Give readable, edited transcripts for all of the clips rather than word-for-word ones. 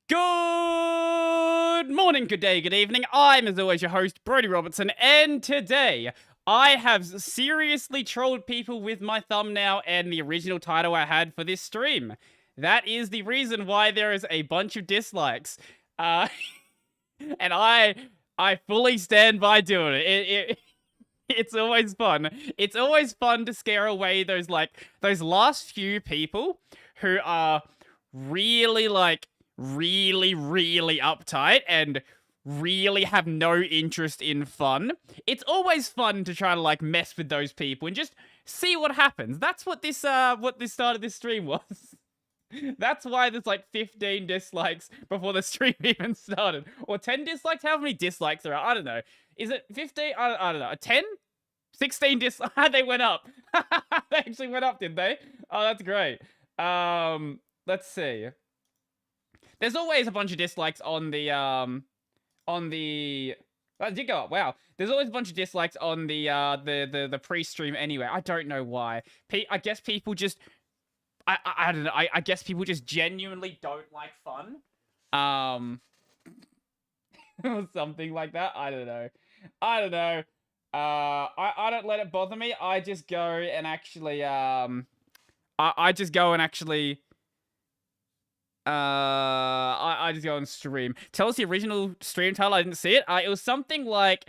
Good morning, good day, good evening. I'm, as always, your host, Brodie Robertson, and today I have seriously trolled people with my thumbnail and the original title I had for this stream. That is the reason why there is a bunch of dislikes. And I fully stand by doing it. It's always fun. It's always fun to scare away those last few people who are really uptight and really have no interest in fun. It's always fun to try to mess with those people and just see what happens. That's what this start of this stream was. That's why there's 15 dislikes before the stream even started. Or 10 dislikes? How many dislikes there are? I don't know. Is it 15? I don't know. 10? 16 dislikes? They went up. They actually went up, did they? Oh, that's great. Let's see. There's always a bunch of dislikes on the, oh, it did go up, wow. There's always a bunch of dislikes on the pre-stream anyway. I don't know why. I guess people just, I don't know, I guess people just genuinely don't like fun. Or something like that, I don't know. I don't let it bother me, I just go and actually, I just go and stream. Tell us the original stream title. I didn't see it. It was something like,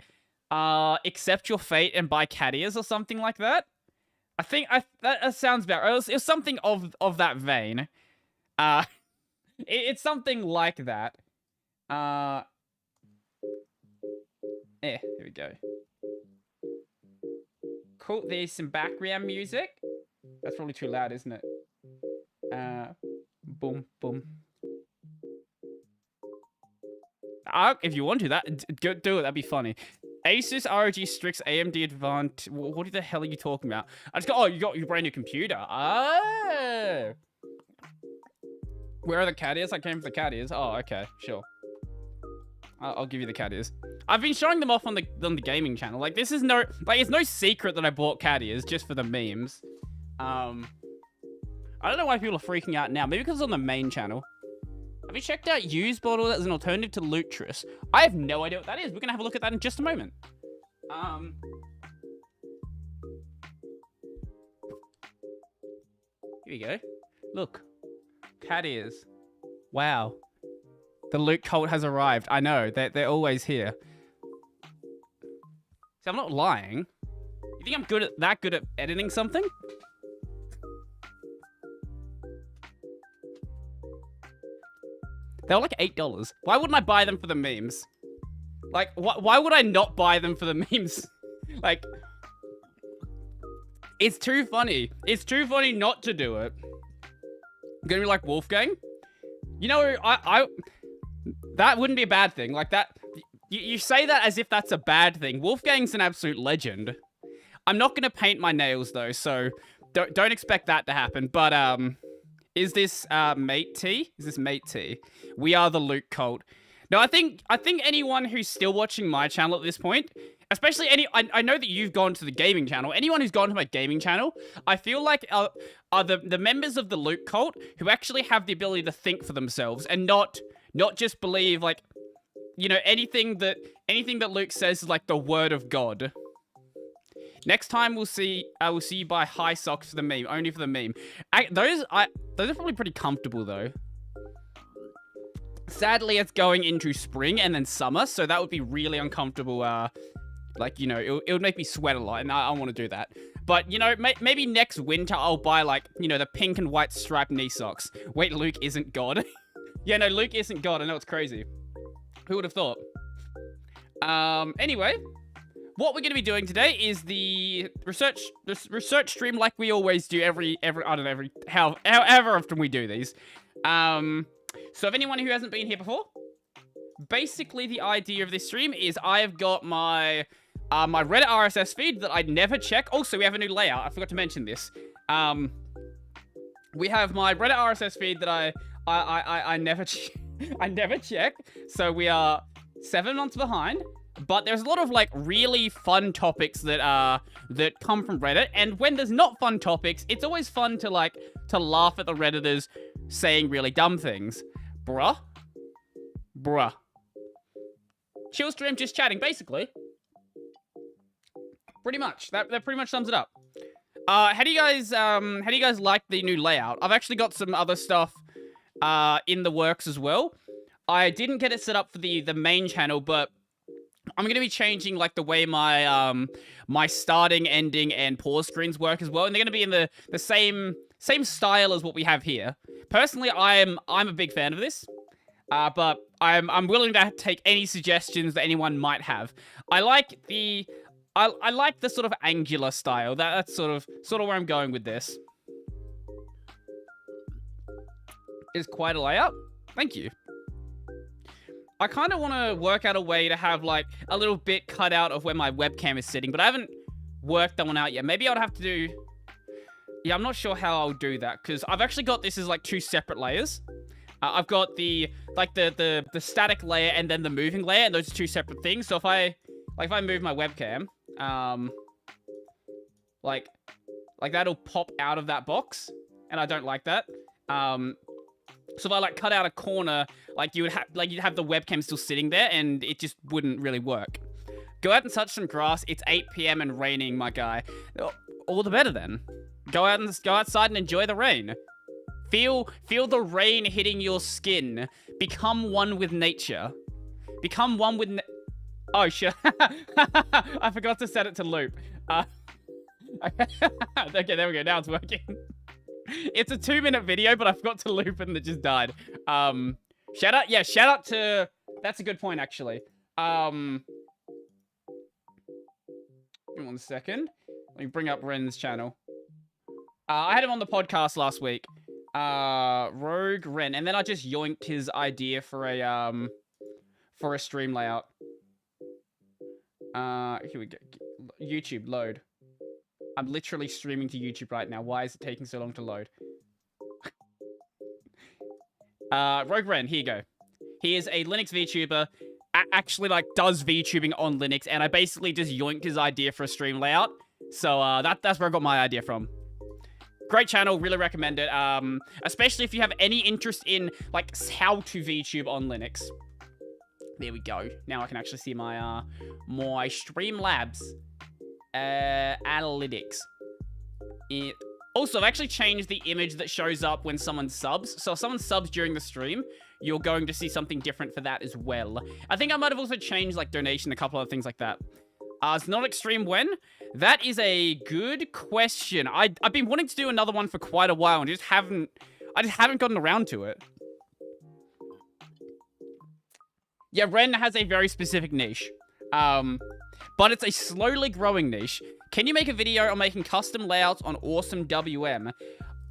Accept Your Fate and Buy Cat Ears or something like that. I think that sounds about right. It was something of that vein. It's something like that. Here we go. Cool. There's some background music. That's probably too loud, isn't it? Boom, boom. If you want to, go do it. That'd be funny. Asus ROG Strix AMD Advanced. What the hell are you talking about? I just go. Oh, you got your brand new computer. Oh. Where are the cat ears? I came for the cat ears. Oh, okay, sure. I'll give you the cat ears. I've been showing them off on the gaming channel. This is no it's no secret that I bought cat ears just for the memes. I don't know why people are freaking out now. Maybe because it's on the main channel. Have you checked out used bottle as an alternative to Lutris? I have no idea what that is. We're gonna have a look at that in just a moment. Here we go. Look. Cat ears. Wow. The loot cult has arrived. I know. They're always here. See, I'm not lying. You think I'm that good at editing something? They were like $8. Why wouldn't I buy them for the memes? Why would I not buy them for the memes? It's too funny. It's too funny not to do it. I'm gonna be like Wolfgang. You know, that wouldn't be a bad thing. You say that as if that's a bad thing. Wolfgang's an absolute legend. I'm not gonna paint my nails though, so don't expect that to happen. But is this mate T? Is this mate T? We are the loot cult. No, I think anyone who's still watching my channel at this point, especially I know that you've gone to the gaming channel. Anyone who's gone to my gaming channel, I feel like are the members of the loot cult who actually have the ability to think for themselves and not just believe anything that Luke says is the word of God. Next time we'll see you buy high socks for the meme, only for the meme. Those are probably pretty comfortable though. Sadly, it's going into spring and then summer, so that would be really uncomfortable. It would make me sweat a lot, and I don't want to do that. But maybe next winter I'll buy the pink and white striped knee socks. Wait, Luke isn't God. Yeah, no, Luke isn't God. I know it's crazy. Who would have thought? Anyway. What we're going to be doing today is the research stream like we always do however often we do these. So if anyone who hasn't been here before, basically the idea of this stream is I have got my my Reddit RSS feed that I never check. Also, we have a new layout. I forgot to mention this. We have my Reddit RSS feed that I never I never check. So we are 7 months behind. But there's a lot of really fun topics that come from Reddit, and when there's not fun topics, it's always fun to laugh at the Redditors saying really dumb things. Bruh, Bruh. Chill stream, just chatting, basically. Pretty much. That pretty much sums it up. How do you guys like the new layout? I've actually got some other stuff in the works as well. I didn't get it set up for the main channel, but I'm gonna be changing like the way my my starting, ending, and pause screens work as well, and they're gonna be in the same style as what we have here. Personally, I'm a big fan of this, but I'm willing to take any suggestions that anyone might have. I like the sort of angular style. That's sort of where I'm going with this. Is quite a layout. Thank you. I kind of want to work out a way to have, like, a little bit cut out of where my webcam is sitting, but I haven't worked that one out yet. Maybe I'd have to do... Yeah, I'm not sure how I'll do that, because I've actually got this as, like, 2 separate layers. I've got the static layer and then the moving layer, and those are 2 separate things. So if I move my webcam, like that'll pop out of that box, and I don't like that. So if I like cut out a corner, like you'd have the webcam still sitting there, and it just wouldn't really work. Go out and touch some grass. It's 8 PM and raining, my guy. All the better then. Go outside and enjoy the rain. Feel the rain hitting your skin. Become one with nature. Become one with. Oh shit! I forgot to set it to loop. Okay, there we go. Now it's working. It's a 2-minute video, but I forgot to loop it and it just died. Shout out to... That's a good point, actually. Give me 1 second. Let me bring up Ren's channel. I had him on the podcast last week. Rogue Ren. And then I just yoinked his idea for a stream layout. Here we go. YouTube, load. I'm literally streaming to YouTube right now. Why is it taking so long to load? Rogue Ren, here you go. He is a Linux VTuber. Actually, like, does VTubing on Linux. And I basically just yoinked his idea for a stream layout. So, that's where I got my idea from. Great channel. Really recommend it. Especially if you have any interest in, like, how to VTube on Linux. There we go. Now I can actually see my, my Streamlabs. Analytics. Also, I've actually changed the image that shows up when someone subs. So if someone subs during the stream, you're going to see something different for that as well. I think I might have also changed, like, donation, a couple of things like that. It's not extreme when? That is a good question. I've been wanting to do another one for quite a while and I just haven't gotten around to it. Yeah, Ren has a very specific niche. But it's a slowly growing niche. Can you make a video on making custom layouts on Awesome WM?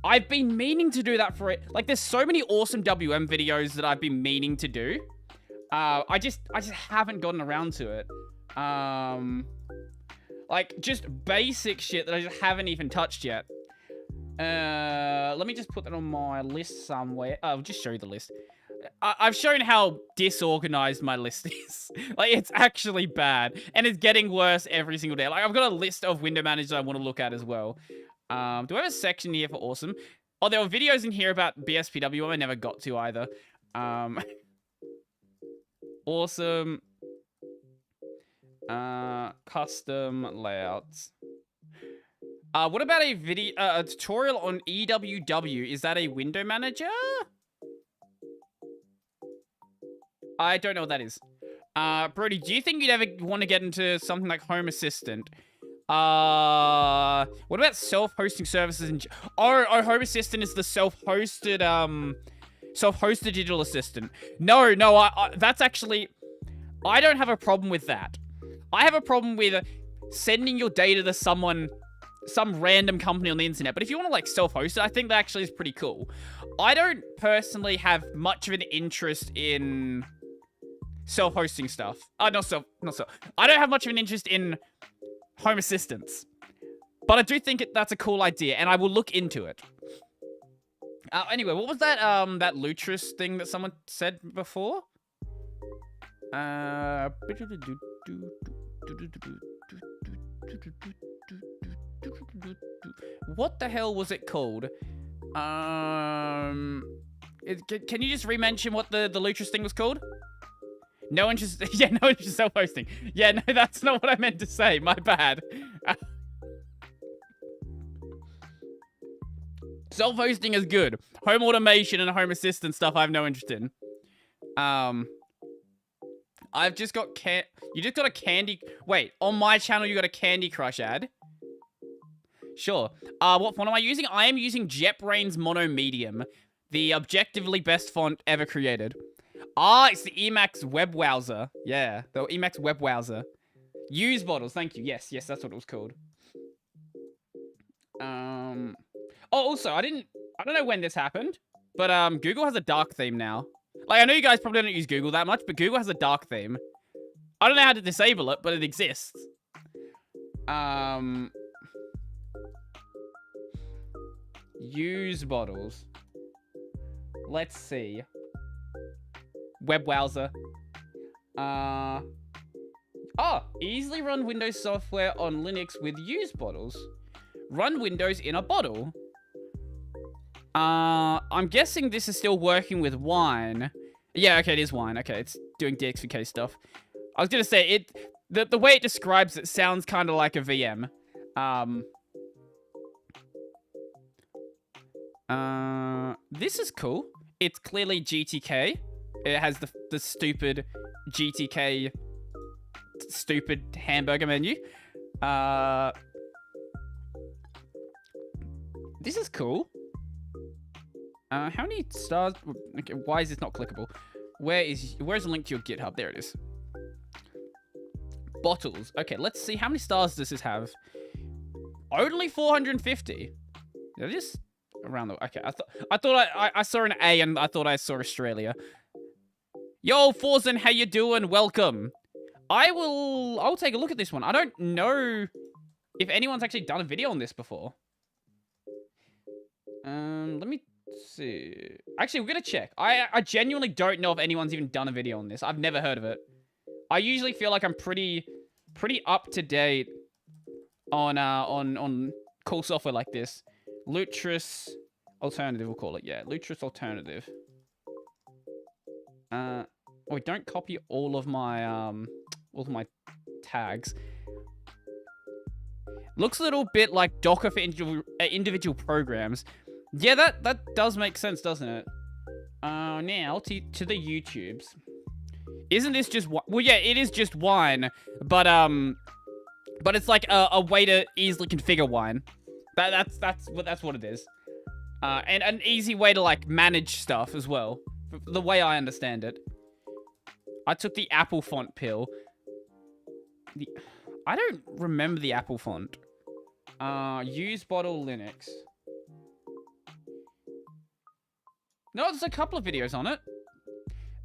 I've been meaning to do that for it. Like, there's so many Awesome WM videos that I've been meaning to do. I just haven't gotten around to it. Like, just basic shit that I just haven't even touched yet. Let me just put that on my list somewhere. I'll just show you the list. I've shown how disorganized my list is. Like, it's actually bad. And it's getting worse every single day. Like, I've got a list of window managers I want to look at as well. Do I have a section here for awesome? Oh, there were videos in here about BSPWM I never got to either. Awesome. Custom layouts. What about a video, a tutorial on EWW? Is that a window manager? I don't know what that is. Brodie, do you think you'd ever want to get into something like Home Assistant? What about self-hosting services? Oh, Home Assistant is the self-hosted digital assistant. No, that's actually... I don't have a problem with that. I have a problem with sending your data to some random company on the internet. But if you want to, like, self-host it, I think that actually is pretty cool. I don't personally have much of an interest in self-hosting stuff. I don't have much of an interest in Home Assistants. But I do think that's a cool idea, and I will look into it. Anyway, what was that, that Lutris thing that someone said before? What the hell was it called? Can you just re-mention what the Lutris thing was called? No interest. Yeah, no interest self-hosting. Yeah, no, that's not what I meant to say. My bad. Self-hosting is good. Home automation and home assistant stuff I have no interest in. I've just got You just got a Candy... Wait, on my channel you got a Candy Crush ad? Sure. What font am I using? I am using JetBrains Mono Medium. The objectively best font ever created. It's the Emacs Web Wowser. Yeah, the Emacs Web Wowser. Use bottles, thank you. Yes, that's what it was called. Oh, also, I don't know when this happened, but Google has a dark theme now. Like, I know you guys probably don't use Google that much, but Google has a dark theme. I don't know how to disable it, but it exists. Use bottles. Let's see. Web browser. Easily run Windows software on Linux with use bottles. Run Windows in a bottle. I'm guessing this is still working with Wine. Yeah, okay, it is Wine. Okay, it's doing DXVK stuff. I was gonna say, the way it describes it sounds kind of like a VM. This is cool. It's clearly GTK. It has the stupid GTK stupid hamburger menu. This is cool. How many stars? Okay, why is this not clickable? Where's the link to your GitHub? There it is. Bottles. Okay, let's see how many stars does this have. Only 450. They're just around the... Okay, I thought I saw an A and I thought I saw Australia. Yo, Forzen, how you doing? Welcome. I'll take a look at this one. I don't know if anyone's actually done a video on this before. Let me see. Actually, we're gonna check. I genuinely don't know if anyone's even done a video on this. I've never heard of it. I usually feel like I'm pretty up to date on cool software like this. Lutris Alternative, we'll call it. Yeah, Lutris Alternative. Wait, don't copy all of my tags. Looks a little bit like Docker for individual programs. Yeah, that does make sense, doesn't it? Now to the YouTubes. Isn't this just... Well, yeah, it is just Wine, but it's like a way to easily configure Wine. That's what it is. And an easy way to, like, manage stuff as well. The way I understand it. I took the Apple font pill. I don't remember the Apple font. Use bottle Linux. No, there's a couple of videos on it.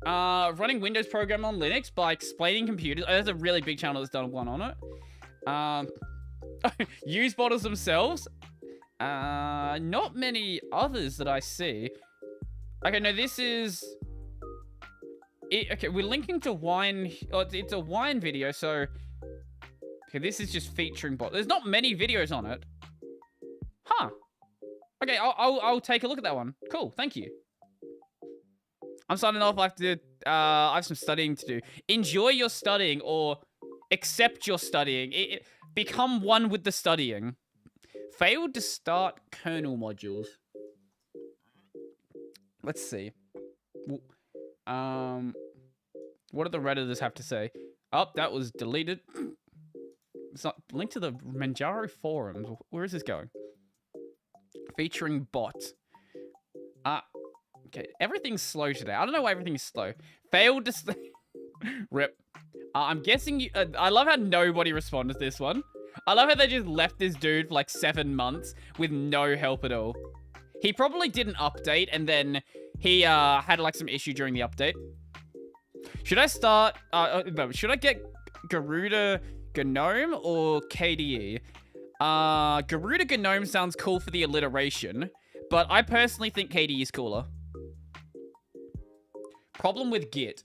Running Windows program on Linux by explaining computers. Oh, there's a really big channel that's done one on it. Use bottles themselves. Not many others that I see. Okay, no, this is... okay, we're linking to Wine... Oh, it's a Wine video, so... Okay, this is just featuring bottles. There's not many videos on it. Huh. Okay, I'll take a look at that one. Cool, thank you. I'm signing off. I have some studying to do. Enjoy your studying or accept your studying. Become one with the studying. Failed to start kernel modules. Let's see. What do the Redditors have to say? Oh, that was deleted. It's not linked to the Manjaro forums. Where is this going? Featuring bot. Okay, everything's slow today. I don't know why everything's slow. Failed to... Rip. I'm guessing you... I love how nobody responded to this one. I love how they just left this dude for like 7 months with no help at all. He probably didn't update and then he had like some issue during the update. Should I start... no, should I get Garuda Gnome or KDE? Garuda Gnome sounds cool for the alliteration, but I personally think KDE is cooler. Problem with Git.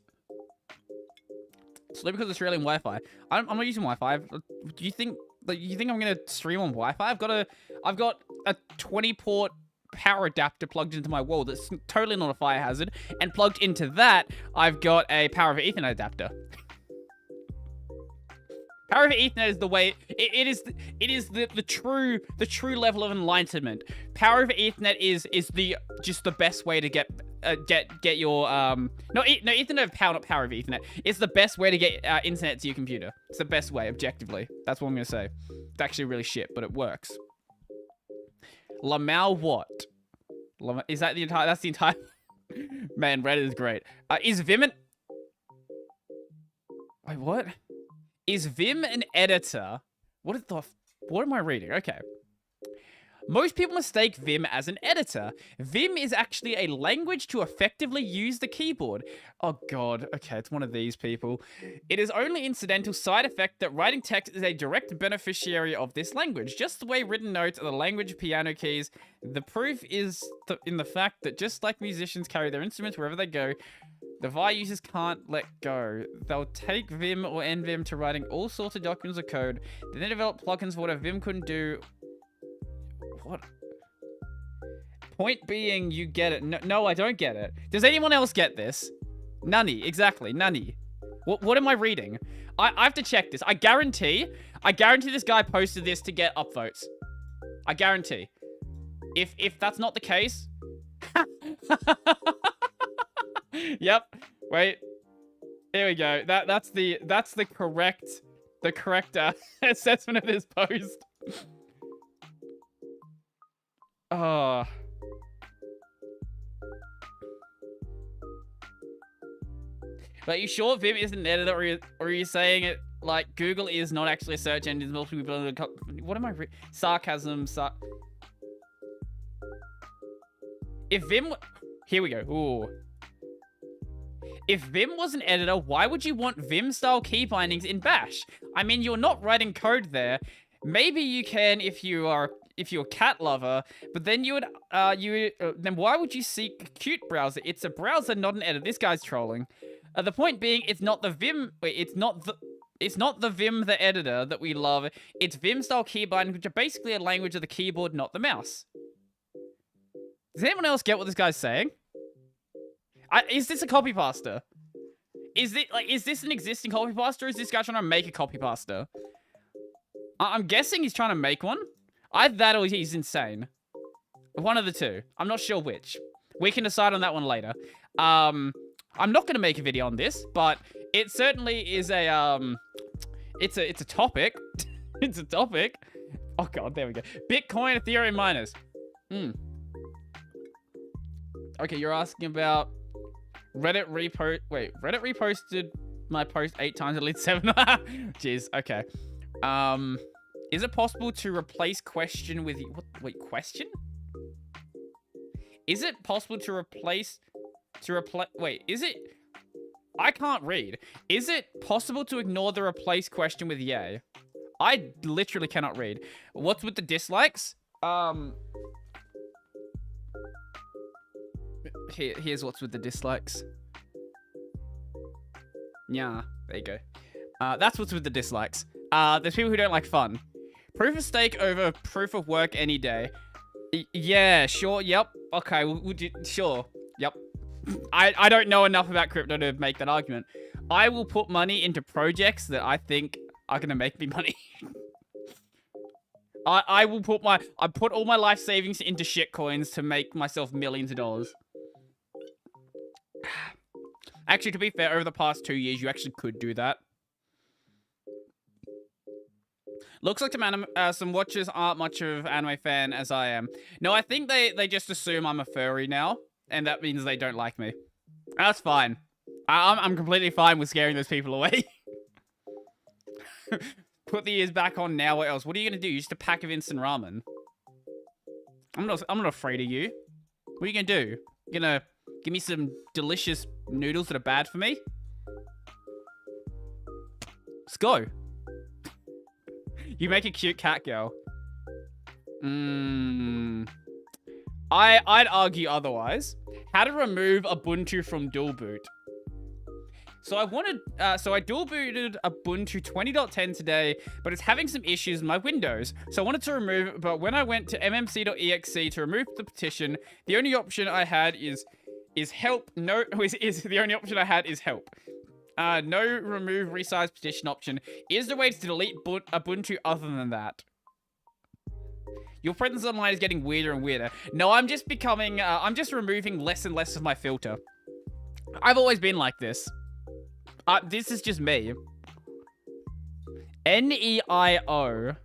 Slow because Australian Wi-Fi. I'm not using Wi-Fi. Do you think I'm gonna stream on Wi-Fi? I've got a 20 port power adapter plugged into my wall that's totally not a fire hazard. And plugged into that, I've got a power over Ethernet adapter. Power over Ethernet is the way. It is the true level of enlightenment. Power over Ethernet is just the best way to get your no Ethernet over power, not power over Ethernet. It's the best way to get internet to your computer. It's the best way, objectively. That's what I'm gonna say. It's actually really shit, but it works. Lamau what? Is that the entire? That's the entire. Man, Reddit is great. Is Vim an? Wait, what? Is Vim an editor? What am I reading? Okay. Most people mistake Vim as an editor. Vim is actually a language to effectively use the keyboard. Oh god, okay, it's one of these people. It is only incidental side effect that writing text is a direct beneficiary of this language. Just the way written notes are the language of piano keys. The proof is in the fact that just like musicians carry their instruments wherever they go, the VI users can't let go. They'll take Vim or NVim to writing all sorts of documents of code. Then they develop plugins for what a Vim couldn't do. What? Point being, you get it. No, I don't get it. Does anyone else get this? Nunny, exactly, nunny. What am I reading? I have to check this. I guarantee this guy posted this to get upvotes. I guarantee. If that's not the case... Yep. Wait. Here we go. That's the correct assessment of this post. Oh. But you sure Vim isn't an editor, or are you saying it like Google is not actually a search engine? What am I reading? Sarcasm. If Vim... Here we go. Ooh. If Vim was an editor, why would you want Vim-style key bindings in Bash? I mean, you're not writing code there. Maybe you can if you're a cat lover, but then then why would you seek Qt browser? It's a browser, not an editor. This guy's trolling. The point being, it's not the Vim. Wait, it's not the Vim the editor that we love. It's Vim-style key bindings, which are basically a language of the keyboard, not the mouse. Does anyone else get what this guy's saying? Is this a copy pasta? Is this an existing copy pasta, or is this guy trying to make a copy pasta? I'm guessing he's trying to make one. Either that or he's insane. One of the two. I'm not sure which. We can decide on that one later. I'm not going to make a video on this, but it certainly is a, it's a topic. It's a topic. Oh god, there we go. Bitcoin, Ethereum miners. Okay, you're asking about Reddit repost. Wait, Reddit reposted my post 8 times, at least 7. Jeez, okay. Is it possible to replace question with... What? Wait, question? Is it possible to replace... Wait, is it... I can't read. Is it possible to ignore the replace question with yay? I literally cannot read. What's with the dislikes? Here's what's with the dislikes. Yeah, there you go. That's what's with the dislikes. There's people who don't like fun. Proof of stake over proof of work any day. Yeah, sure, yep. Okay, sure, yep. I don't know enough about crypto to make that argument. I will put money into projects that I think are gonna make me money. I put all my life savings into shitcoins to make myself millions of dollars. Actually, to be fair, over the past 2 years, you actually could do that. Looks like some watchers aren't much of anime fan as I am. No, I think they just assume I'm a furry now, and that means they don't like me. That's fine. I'm completely fine with scaring those people away. Put the ears back on now. What else? What are you gonna do? Just a pack of instant ramen? I'm not afraid of you. What are you gonna do? You gonna give me some delicious noodles that are bad for me? Let's go. You make a cute cat girl. I'd argue otherwise. How to remove Ubuntu from dual boot. So I dual booted Ubuntu 20.10 today, but it's having some issues in my Windows. So I wanted to remove it, but when I went to mmc.exe to remove the partition, the only option I had is help. No, the only option I had is help. No remove resize partition option. Is there a way to delete Ubuntu other than that? Your presence online is getting weirder and weirder. No, I'm just becoming, I'm just removing less and less of my filter. I've always been like this. This is just me. NEIO.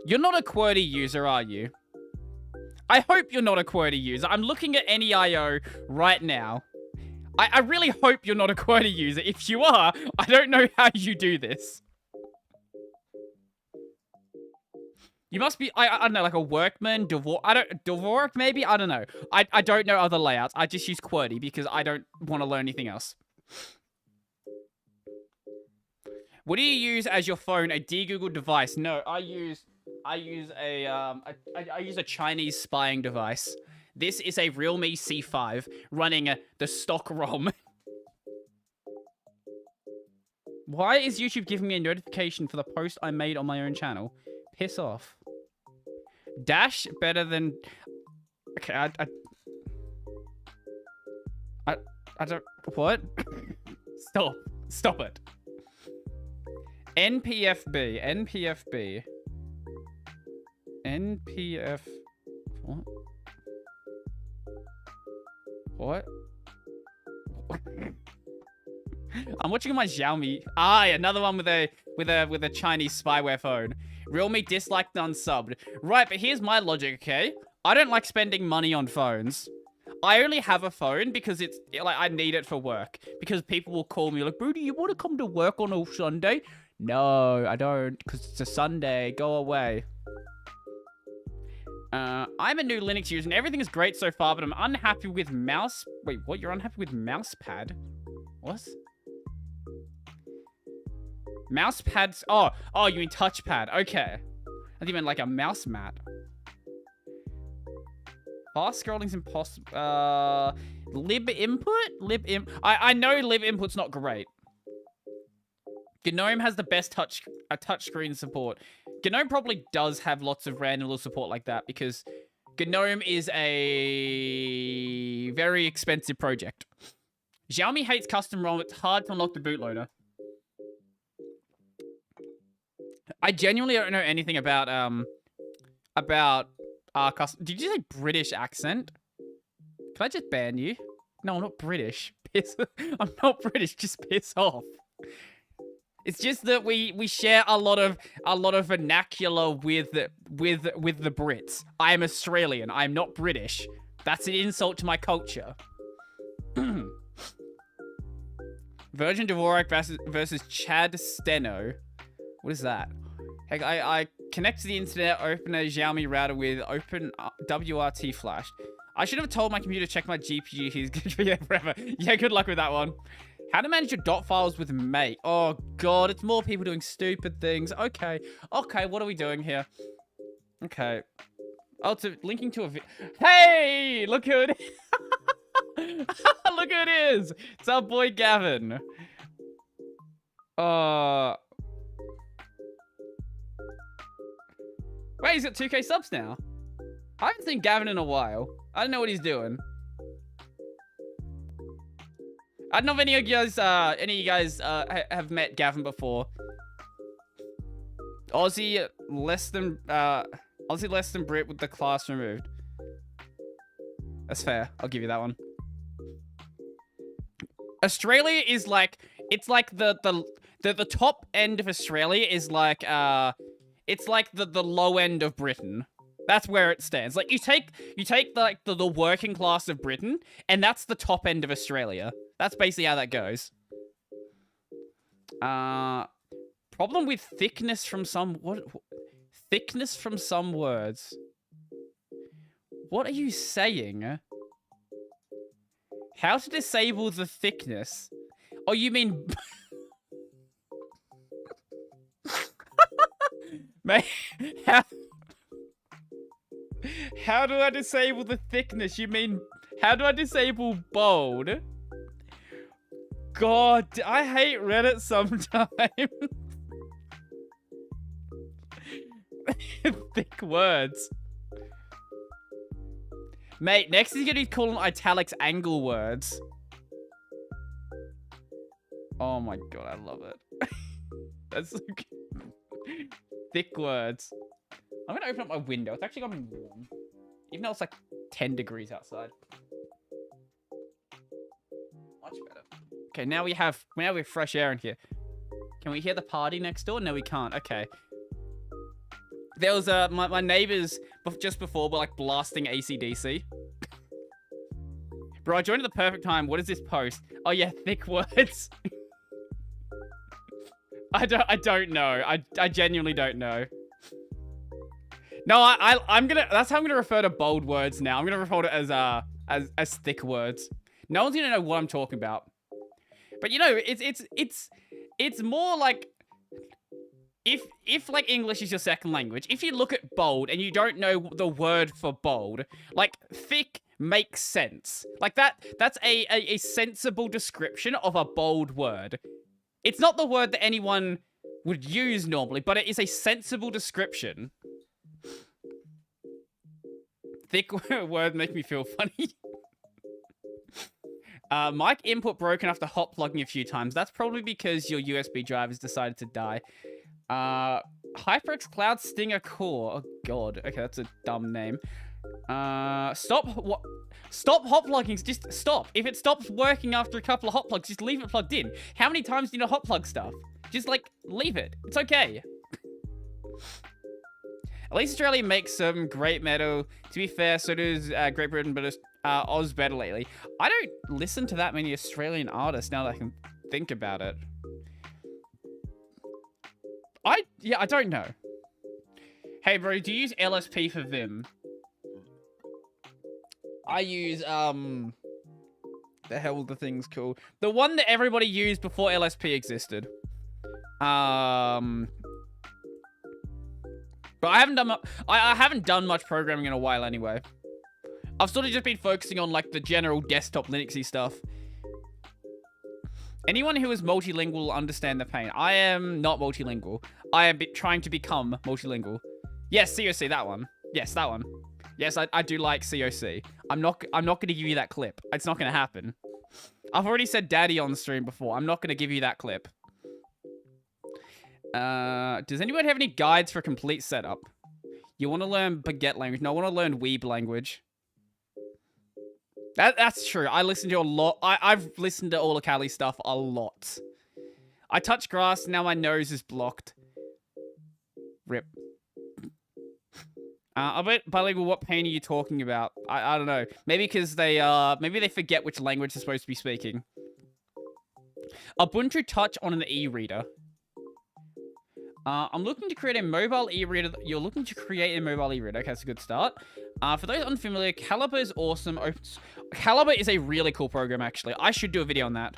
You're not a QWERTY user, are you? I hope you're not a QWERTY user. I'm looking at NEIO right now. I really hope you're not a QWERTY user. If you are, I don't know how you do this. You must be, I don't know, like a workman, Dvorak maybe? I don't know. I don't know other layouts. I just use QWERTY because I don't want to learn anything else. What do you use as your phone? A de-Googled device? No, I use a Chinese spying device. This is a Realme C5 running the stock ROM. Why is YouTube giving me a notification for the post I made on my own channel? Piss off. Dash better than... Okay, I don't... What? Stop it. NPFB. What? I'm watching my Xiaomi. Another one with a Chinese spyware phone. Realme disliked and unsubbed. Right, but here's my logic, okay? I don't like spending money on phones. I only have a phone because it's like I need it for work. Because people will call me like, Brodie, you want to come to work on a Sunday? No, I don't, because it's a Sunday. Go away. I'm a new Linux user and everything is great so far, but I'm unhappy with mouse... Wait, what? You're unhappy with mousepad? What? Mousepads... Oh, you mean touchpad. Okay. I think you meant like a mouse mat. Fast scrolling's impossible. Lib input? I know lib input's not great. GNOME has the best touchscreen support. GNOME probably does have lots of random little support like that because GNOME is a very expensive project. Xiaomi hates custom ROM. It's hard to unlock the bootloader. I genuinely don't know anything about custom. Did you say British accent? Can I just ban you? No, I'm not British. I'm not British. Just piss off. It's just that we share a lot of vernacular with the Brits. I am Australian. I am not British. That's an insult to my culture. Virgin Dvorak versus Chad Steno. What is that? Heck, I connect to the internet, open a Xiaomi router with open WRT flash. I should have told my computer to check my GPU. He's going to be there forever. Yeah, good luck with that one. How to manage your dot files with Mate. Oh, God. It's more people doing stupid things. Okay. Okay, what are we doing here? Okay. Oh, it's linking to a Hey! Look who it is. Look who it is. It's our boy Gavin. Wait, he's got 2K subs now. I haven't seen Gavin in a while. I don't know what he's doing. I don't know if any of you guys have met Gavin before. Aussie less than Brit with the class removed. That's fair. I'll give you that one. Australia is like, it's like the top end of Australia is like it's like the low end of Britain. That's where it stands. Like you take like the working class of Britain, and that's the top end of Australia. That's basically how that goes. Problem with thickness from some thickness from some words. What are you saying? How to disable the thickness? Oh, you mean Mate, how do I disable the thickness? You mean, how do I disable bold? God, I hate Reddit sometimes. Thick words. Mate, next he's gonna be calling italics angle words. Oh my god, I love it. That's so good. Thick words. I'm gonna open up my window. It's actually gonna be warm. Even though it's like 10 degrees outside. Much better. Okay, now we have fresh air in here. Can we hear the party next door? No, we can't. Okay. There was my neighbors just before were like blasting AC/DC. Bro, I joined at the perfect time. What is this post? Oh yeah, thick words. I don't know. I genuinely don't know. No, I'm gonna. That's how I'm gonna refer to bold words now. I'm gonna refer to it as thick words. No one's gonna know what I'm talking about. But you know, it's more like if like English is your second language. If you look at bold and you don't know the word for bold, like thick makes sense. Like that's a sensible description of a bold word. It's not the word that anyone would use normally, but it is a sensible description. Thick word make me feel funny. Mic input broken after hot plugging a few times. That's probably because your USB drive has decided to die. HyperX Cloud Stinger Core. Oh god. Okay, that's a dumb name. Stop hot plugging. Just stop. If it stops working after a couple of hot plugs, just leave it plugged in. How many times do you know hot plug stuff? Just like leave it. It's okay. At least Australia makes some great metal. To be fair, so does Great Britain, but Oz better lately. I don't listen to that many Australian artists now that I can think about it. I don't know. Hey, bro, do you use LSP for Vim? I use, the hell the thing's called? The one that everybody used before LSP existed. But I haven't done much programming in a while anyway. I've sort of just been focusing on like the general desktop Linuxy stuff. Anyone who is multilingual will understand the pain. I am not multilingual. I am trying to become multilingual. Yes, COC, that one. Yes, that one. Yes, I do like COC. I'm not going to give you that clip. It's not going to happen. I've already said daddy on the stream before. I'm not going to give you that clip. Does anyone have any guides for complete setup? You want to learn baguette language? No, I want to learn weeb language. That's true. I listen to a lot. I've listened to all of Cali stuff a lot. I touch grass, now my nose is blocked. Rip. I bet bilingual, what pain are you talking about? I don't know. Maybe because maybe they forget which language they're supposed to be speaking. Ubuntu Touch on an e-reader. I'm looking to create a mobile e-reader. You're looking to create a mobile e-reader. Okay, that's a good start. For those unfamiliar, Calibre is awesome. Calibre is a really cool program, actually. I should do a video on that.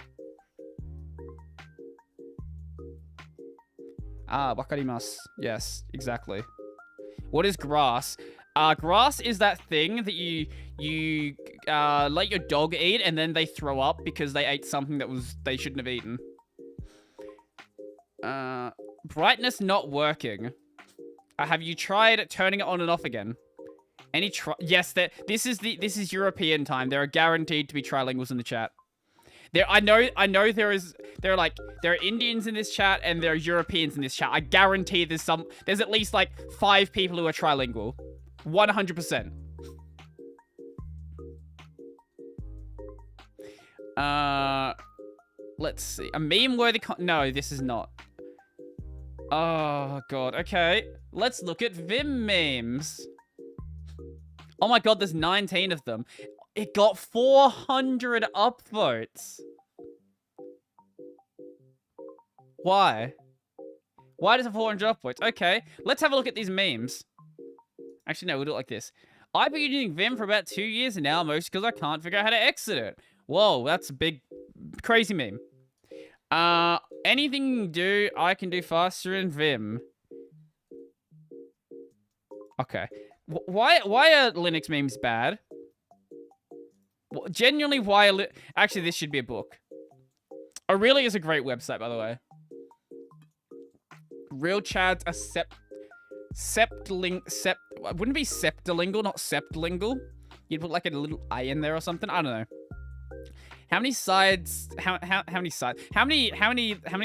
Wakarimasu. Yes, exactly. What is grass? Grass is that thing that you let your dog eat and then they throw up because they ate something that they shouldn't have eaten. Brightness not working. Have you tried turning it on and off again? Yes, this is European time. There are guaranteed to be trilinguals in the chat. I know there are Indians in this chat and there are Europeans in this chat. I guarantee there's at least like 5 people who are trilingual. 100%. Let's see. A meme-worthy no, this is not. Oh, God. Okay. Let's look at Vim memes. Oh, my God. There's 19 of them. It got 400 upvotes. Why? Why does it have 400 upvotes? Okay. Let's have a look at these memes. Actually, no. We'll do it like this. I've been using Vim for about 2 years now, mostly because I can't figure out how to exit it. Whoa. That's a big, crazy meme. Anything you can do, I can do faster in Vim. Okay. Why are Linux memes bad? Genuinely, why are actually, this should be a book. Oh, really is a great website, by the way. Real Chad's a wouldn't it be septilingual, not septilingual? You'd put like a little I in there or something. I don't know. How many sides? How many sides? How many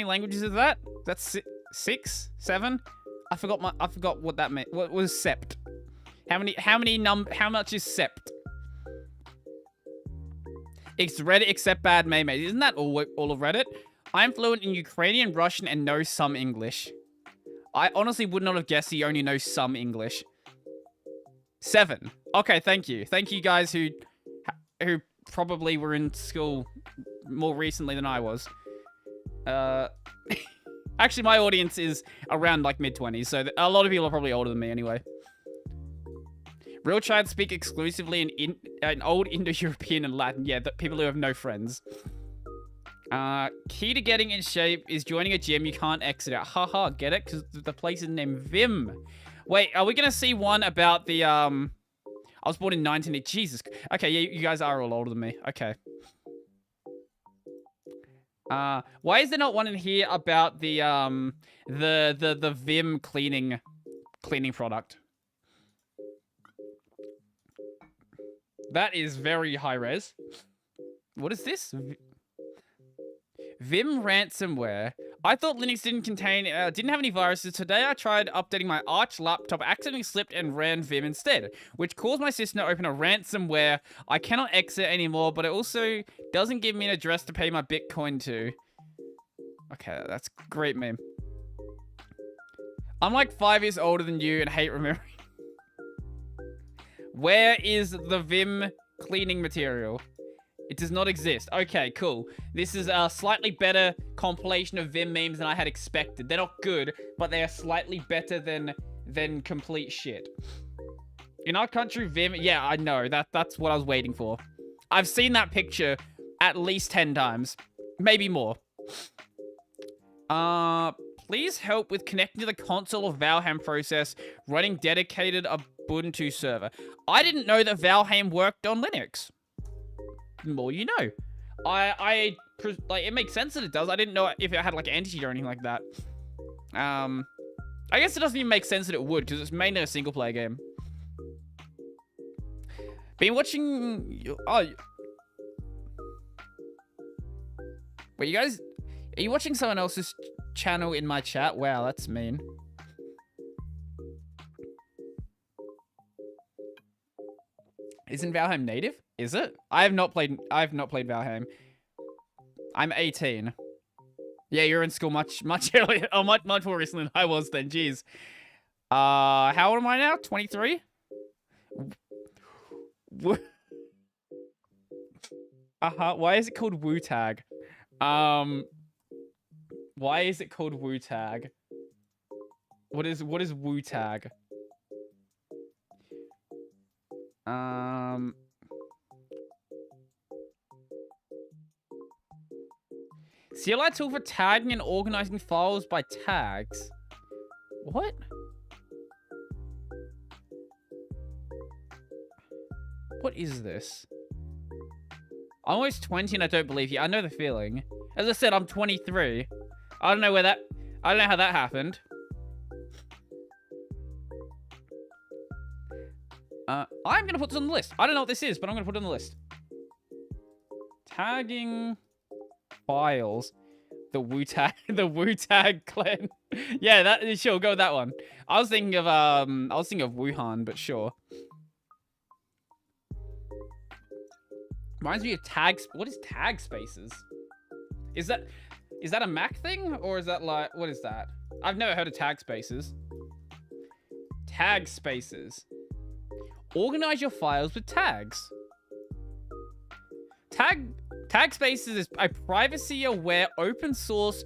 languages is that? That's 6, 7. I forgot what that meant. What was sept? How much is sept? It's Reddit except bad mate. Isn't that all of Reddit? I'm fluent in Ukrainian, Russian, and know some English. I honestly would not have guessed he only knows some English. 7. Okay, thank you. Thank you guys who probably were in school more recently than I was. Actually, my audience is around like mid-20s, so a lot of people are probably older than me anyway. Real Chad speak exclusively in Old Indo-European and Latin. Yeah, people who have no friends. Key to getting in shape is joining a gym. You can't exit out. Haha, get it? Because the place is named Vim. Wait, are we going to see one about the, I was born in 1980. Jesus. Okay, yeah, you guys are all older than me. Okay. Why is there not one in here about the Vim cleaning product? That is very high res. What is this? Vim ransomware. I thought Linux didn't have any viruses. Today I tried updating my Arch laptop, accidentally slipped and ran Vim instead, which caused my system to open a ransomware. I cannot exit anymore, but it also doesn't give me an address to pay my Bitcoin to. Okay, that's a great meme. I'm like 5 years older than you and hate remembering. Where is the Vim cleaning material? It does not exist. Okay, cool. This is a slightly better compilation of Vim memes than I had expected. They're not good, but they are slightly better than complete shit. In our country, Vim... Yeah, I know. That's what I was waiting for. I've seen that picture at least 10 times. Maybe more. Please help with connecting to the console of Valheim process, running dedicated Ubuntu server. I didn't know that Valheim worked on Linux. The more you know. Like, it makes sense that it does. I didn't know if it had, like, anti-cheat or anything like that. I guess it doesn't even make sense that it would, because it's mainly a single-player game. Been watching... Oh. Wait, you guys... Are you watching someone else's channel in my chat? Wow, that's mean. Isn't Valheim native? Is it? I have not played Valheim. I'm 18. Yeah, you're in school much earlier. Oh, much more recently than I was then. Jeez. How old am I now? 23? Why is it called Wu Tag? Why is it called Wu Tag? What is Wu Tag? CLI tool for tagging and organizing files by tags. What? What is this? I'm almost 20 and I don't believe you. I know the feeling. As I said, I'm 23. I don't know how that happened. I'm gonna put this on the list. I don't know what this is, but I'm gonna put it on the list. Tagging files. The Wu-Tag clan. Yeah, sure, go with that one. I was thinking of Wuhan, but sure. Reminds me of tags. What is tag spaces? Is that a Mac thing? Or is that like, what is that? I've never heard of tag spaces. Tag spaces. Organize your files with tags. Tag spaces is a privacy-aware open source.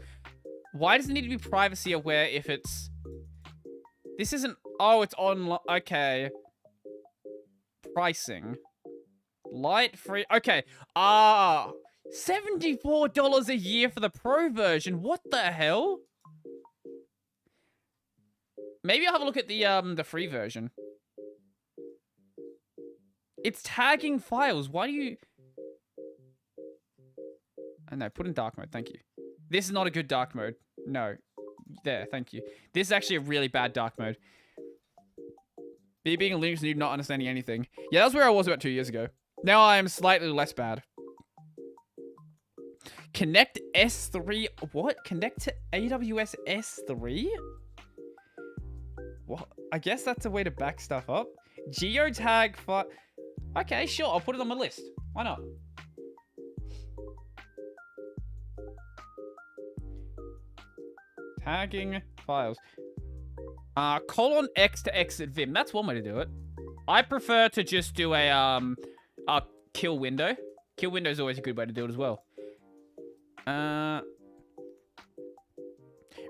Why does it need to be privacy-aware if it's... This isn't... Oh, it's online. Okay. Pricing. Light free. Okay. $74 a year for the pro version. What the hell? Maybe I'll have a look at the free version. It's tagging files. Why do you... No, put in dark mode. Thank you. This is not a good dark mode. No. There, thank you. This is actually a really bad dark mode. Me being a Linux noob, not understanding anything. Yeah, that's where I was about 2 years ago. Now I am slightly less bad. Connect S3. What? Connect to AWS S3? What? I guess that's a way to back stuff up. Geotag for... Okay, sure. I'll put it on my list. Why not? Tagging files. :X to exit Vim. That's one way to do it. I prefer to just do a kill window. Kill window is always a good way to do it as well.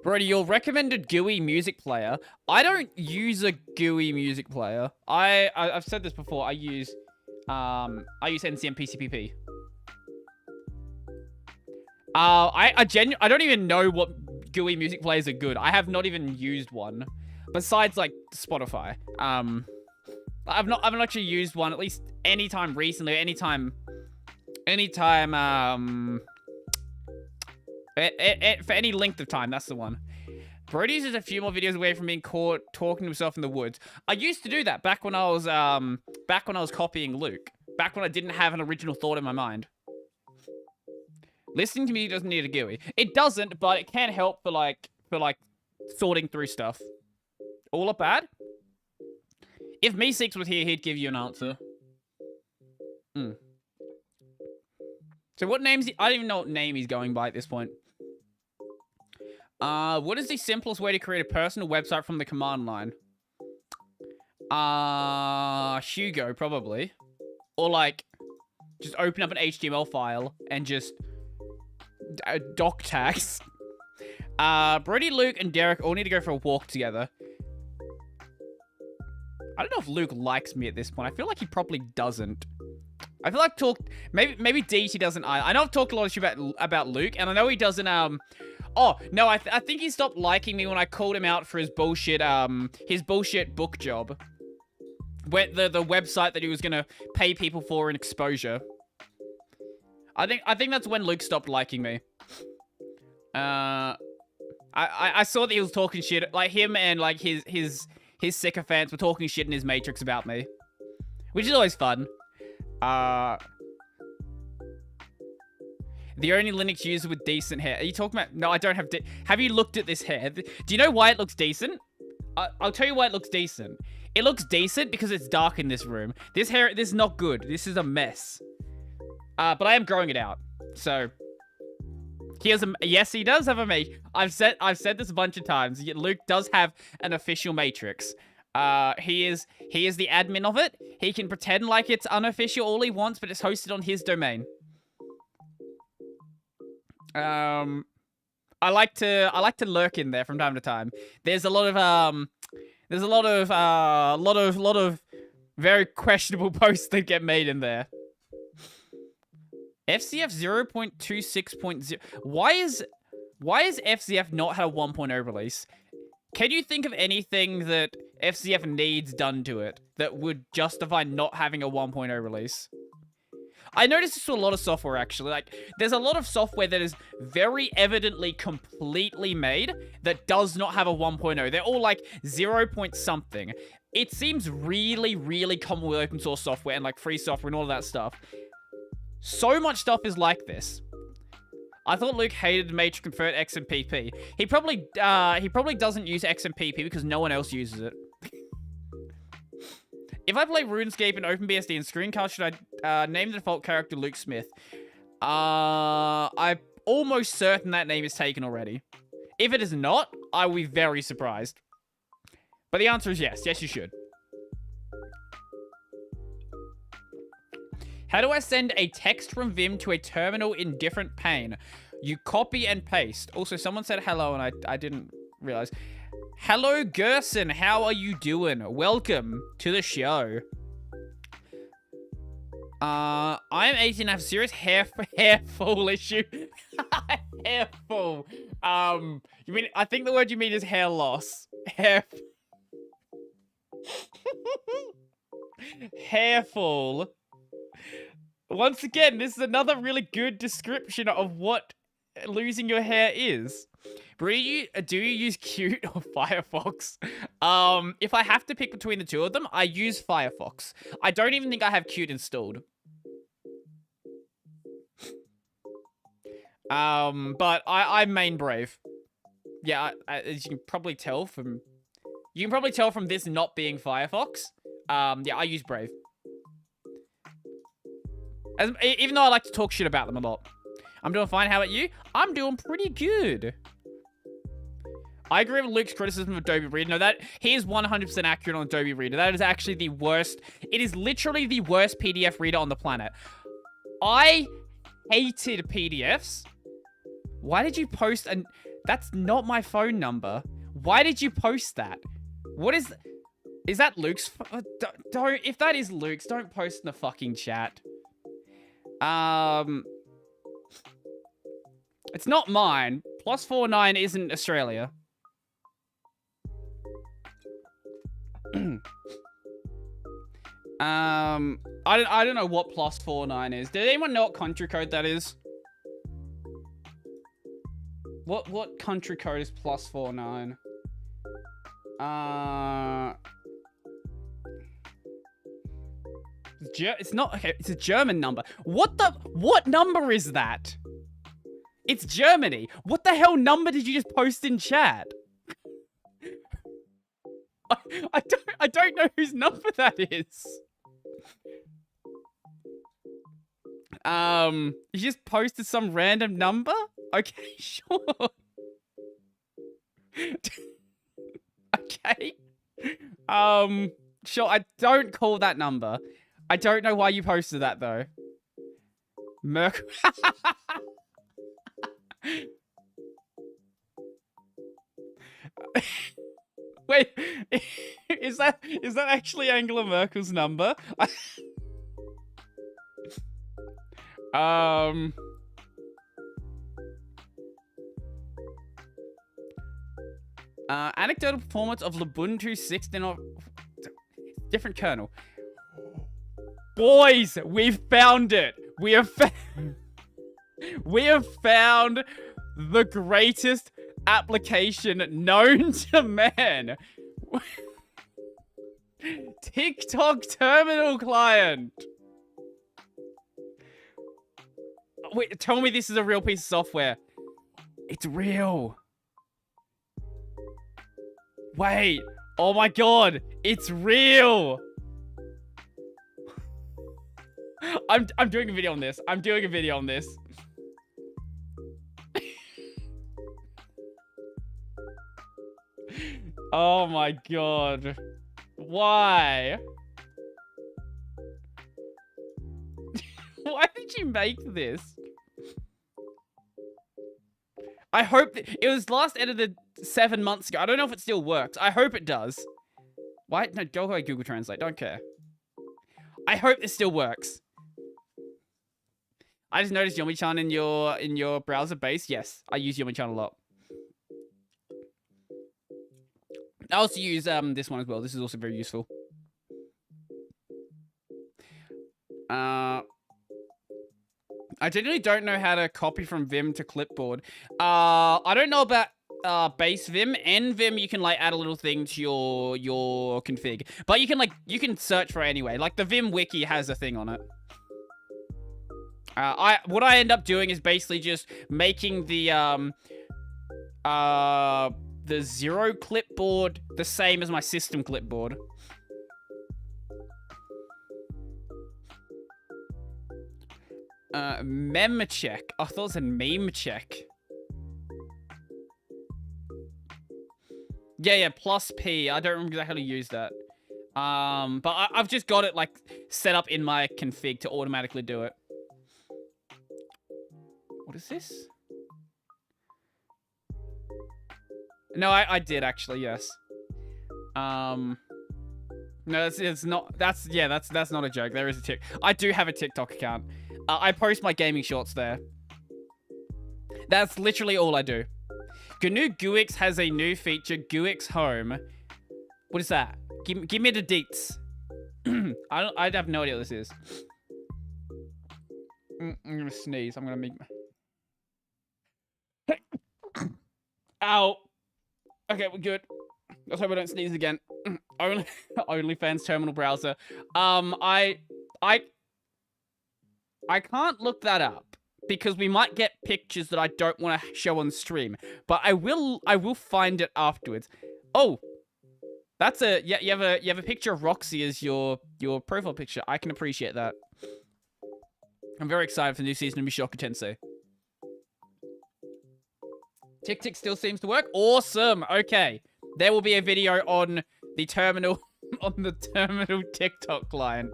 Brodie, your recommended GUI music player. I don't use a GUI music player. I've said this before. I use NCM PCPP. I don't even know what GUI music players are good. I have not even used one. Besides, like, Spotify. I've not actually used one, at least anytime recently, anytime, for any length of time, that's the one. Brodie's is a few more videos away from being caught talking to himself in the woods. I used to do that back when I was copying Luke. Back when I didn't have an original thought in my mind. Listening to music doesn't need a GUI. It doesn't, but it can help for like sorting through stuff. All up bad? If Me6 was here, he'd give you an answer. So what name's he? I don't even know what name he's going by at this point. What is the simplest way to create a personal website from the command line? Hugo, probably. Or like, just open up an HTML file and just doc tags. Brodie, Luke, and Derek all need to go for a walk together. I don't know if Luke likes me at this point. I feel like he probably doesn't. I feel like maybe DT doesn't. I know I've talked a lot of shit about Luke, and I know he doesn't. Oh no, I think he stopped liking me when I called him out for his bullshit book job. Where the website that he was gonna pay people for in exposure. I think that's when Luke stopped liking me. I saw that he was talking shit, like him and like his sycophants were talking shit in his matrix about me, which is always fun. The only Linux user with decent hair. Are you talking about? No, I don't have. Have you looked at this hair? Do you know why it looks decent? I'll tell you why it looks decent. It looks decent because it's dark in this room. This hair, this is not good. This is a mess. But I am growing it out. So he has a. Yes, he does have a matrix. I've said this a bunch of times. Luke does have an official matrix. He is the admin of it. He can pretend like it's unofficial all he wants, but it's hosted on his domain. I like to lurk in there from time to time. There's a lot of very questionable posts that get made in there. FCF 0.26.0. Why is FCF not had a 1.0 release? Can you think of anything that FCF needs done to it that would justify not having a 1.0 release? I noticed this with a lot of software, actually. Like, there's a lot of software that is very evidently completely made that does not have a 1.0. They're all, like, 0 point something. It seems really, really common with open source software and, like, free software and all of that stuff. So much stuff is like this. I thought Luke hated Matrix Convert X and PP. He probably doesn't use X and PP because no one else uses it. If I play RuneScape in OpenBSD and screencast, should I name the default character Luke Smith? I'm almost certain that name is taken already. If it is not, I will be very surprised. But the answer is yes. Yes, you should. How do I send a text from Vim to a terminal in different pane? You copy and paste. Also, someone said hello and I didn't realize. Hello, Gerson. How are you doing? Welcome to the show. I'm 18 and have serious hair fall issue. Hair fall. You mean, I think the word you mean is hair loss. Hair fall. Once again, this is another really good description of what losing your hair is. Brit, do you use Qt or Firefox? If I have to pick between the two of them, I use Firefox. I don't even think I have Qt installed. But I main Brave. Yeah, as you can probably tell from... You can probably tell from this not being Firefox. Yeah, I use Brave. Even though I like to talk shit about them a lot. I'm doing fine. How about you? I'm doing pretty good. I agree with Luke's criticism of Adobe Reader. No, that he is 100% accurate on Adobe Reader. That is actually the worst. It is literally the worst PDF reader on the planet. I hated PDFs. Why did you post an... That's not my phone number. Why did you post that? What is... Is that Luke's... Don't... If that is Luke's, don't post in the fucking chat. It's not mine. +49 isn't Australia. I don't know what +49 is. Does anyone know what country code that is? What country code is +49? It's not, okay, it's a German number. What number is that? It's Germany. What the hell number did you just post in chat? I don't know whose number that is. You just posted some random number? Okay, sure. Okay. Sure, I don't call that number. I don't know why you posted that, though. Merc... Wait, is that actually Angela Merkel's number? Anecdotal performance of Lubuntu 16 or different kernel. Boys, we've found it. We have found the greatest application known to man. TikTok terminal client. Wait, tell me this is a real piece of software. It's real. Wait. Oh my god. It's real. I'm doing a video on this. I'm doing a video on this. Oh my god. Why? Why did you make this? I hope it was last edited 7 months ago. I don't know if it still works. I hope it does. Why? No, go away, Google Translate. Don't care. I hope this still works. I just noticed Yomi-chan in your browser base. Yes, I use Yomi-chan a lot. I also use this one as well. This is also very useful. I generally don't know how to copy from Vim to clipboard. I don't know about base Vim and Vim. You can like add a little thing to your config, but you can search for it anyway. Like the Vim wiki has a thing on it. What I end up doing is basically just making the zero clipboard the same as my system clipboard. Mem check. I thought it was a meme check. Yeah, plus P. I don't remember exactly how to use that. But I've just got it like set up in my config to automatically do it. What is this? No, I did actually, yes. No, it's not. That's not a joke. There is a tick. I do have a TikTok account. I post my gaming shorts there. That's literally all I do. GNU GUIX has a new feature, GUIX Home. What is that? Give me the deets. I have no idea what this is. I'm gonna sneeze. I'm gonna make. Ow. Okay, we're good. Let's hope I don't sneeze again. OnlyFans terminal browser. I can't look that up because we might get pictures that I don't want to show on stream. But I will find it afterwards. Oh, that's a you have a picture of Roxy as your profile picture. I can appreciate that. I'm very excited for the new season of Mushoku Tensei. Tick still seems to work. Awesome. Okay, there will be a video on the terminal TikTok client.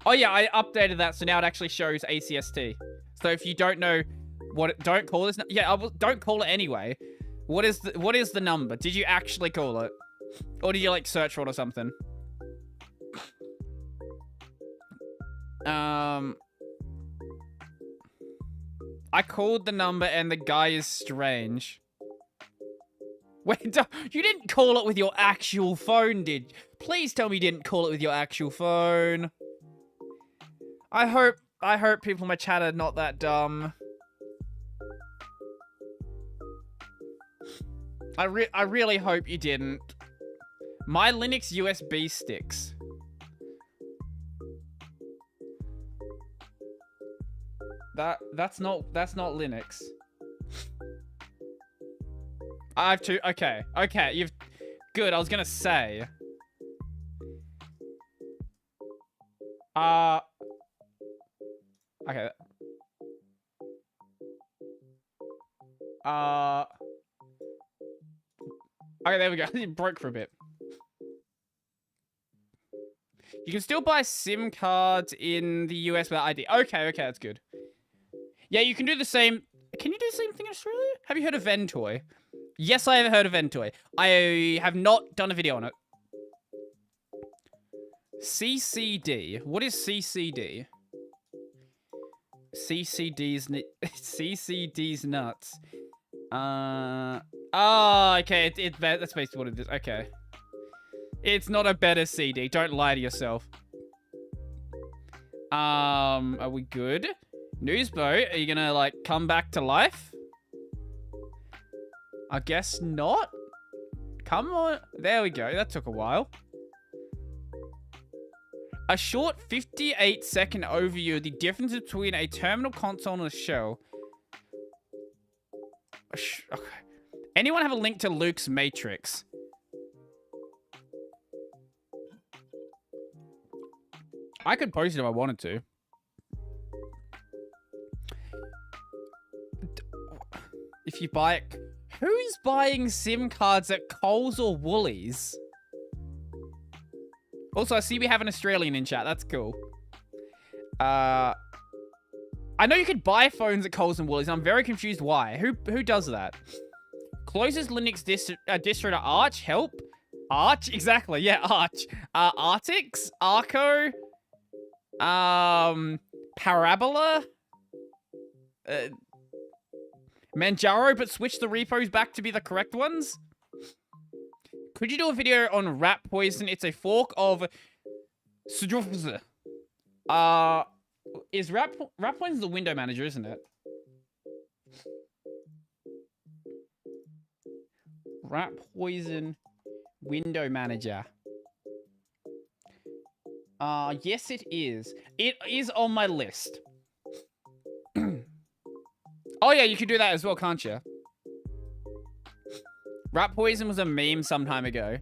Oh yeah, I updated that, so now it actually shows ACST. So if you don't know don't call this. Yeah, don't call it anyway. What is the number? Did you actually call it, or did you like search for it or something? I called the number and the guy is strange. Wait, you didn't call it with your actual phone, did you? Please tell me you didn't call it with your actual phone. I hope people in my chat are not that dumb. I really hope you didn't. My Linux USB sticks. That's not Linux. I have to. Okay, you've good. I was gonna say. Okay. Okay, there we go. It broke for a bit. You can still buy SIM cards in the US without ID. Okay, that's good. Yeah, you can do the same. Can you do the same thing in Australia? Have you heard of Ventoy? Yes, I have heard of Ventoy. I have not done a video on it. CCD. What is CCD? CCD's nuts. Oh, okay. That's basically what it is. Okay. It's not a better CD. Don't lie to yourself. Are we good? Newsboat, are you gonna, like, come back to life? I guess not. Come on. There we go. That took a while. A short 58-second overview of the difference between a terminal console and a shell. Okay. Anyone have a link to Luke's Matrix? I could post it if I wanted to. If you buy it... Who's buying SIM cards at Coles or Woolies? Also, I see we have an Australian in chat. That's cool. I know you could buy phones at Coles and Woolies. I'm very confused why. Who does that? Closest Linux distro to Arch? Help? Arch? Exactly. Yeah, Arch. Artix? Arco? Parabola? Manjaro, but switch the repos back to be the correct ones? Could you do a video on rat poison? It's a fork of... Is rat poison the window manager, isn't it? Rat poison window manager. Yes it is. It is on my list. Oh yeah, you could do that as well, can't you? Rat poison was a meme some time ago.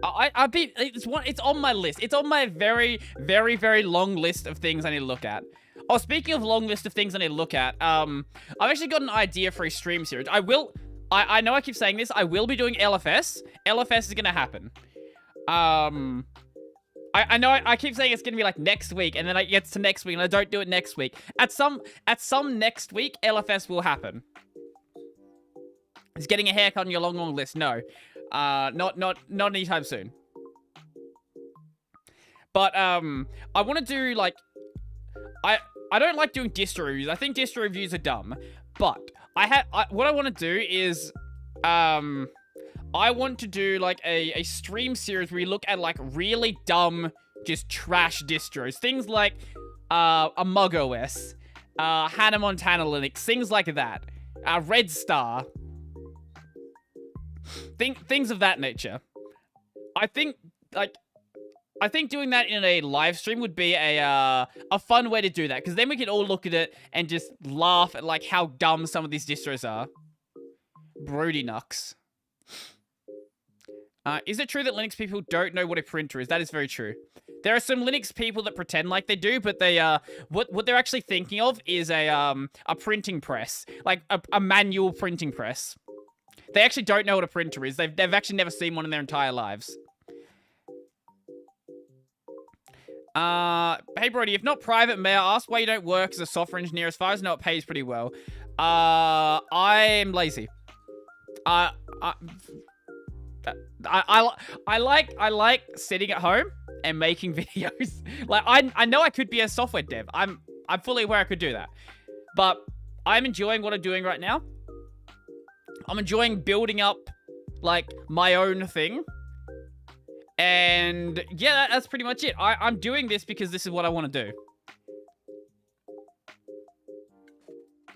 It's on my list. It's on my very, very, very long list of things I need to look at. Oh, speaking of long list of things I need to look at, I've actually got an idea for a stream series. I know I keep saying this. I will be doing LFS. LFS is gonna happen. I know I keep saying it's gonna be like next week, and then it gets to next week, and I don't do it next week. At some next week, LFS will happen. Is getting a haircut on your long list? No, not anytime soon. But I want to do like I don't like doing distro reviews. I think distro reviews are dumb. But what I want to do is I want to do like a stream series where we look at like really dumb just trash distros. Things like Among OS, Hannah Montana Linux, things like that. Red Star. Things of that nature. I think doing that in a live stream would be a fun way to do that, because then we could all look at it and just laugh at like how dumb some of these distros are. Brodie Nux. Is it true that Linux people don't know what a printer is? That is very true. There are some Linux people that pretend like they do, but they what they're actually thinking of is a printing press, like a manual printing press. They actually don't know what a printer is. They've actually never seen one in their entire lives. Hey Brodie, if not private, may I ask why you don't work as a software engineer? As far as I know, it pays pretty well. I'm lazy. I like sitting at home and making videos. Like I know I could be a software dev. I'm fully aware I could do that. But I'm enjoying what I'm doing right now. I'm enjoying building up like my own thing. And yeah, that's pretty much it. I'm doing this because this is what I want to do.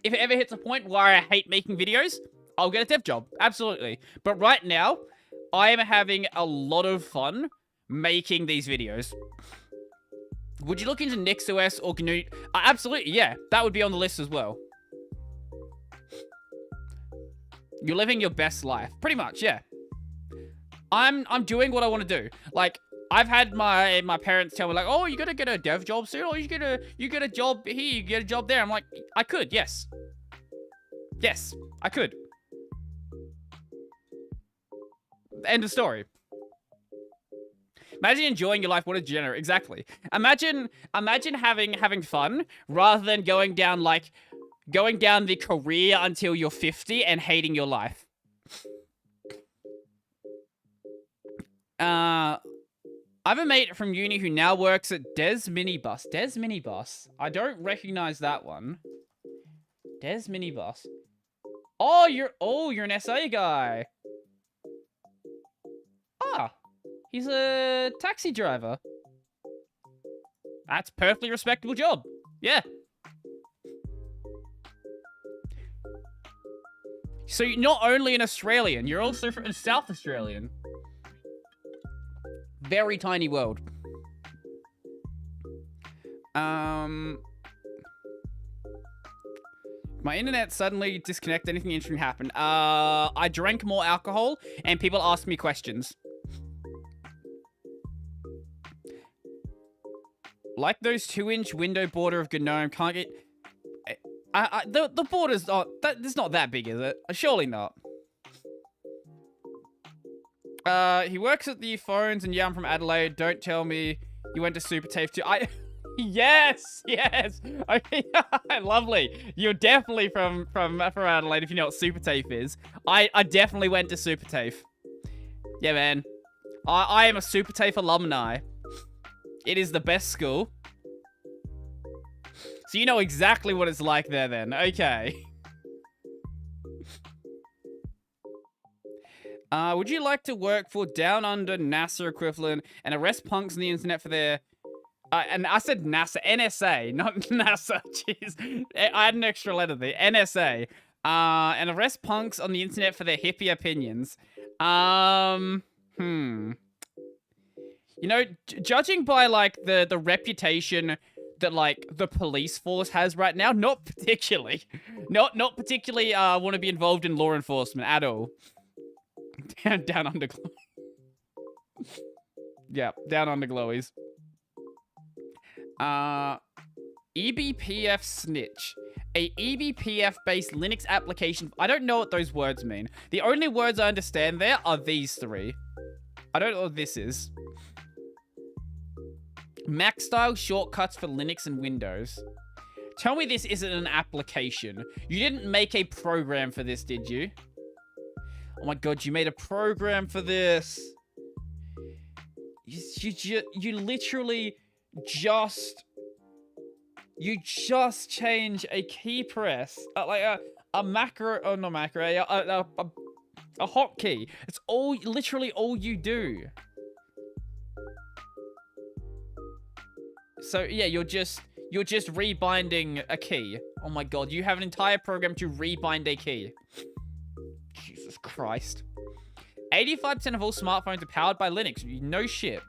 If it ever hits a point where I hate making videos, I'll get a dev job. Absolutely. But right now, I am having a lot of fun making these videos. Would you look into NixOS or GNU? Absolutely, yeah. That would be on the list as well. You're living your best life. Pretty much, yeah. I'm doing what I want to do. Like, I've had my parents tell me, like, oh, you gotta get a dev job soon, or you get a job here, you get a job there. I'm like, I could, yes. Yes, I could. End of story. Imagine enjoying your life. What a degenerate. Exactly. Imagine having fun rather than going down the career until you're 50 and hating your life. I have a mate from uni who now works at Des Minibus. Des Minibus. I don't recognize that one. Des Minibus. Oh, you're an SA guy. Ah, he's a taxi driver. That's a perfectly respectable job. Yeah. So you're not only an Australian, you're also a South Australian. Very tiny world. My internet suddenly disconnected. Anything interesting happened? I drank more alcohol and people asked me questions. Like those 2-inch window border of GNOME, can't get... the border's not... It's not that big, is it? Surely not. He works at the phones, and yeah, I'm from Adelaide. Don't tell me you went to Supertafe too. Yes! Okay, lovely. You're definitely from Adelaide if you know what Supertafe is. I definitely went to Supertafe. Yeah, man. I am a Supertafe alumni. It is the best school. So you know exactly what it's like there then. Okay. Would you like to work for Down Under, NASA equivalent, and arrest punks on the internet for their... and I said NASA, NSA, not NASA. Jeez. I had an extra letter there. NSA. And arrest punks on the internet for their hippie opinions. You know, judging by, like, the reputation that, like, the police force has right now, not particularly. Not particularly, want to be involved in law enforcement at all. Down under glowies. Yeah, down under glowies. eBPF snitch. A eBPF-based Linux application. I don't know what those words mean. The only words I understand there are these three. I don't know what this is. Mac-style shortcuts for Linux and Windows. Tell me this isn't an application. You didn't make a program for this, did you? Oh my god, you made a program for this. You literally just... You just change a key press. Like a macro... Oh, not macro. A hotkey. It's literally all you do. So yeah, you're just rebinding a key. Oh my god, you have an entire program to rebind a key. Jesus Christ. 85% of all smartphones are powered by Linux. No shit.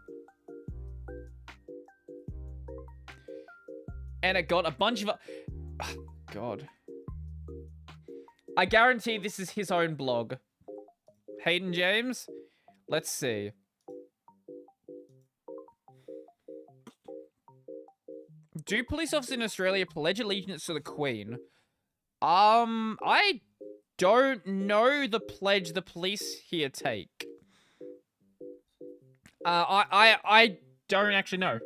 And it got a bunch of... Oh, god. I guarantee this is his own blog. Hayden James? Let's see. Do police officers in Australia pledge allegiance to the Queen? I don't know the pledge the police here take. I don't actually know.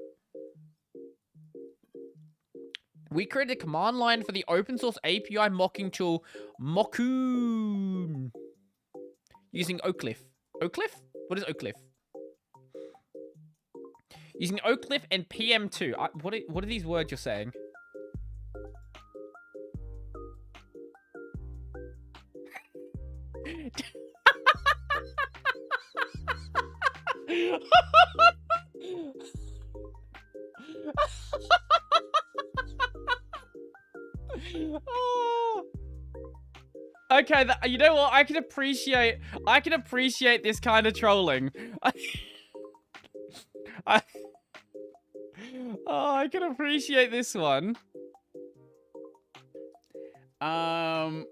We created a command line for the open source API mocking tool Mockun using Oakcliff. Oakcliff? What is Oakcliff? Using Oakcliff and PM2. What are these words you're saying? Oh. Okay, you know what? I can appreciate this kind of trolling. I can appreciate this one. No,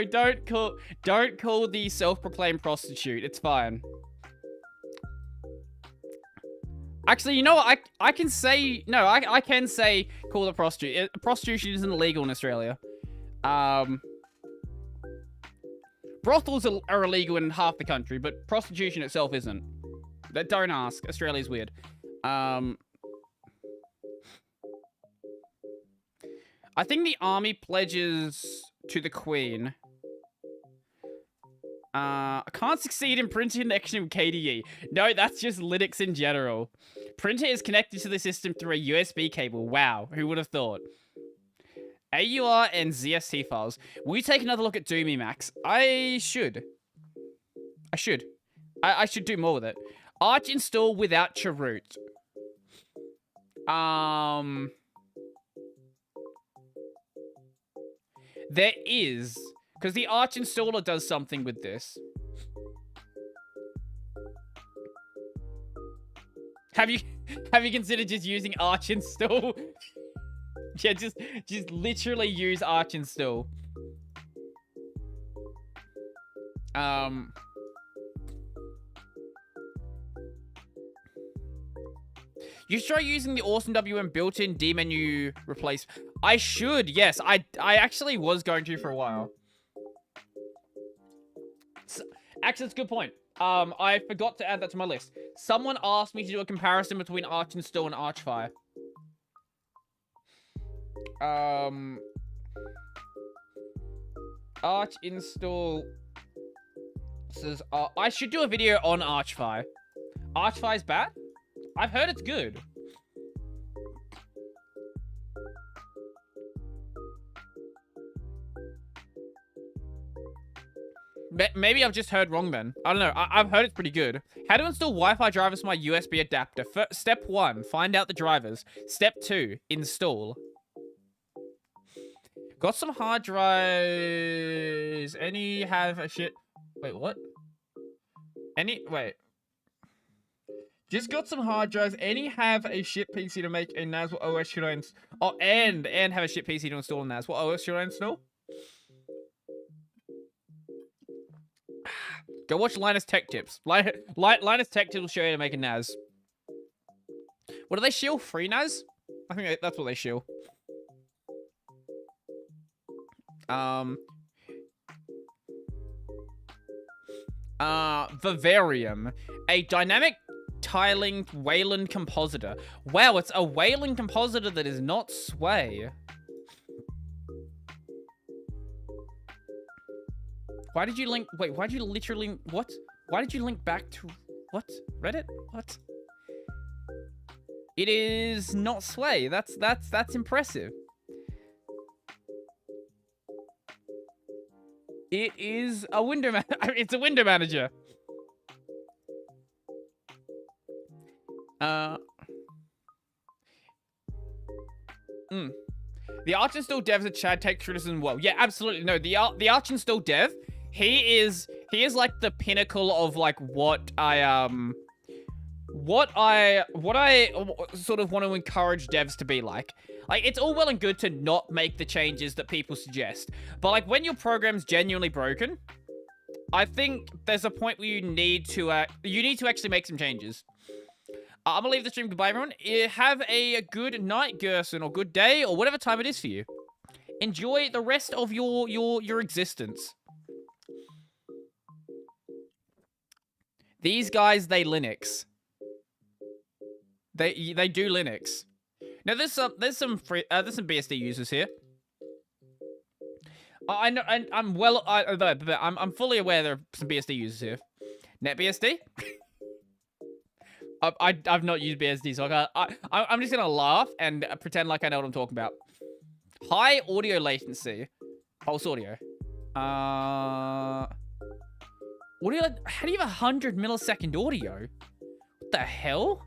don't call the self-proclaimed prostitute. It's fine. Actually, you know what? I can say no. I can say call the prostitute. Prostitution isn't illegal in Australia. Brothels are illegal in half the country, but prostitution itself isn't. Don't ask. Australia's weird. I think the army pledges to the Queen. I can't succeed in printer connection with KDE. No, that's just Linux in general. Printer is connected to the system through a USB cable. Wow, who would have thought? AUR and ZST files. Will you take another look at Doomy Max? I should. I should do more with it. Arch install without chroot. There is, because the Arch installer does something with this. Have you considered just using Arch install? Yeah, just literally use Arch install. You should try using the Awesome WM built-in D menu replace. I should, yes. I actually was going to for a while. Actually, that's a good point. I forgot to add that to my list. Someone asked me to do a comparison between Arch install and Archfire. Arch install says I should do a video on Archfire. Archfire's bad? I've heard it's good. Maybe I've just heard wrong then. I don't know. I've heard it's pretty good. How to install Wi-Fi drivers from my USB adapter. Step 1, find out the drivers. Step 2, install. Got some hard drives. Any have a shit... Wait, what? Wait. Just got some hard drives. Any have a shit PC to make a NAS? What OS should I install? Oh, and have a shit PC to install a NAS. What OS should I install? Go watch Linus Tech Tips. Linus Tech Tips will show you how to make a NAS. What do they shill? Free NAS? I think that's what they shill. Vivarium. A dynamic tiling Wayland compositor. Wow, it's a Wayland compositor that is not Sway. Why did you link... Wait, why did you literally... What? Why did you link back to... What? Reddit? What? It is not Sway. That's impressive. It is a window... It's a window manager. The Arch and Still Dev that Chad takes criticism well. Yeah, absolutely. No, the Arch and Still Dev, he is like the pinnacle of like what I sort of want to encourage devs to be like. Like, it's all well and good to not make the changes that people suggest, but like when your program's genuinely broken, I think there's a point where you need to actually make some changes. I'm gonna leave the stream. Goodbye, everyone. Have a good night, Gerson, or good day, or whatever time it is for you. Enjoy the rest of your existence. These guys, they Linux. They do Linux. Now there's some BSD users here. I know, and I'm fully aware there are some BSD users here. NetBSD. I've not used BSD, so I'm just gonna laugh and pretend like I know what I'm talking about. High audio latency. Pulse audio. Audio. How do you have 100 millisecond audio? What the hell?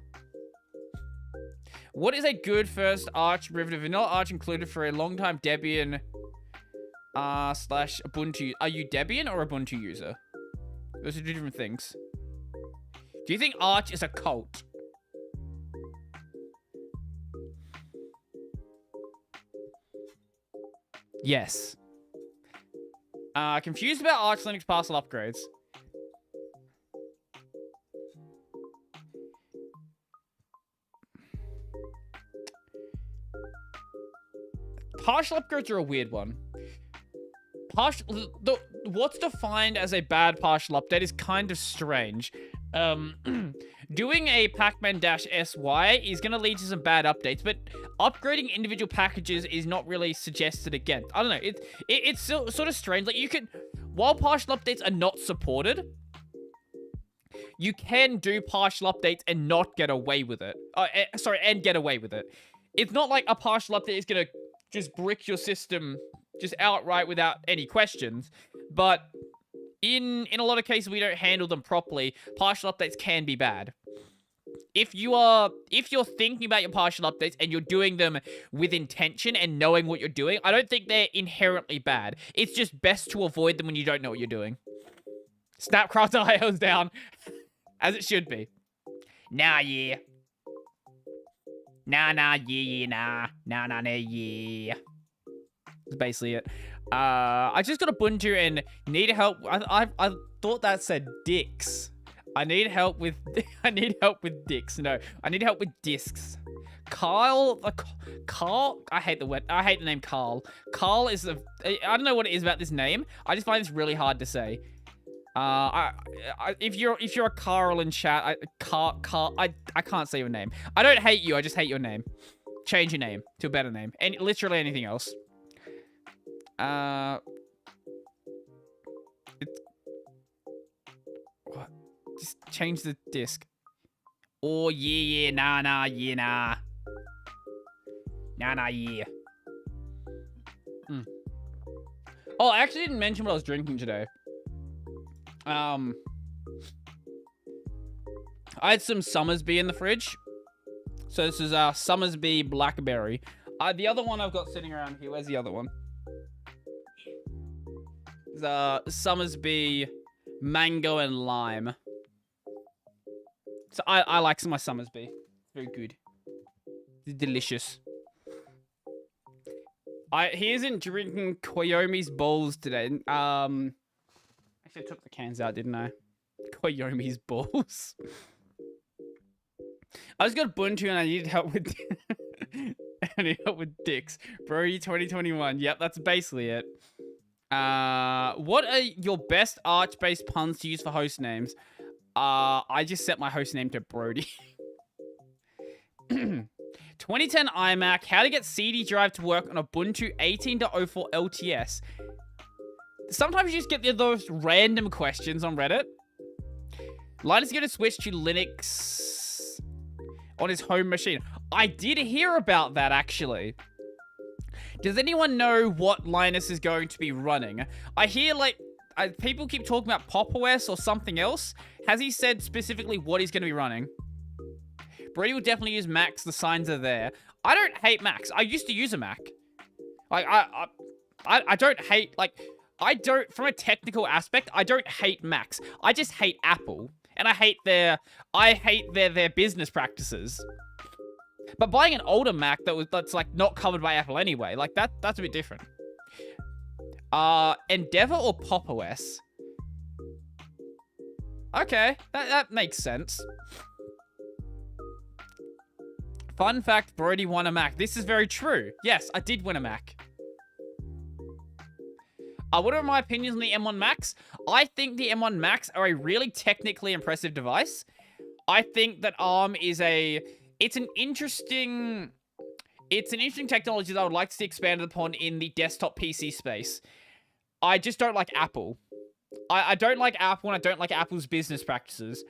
What is a good first Arch derivative? Vanilla Arch included for a long time Debian / Ubuntu. Are you Debian or Ubuntu user? Those are two different things. Do you think Arch is a cult? Yes. Confused about Arch Linux parcel upgrades. Partial upgrades are a weird one. What's defined as a bad partial update is kind of strange. Doing a pacman-sy is going to lead to some bad updates, but upgrading individual packages is not really suggested again. I don't know. It's sort of strange. Like, you can, while partial updates are not supported, you can do partial updates and not get away with it. And get away with it. It's not like a partial update is going to just brick your system just outright without any questions, but in a lot of cases we don't handle them properly. Partial updates can be bad. If you're thinking about your partial updates and you're doing them with intention and knowing what you're doing, I don't think they're inherently bad. It's just best to avoid them when you don't know what you're doing. Snapcraft.io's down, as it should be. Nah, yeah. Nah, yeah. That's basically it. I just got Ubuntu and need help. I thought that said dicks. I need help with dicks. No, I need help with discs. Carl, I hate the word. I hate the name Carl. Carl is I don't know what it is about this name. I just find this really hard to say. If you're a Carl in chat, I can't say your name. I don't hate you. I just hate your name. Change your name to a better name, and literally anything else. What? Just change the disc. Oh yeah, nah, yeah, nah. Nah, yeah. Oh, I actually didn't mention what I was drinking today. I had some Summersby in the fridge. So this is Summersby Blackberry. The other one I've got sitting around here. Where's the other one? Summersby Mango and Lime. So I like some of my Summersby. Very good. It's delicious. He isn't drinking Koyomi's Balls today. Actually, I took the cans out, didn't I? Koyomi's Balls. I just got Ubuntu and I needed help with... I need help with dicks. Brodie 2021. Yep, that's basically it. What are your best Arch-based puns to use for host names? I just set my host name to Brodie. 2010 iMac. How to get CD drive to work on Ubuntu 18.04 LTS. Sometimes you just get those random questions on Reddit. Linus is going to switch to Linux on his home machine. I did hear about that, actually. Does anyone know what Linus is going to be running? I hear, like, people keep talking about Pop! OS or something else. Has he said specifically what he's going to be running? Brodie will definitely use Macs. The signs are there. I don't hate Macs. I used to use a Mac. Like, I don't hate, like, from a technical aspect, I don't hate Macs. I just hate Apple. And I hate their business practices. But buying an older Mac that's like not covered by Apple anyway, like that's a bit different. Endeavor or Pop OS? Okay, that makes sense. Fun fact, Brodie won a Mac. This is very true. Yes, I did win a Mac. What are my opinions on the M1 Max? I think the M1 Max are a really technically impressive device. I think that ARM is it's an interesting technology that I would like to see expanded upon in the desktop PC space. I just don't like Apple. I don't like Apple, and I don't like Apple's business practices.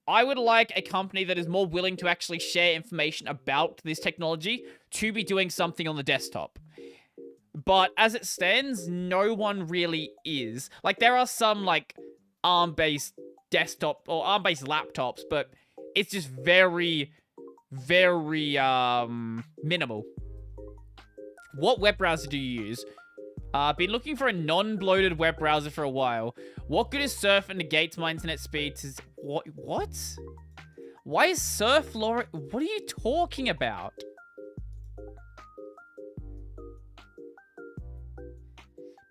I would like a company that is more willing to actually share information about this technology to be doing something on the desktop. But as it stands, no one really is. Like, there are some, like, ARM-based desktop or ARM-based laptops, but it's just very, very, minimal. What web browser do you use? Been looking for a non-bloated web browser for a while. What good is Surf and negates my internet speeds? What? Why is Surf Laura? What are you talking about?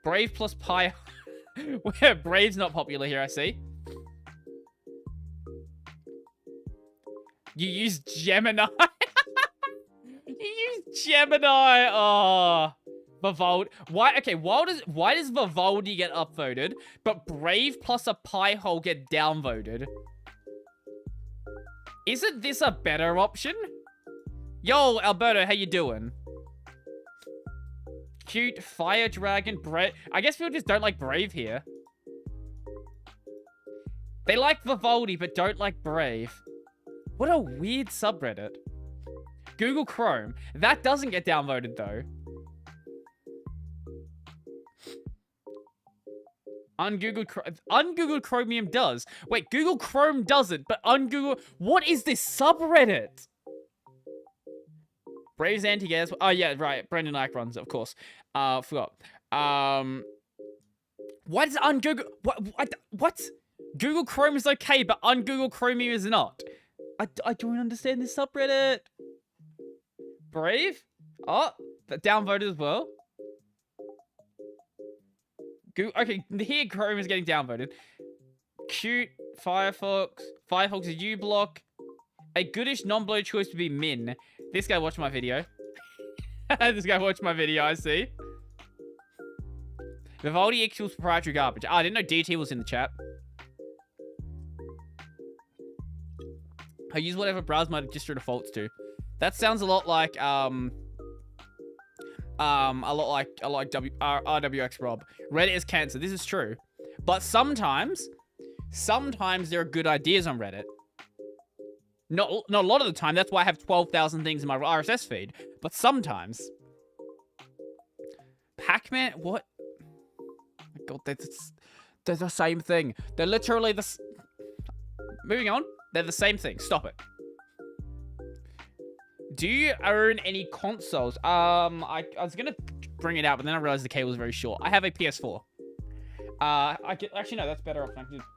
Brave plus Pi. Brave's not popular here, I see. You use Gemini. You use Gemini. Oh. Vivaldi. Why? Okay, why does Vivaldi get upvoted, but Brave plus a Pi hole get downvoted? Isn't this a better option? Yo, Alberto, how you doing? Cute, Fire Dragon, Brave. I guess people just don't like Brave here. They like Vivaldi, but don't like Brave. What a weird subreddit. Google Chrome. That doesn't get downvoted, though. Ungoogled Chromium does. Wait, Google Chrome doesn't, but ungoogled... What is this subreddit? Braves anti-gas. Oh, yeah, right. Brendan Ike runs it, of course. Forgot. What is ungoogled... What? Google Chrome is okay, but ungoogled Chromium is not. I don't understand this subreddit. Brave? Oh, that downvoted as well. Okay, here Chrome is getting downvoted. Cute, Firefox. Firefox is uBlock. A goodish non-bloated choice would be Min. This guy watched my video. This guy watched my video, I see. Vivaldi equals proprietary garbage. I didn't know DT was in the chat. I use whatever browser my distro defaults to. That sounds a lot like, RWX Rob. Reddit is cancer. This is true. But sometimes there are good ideas on Reddit. Not a lot of the time. That's why I have 12,000 things in my RSS feed. But sometimes. Pac-Man? What? Oh my God, they're the same thing. They're literally the... Moving on. They're the same thing. Stop it. Do you own any consoles? I was gonna bring it out, but then I realized the cable was very short. I have a PS4. Actually, no, that's better option. I can just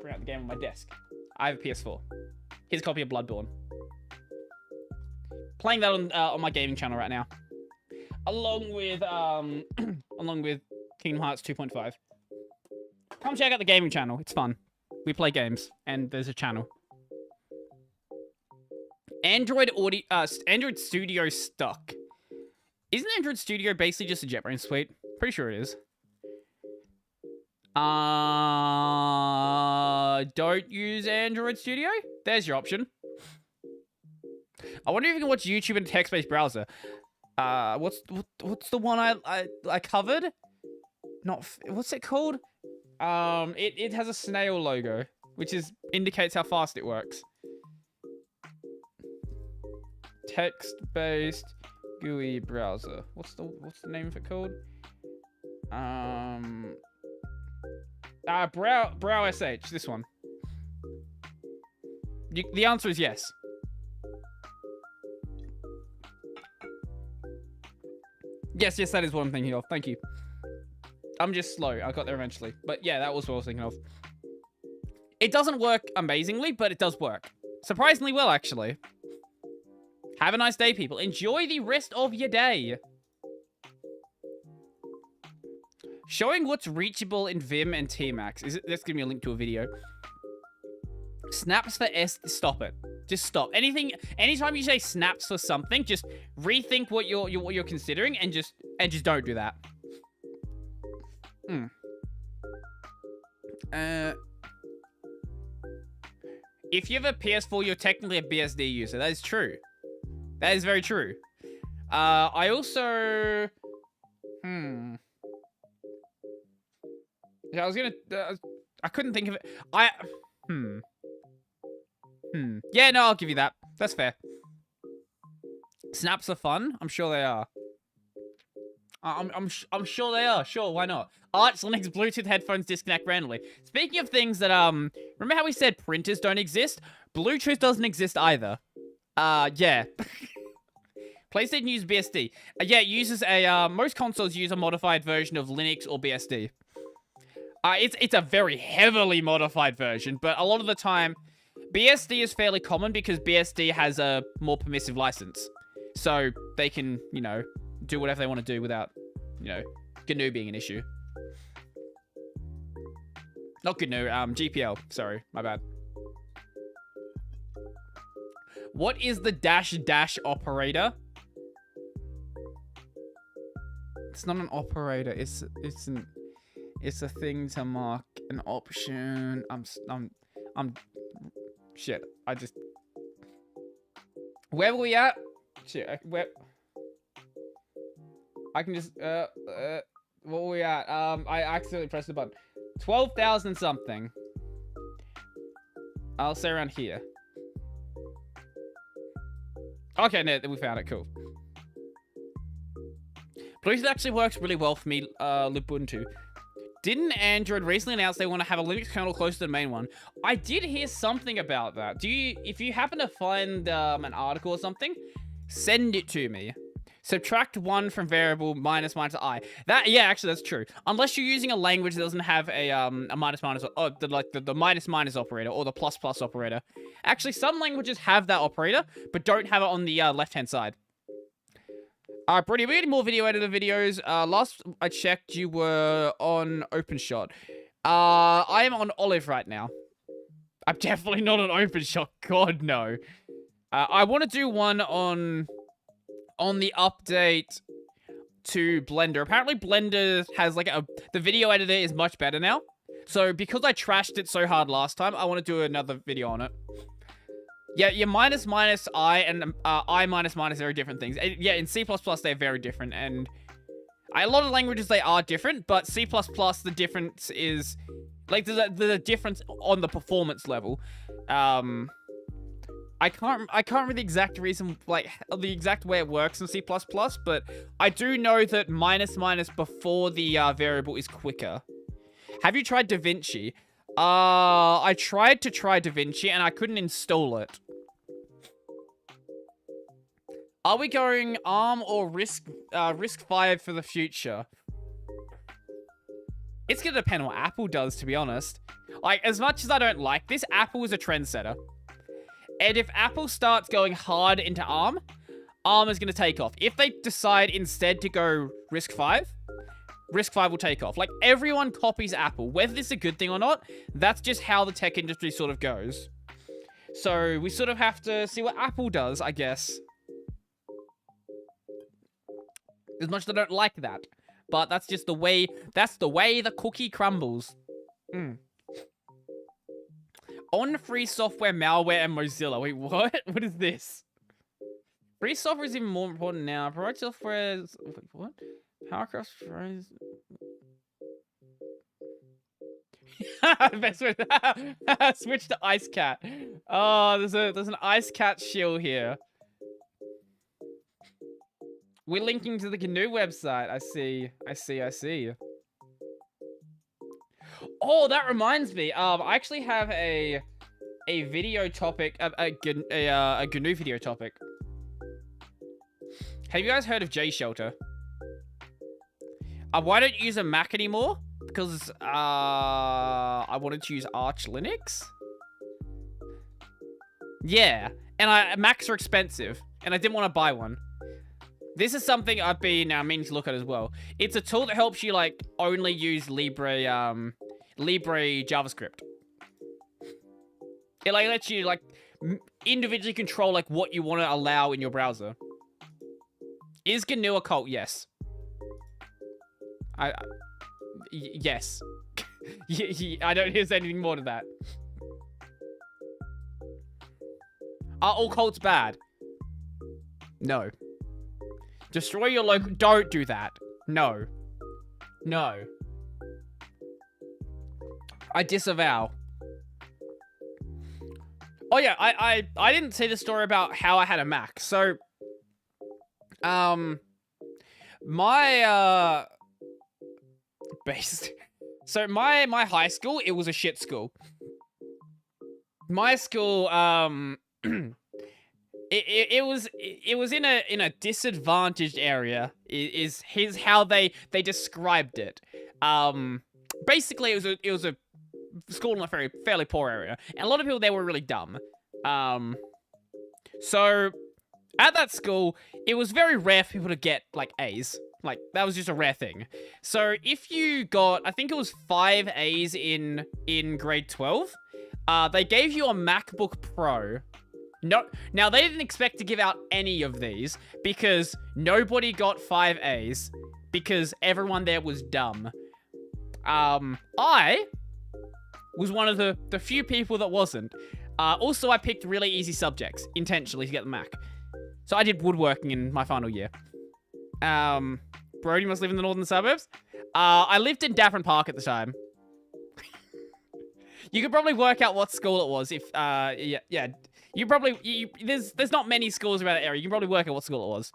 bring out the game on my desk. I have a PS4. Here's a copy of Bloodborne. Playing that on my gaming channel right now, along with Kingdom Hearts 2.5. Come check out the gaming channel. It's fun. We play games, and there's a channel. Android Studio stuck. Isn't Android Studio basically just a JetBrains suite? Pretty sure it is. Don't use Android Studio? There's your option. I wonder if you can watch YouTube in a text-based browser. What's the one I covered? What's it called? It has a snail logo, which indicates how fast it works. Text-based GUI browser. What's the name of it called? Brow SH. This one. The answer is yes. Yes, that is what I'm thinking of. Thank you. I'm just slow. I got there eventually. But yeah, that was what I was thinking of. It doesn't work amazingly, but it does work. Surprisingly well, actually. Have a nice day, people. Enjoy the rest of your day. Showing what's reachable in Vim and Tmax. That's giving me a link to a video. Snaps for S. Stop it. Just stop. Anytime you say snaps for something, just rethink what you're considering and just don't do that. If you have a PS4, you're technically a BSD user. That is true. That is very true. I also... Yeah, I was gonna... I couldn't think of it. Yeah, no, I'll give you that. That's fair. Snaps are fun. I'm sure they are. I'm sure they are. Sure, why not? Arch Linux Bluetooth headphones disconnect randomly. Speaking of things that, remember how we said printers don't exist? Bluetooth doesn't exist either. Yeah. PlayStation uses BSD. Yeah, it uses a, most consoles use a modified version of Linux or BSD. It's a very heavily modified version, but a lot of the time, BSD is fairly common because BSD has a more permissive license. So they can, you know, do whatever they want to do without, you know, GNU being an issue. Not GNU, GPL. Sorry, my bad. What is the dash operator? It's not an operator. It's a thing to mark an option. Shit. Where were we at? Shit. Where? I can just, what were we at? I accidentally pressed the button. 12,000 something. I'll say around here. Okay, no, we found it. Cool. Bluetooth actually works really well for me, Lubuntu. Didn't Android recently announce they want to have a Linux kernel close to the main one? I did hear something about that. If you happen to find an article or something, send it to me. Subtract 1 from variable minus I. Yeah, actually that's true. Unless you're using a language that doesn't have a minus or the minus operator or the plus operator. Actually, some languages have that operator, but don't have it on the left-hand side. Alright, Brodie, we're getting more video editor videos. Last I checked, you were on OpenShot. I am on Olive right now. I'm definitely not on OpenShot. God, no. I want to do one on the update to Blender. Apparently, Blender has like the video editor is much better now. So, because I trashed it so hard last time, I want to do another video on it. Yeah, your minus I and I minus are very different things. Yeah, in C++ they're very different, and a lot of languages they are different, but C++ the difference is like the difference on the performance level. I can't remember the exact reason, like the exact way it works in C++, but I do know that minus before the variable is quicker. Have you tried DaVinci? I tried to try DaVinci and I couldn't install it. Are we going ARM or RISC-V for the future? It's gonna depend on what Apple does, to be honest. Like, as much as I don't like this, Apple is a trendsetter. And if Apple starts going hard into ARM, ARM is gonna take off. If they decide instead to go RISC-V, RISC-V will take off. Like, everyone copies Apple. Whether this is a good thing or not, that's just how the tech industry sort of goes. So, we sort of have to see what Apple does, I guess. As much as I don't like that. But that's just the way, the cookie crumbles. On free software, malware, and Mozilla. Wait, what? What is this? Free software is even more important now. Provide software is... Wait, what? Powercraft phrase... Best way to... Switch to Ice Cat. Oh, there's an Ice Cat shield here. We're linking to the GNU website. I see. Oh, that reminds me. I actually have a video topic, a GNU video topic. Have you guys heard of JShelter? Why don't you use a Mac anymore? Because I wanted to use Arch Linux. Yeah, and Macs are expensive, and I didn't want to buy one. This is something I've been meaning to look at as well. It's a tool that helps you like only use Libre JavaScript. It like lets you like individually control like what you want to allow in your browser. Is GNU a cult? Yes. Yes. I don't hear anything more to that. Are all cults bad? No. Destroy your local... Don't do that. No. No. I disavow. Oh yeah, I didn't say the story about how I had a Mac. So, my so my high school, it was a shit school. My school, it was in a disadvantaged area. Is how they described it. Basically it was a school in a fairly poor area, and a lot of people there were really dumb. So at that school, it was very rare for people to get like A's. Like that was just a rare thing. So if you got, I think it was 5 A's in grade 12, they gave you a MacBook Pro. No, now they didn't expect to give out any of these because nobody got 5 A's because everyone there was dumb. I was one of the few people that wasn't. Also, I picked really easy subjects intentionally to get the Mac. So I did woodworking in my final year. Brodie must live in the northern suburbs. I lived in Daffron Park at the time. You could probably work out what school it was if, yeah. You probably, there's not many schools around that area. You can probably work out what school it was.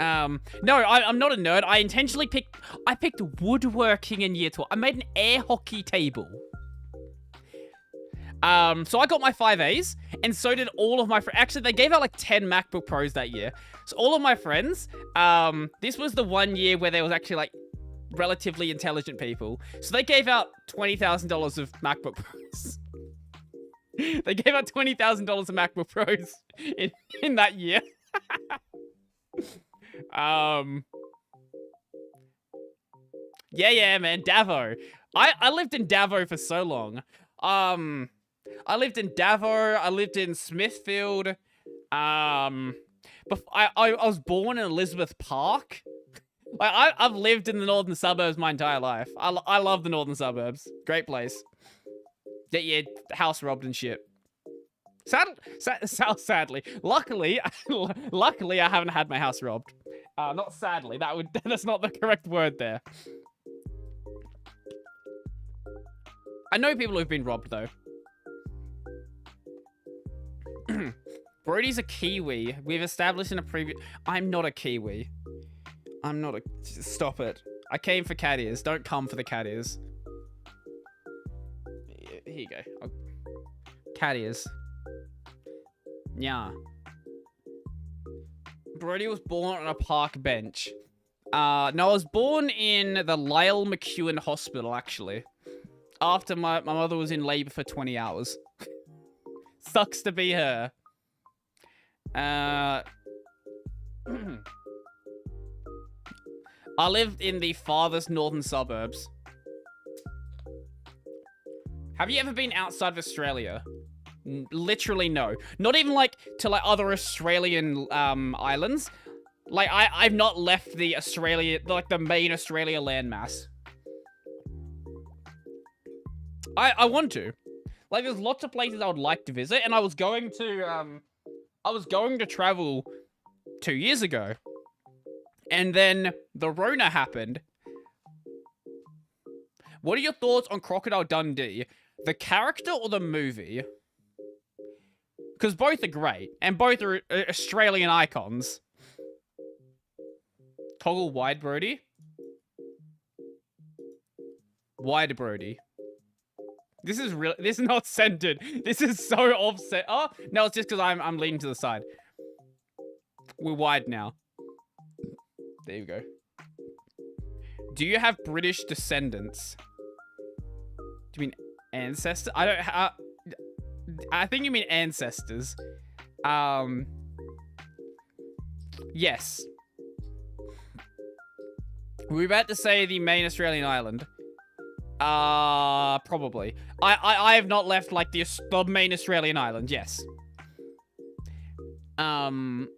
No, I'm not a nerd. I intentionally picked woodworking in year 12. I made an air hockey table. So I got my 5 A's, and so did all of my friends. Actually, they gave out like 10 MacBook Pros that year. So all of my friends, this was the one year where there was actually like relatively intelligent people. So they gave out $20,000 of MacBook Pros. They gave out $20,000 of MacBook Pros in that year. Yeah, man, Davo. I lived in Davo for so long. I lived in Davo. I lived in Smithfield. I was born in Elizabeth Park. Like I've lived in the northern suburbs my entire life. I love the northern suburbs. Great place. Get your house robbed and shit. Sadly. Luckily, I haven't had my house robbed. Not sadly. That's not the correct word there. I know people who've been robbed though. Brodie's a Kiwi. We've established in a previous... I'm not a Kiwi. I'm not a... Stop it. I came for cat ears. Don't come for the cat ears. Here you go. Cat ears. Yeah. Brodie was born on a park bench. No, I was born in the Lyle McEwen Hospital, actually. After my mother was in labor for 20 hours. Sucks to be her. I lived in the farthest northern suburbs. Have you ever been outside of Australia? Literally no. Not even like to like other Australian islands. Like I've not left the the main Australia landmass. I want to. Like there's lots of places I would like to visit, and I was going to travel 2 years ago. And then the Rona happened. What are your thoughts on Crocodile Dundee? The character or the movie? Because both are great, and both are Australian icons. Toggle wide, Brodie. Wide, Brodie. This is not centered. This is so offset. Oh, no, it's just because I'm leaning to the side. We're wide now. There you go. Do you have British descendants? Do you mean ancestor? I don't have... I think you mean ancestors. Yes. Were we about to say the main Australian island? Probably. I have not left, like, the main Australian island, yes. As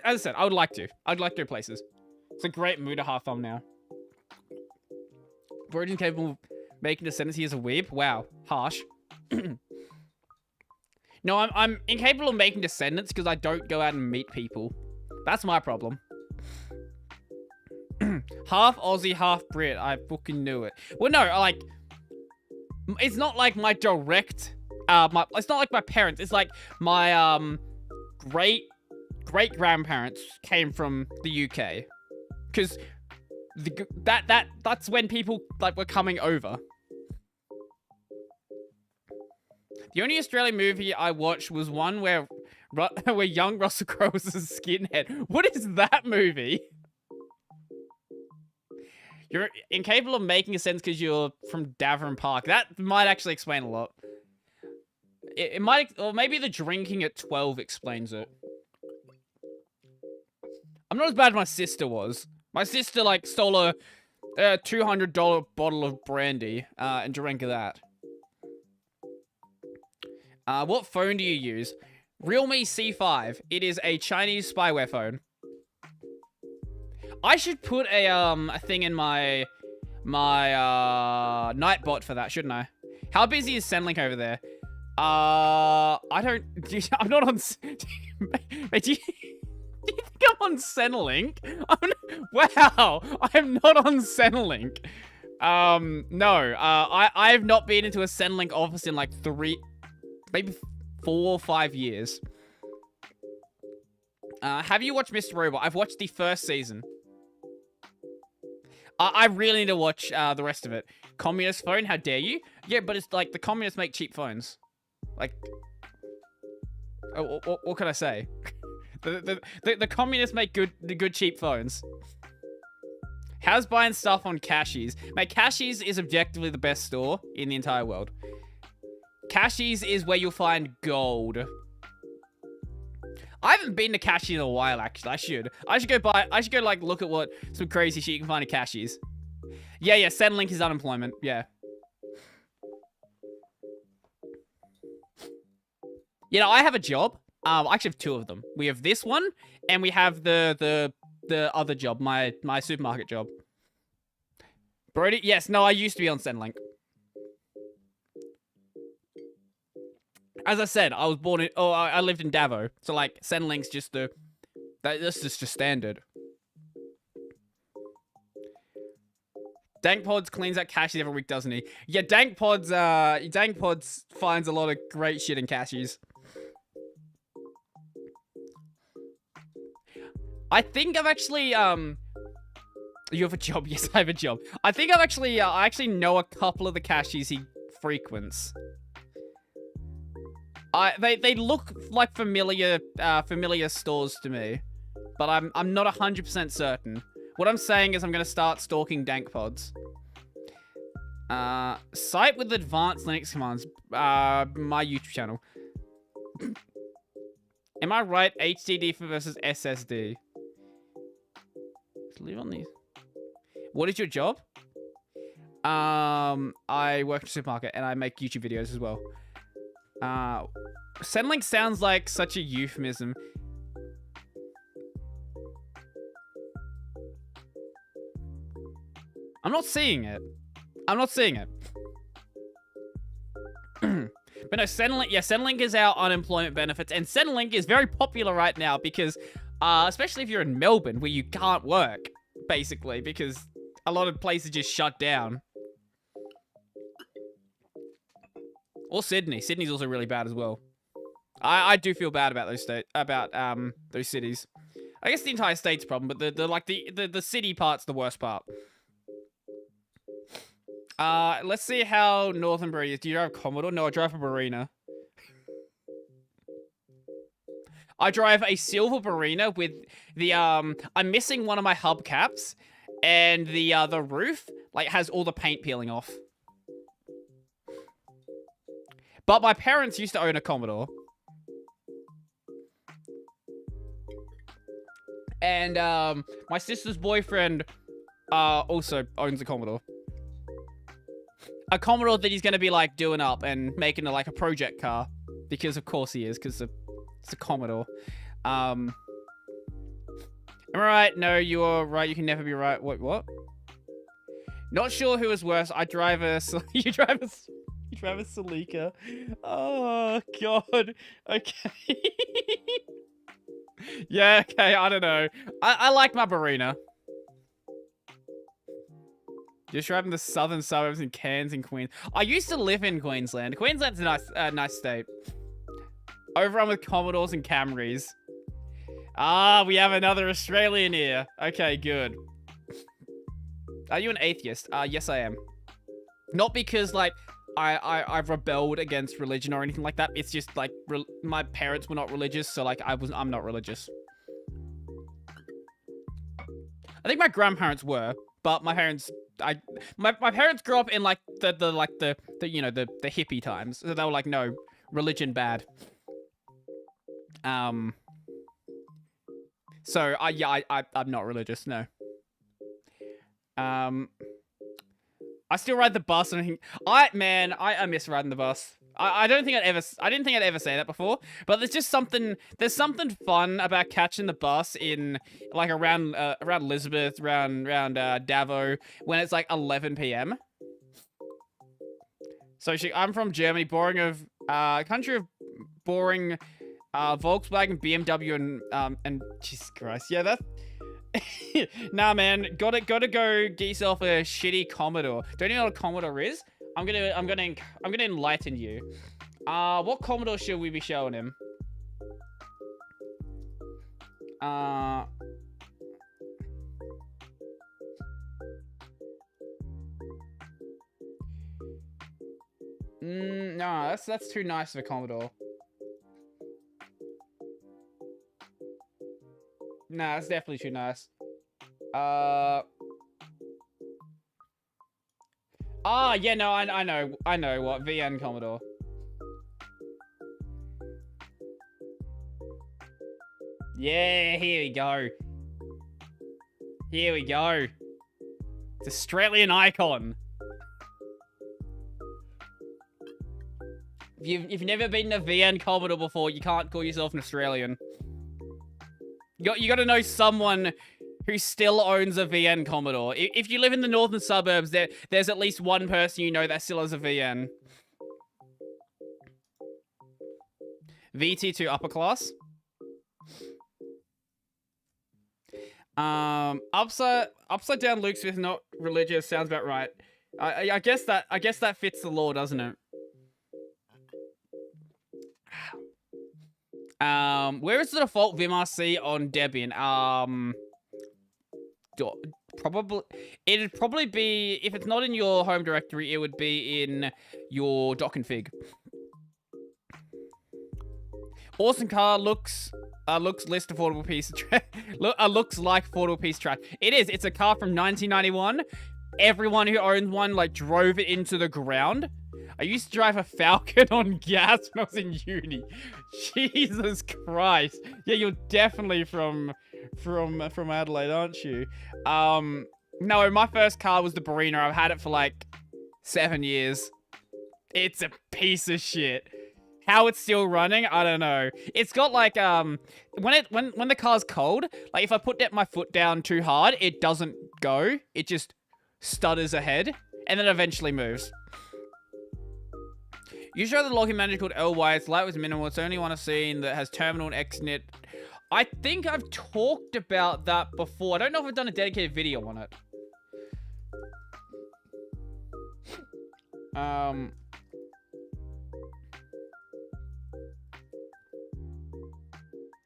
I said, I would like to. I'd like to go places. It's a great Mudaha thumbnail. Brodie's capable of making descendants. He is a weeb. Wow. Harsh. No, I'm incapable of making descendants because I don't go out and meet people. That's my problem. Half Aussie, half Brit. I fucking knew it. Well, no, like... It's not like my direct... it's not like my parents. It's like my, great-grandparents came from the UK. Because that's when people, like, were coming over. The only Australian movie I watched was one where young Russell Crowe was a skinhead. What is that movie? You're incapable of making a sense because you're from Davern Park. That might actually explain a lot. It might, or maybe the drinking at 12 explains it. I'm not as bad as my sister was. My sister, like, stole a $200 bottle of brandy and drank that. What phone do you use? Realme C5. It is a Chinese spyware phone. I should put a thing in my Nightbot for that, shouldn't I? How busy is Sendlink over there? I'm not on... Wait, do you think I'm on Sendlink? Wow, I'm not on Sendlink. No, I've not been into a Sendlink office in like maybe 4 or 5 years. Have you watched Mr. Robot? I've watched the first season. I really need to watch the rest of it. Communist phone? How dare you? Yeah, but it's like the communists make cheap phones. Like, what can I say? The communists make good cheap phones. How's buying stuff on Cashies? Mate, Cashies is objectively the best store in the entire world. Cashies is where you'll find gold. I haven't been to Cashies in a while, actually. I should go like look at what some crazy shit you can find at Cashies. Yeah, Sendlink is unemployment. Yeah. You know, I have a job. I actually have 2 of them. We have this one, and we have the other job, my supermarket job. Brodie, yes, no, I used to be on Sendlink. As I said, I was born in... Oh, I lived in Davo. So, like, Sendlink's just the... That's just standard. Dankpods cleans out Cashies every week, doesn't he? Yeah, Dankpods finds a lot of great shit in Cashies. I think I've actually, You have a job? Yes, I have a job. I think I've actually... I actually know a couple of the Cashies he frequents. They look like familiar stores to me, but I'm not 100% certain. What I'm saying is I'm gonna start stalking Dankpods. Site with advanced Linux commands. My YouTube channel. Am I right? HDD versus SSD. Let's leave on these. What is your job? I work in a supermarket and I make YouTube videos as well. Sendlink sounds like such a euphemism. I'm not seeing it. I'm not seeing it. But no, Sendlink, yeah, Sendlink is our unemployment benefits, and Sendlink is very popular right now because, especially if you're in Melbourne, where you can't work, basically, because a lot of places just shut down. Or Sydney. Sydney's also really bad as well. I do feel bad about those cities. I guess the entire state's a problem, but the city part's the worst part. Let's see how Northern Brodie is. Do you drive a Commodore? No, I drive a Barina. I drive a silver Barina with the, I'm missing one of my hubcaps, and the roof like has all the paint peeling off. But my parents used to own a Commodore. And my sister's boyfriend also owns a Commodore. A Commodore that he's going to be like doing up and making like a project car. Because of course he is, because it's a Commodore. Am I right? No, you are right. You can never be right. What? Not sure who is worse. I drive a... You drive a Celica. Oh, God. Okay. Yeah, okay, I don't know. I like my Barina. Just driving the southern suburbs in Cairns and Queens. I used to live in Queensland. Queensland's a nice state. Overrun with Commodores and Camrys. Ah, we have another Australian here. Okay, good. Are you an atheist? Yes, I am. Not because, like, I've rebelled against religion or anything like that. It's just, like, my parents were not religious, so, like, I'm not religious. I think my grandparents were, but my parents... My parents grew up in like the you know the hippie times, so they were like, no, religion bad. So I'm not religious, no. I still ride the bus and I miss riding the bus. I didn't think I'd ever say that before, but there's something fun about catching the bus in like around Elizabeth, around Davo when it's like 11 p.m. So I'm from Germany, country of boring Volkswagen, BMW, and Jesus Christ, yeah, that's nah, man, gotta go get yourself a shitty Commodore. Don't you know what a Commodore is? I'm gonna enlighten you. What Commodore should we be showing him? No, that's too nice of a Commodore. Nah, that's definitely too nice. Yeah, no, I know what, VN Commodore. Yeah, here we go. Here we go. It's Australian icon. If you've never been to VN Commodore before, you can't call yourself an Australian. You gotta know someone who still owns a VN Commodore. If you live in the northern suburbs, there's at least one person you know that still has a VN. VT2 upper class. Upside down Luke Smith, not religious, sounds about right. I guess that fits the law, doesn't it? Where is the default VimRC on Debian? It'd probably be, if it's not in your home directory, it would be in your .config. Awesome car, looks list affordable piece of track. Looks like affordable piece of track. It is. It's a car from 1991. Everyone who owns one like drove it into the ground. I used to drive a Falcon on gas when I was in uni. Jesus Christ. Yeah, you're definitely from Adelaide, aren't you? No, my first car was the Barina. I've had it for like 7 years. It's a piece of shit. How it's still running, I don't know. It's got like when the car's cold, like if I put my foot down too hard, it doesn't go. It just stutters ahead and then eventually moves. You show the login manager called LY. Its light was minimal. It's only one I've seen that has terminal and exit. I think I've talked about that before. I don't know if I've done a dedicated video on it.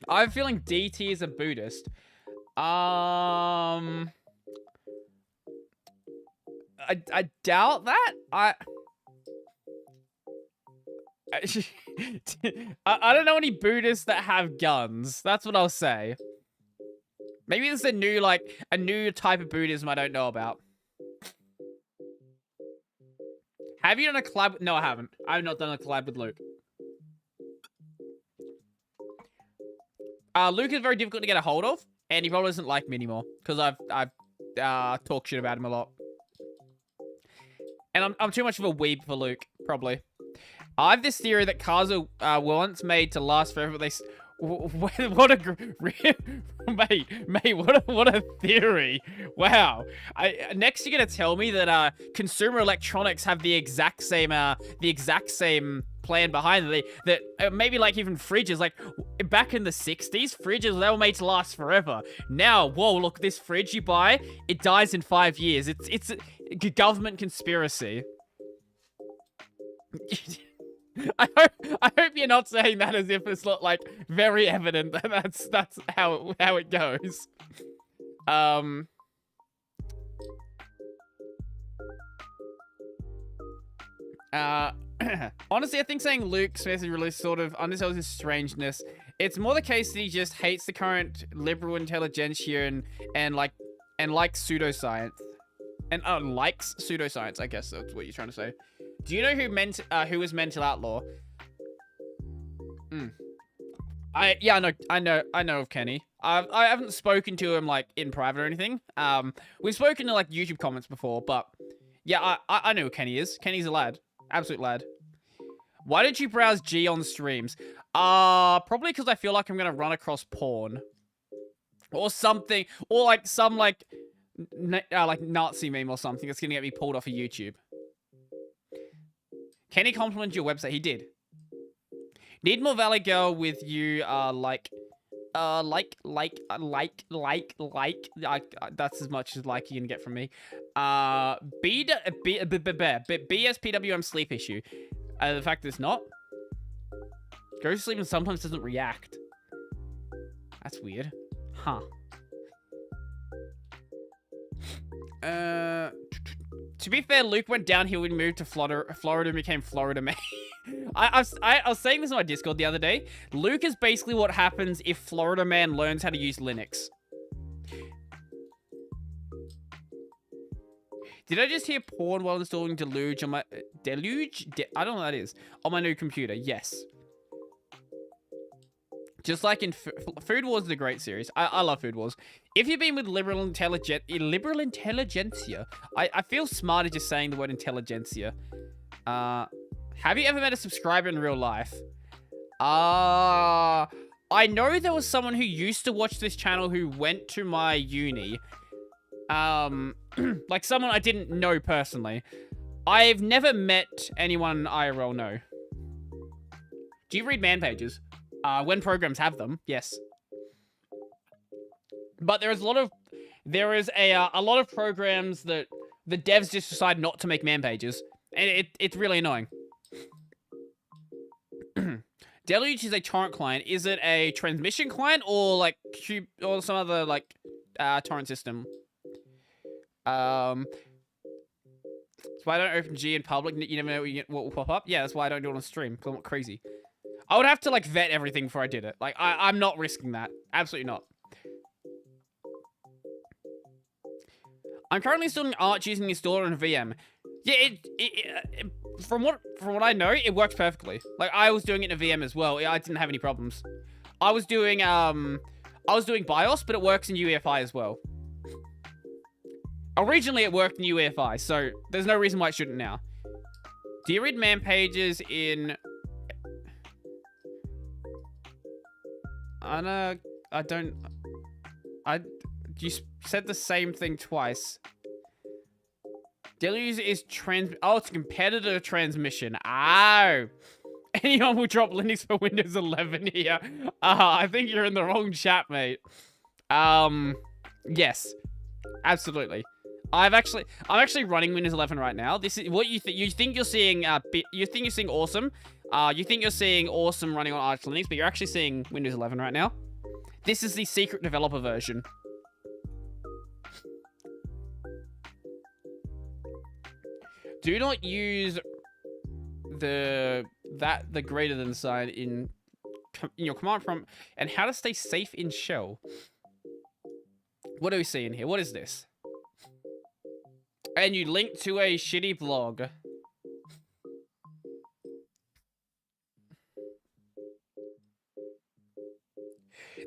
I'm feeling DT is a Buddhist. I doubt that. I don't know any Buddhists that have guns. That's what I'll say. Maybe this is a new type of Buddhism I don't know about. Have you done a collab? No, I haven't. I've not done a collab with Luke. Luke is very difficult to get a hold of, and he probably doesn't like me anymore because I've talked shit about him a lot. And I'm too much of a weeb for Luke, probably. I have this theory that cars are once made to last forever. What a mate, what a theory. Wow. Next you're gonna tell me that consumer electronics have the exact same plan behind it. That maybe like even fridges, like back in the 60s, fridges, they were made to last forever. Now, whoa, look, this fridge you buy, it dies in 5 years. It's a government conspiracy. I hope you're not saying that as if it's not like very evident that that's how it goes. Honestly, I think saying Luke Smith is really sort of undersells his strangeness. It's more the case that he just hates the current liberal intelligentsia and likes pseudoscience. And likes pseudoscience, I guess that's what you're trying to say. Do you know who was Mental Outlaw? Yeah, I know of Kenny. I haven't spoken to him like in private or anything. We've spoken to like YouTube comments before, but yeah, I know who Kenny is. Kenny's a lad, absolute lad. Why did you browse G on streams? Probably because I feel like I'm gonna run across porn or something, or like some like Nazi meme or something that's gonna get me pulled off of YouTube. Kenny complimented your website. He did. Need more Valley Girl with you, that's as much as like you can get from me. BSPWM sleep issue. The fact that it's not. Goes to sleep and sometimes doesn't react. That's weird. Huh. To be fair, Luke went downhill and moved to Florida and became Florida Man. I was saying this on my Discord the other day. Luke is basically what happens if Florida Man learns how to use Linux. Did I just hear porn while installing Deluge on my... Deluge? I don't know what that is. On my new computer, yes. Just like in Food Wars is a great series. I love Food Wars. If you've been with liberal intelligentsia, I feel smarter just saying the word intelligentsia. Have you ever met a subscriber in real life? I know there was someone who used to watch this channel who went to my uni. Like someone I didn't know personally. I've never met anyone IRL, no. Do you read man pages? When programs have them, yes. But there is a lot of programs that the devs just decide not to make man pages, and it's really annoying. Deluge is a torrent client. Is it a transmission client or like Cube or some other like torrent system? That's why I don't open G in public. You never know what will pop up. Yeah, that's why I don't do it on stream, because I'm not crazy. I would have to, like, vet everything before I did it. Like, I'm not risking that. Absolutely not. I'm currently installing Arch using the installer on a VM. Yeah, from what I know, it works perfectly. Like, I was doing it in a VM as well. I didn't have any problems. I was doing BIOS, but it works in UEFI as well. Originally, it worked in UEFI, so there's no reason why it shouldn't now. Do you read man pages in... You said the same thing twice. Deluge is it's a competitor transmission. Oh. Anyone will drop Linux for Windows 11 here. I think you're in the wrong chat, mate. Yes. Absolutely. I'm actually running Windows 11 right now. This is what you think you're seeing you think you're seeing awesome. You think you're seeing awesome running on Arch Linux, but you're actually seeing Windows 11 right now. This is the secret developer version. Do not use the greater than sign in your command prompt, and how to stay safe in shell. What are we seeing here? What is this? And you link to a shitty vlog.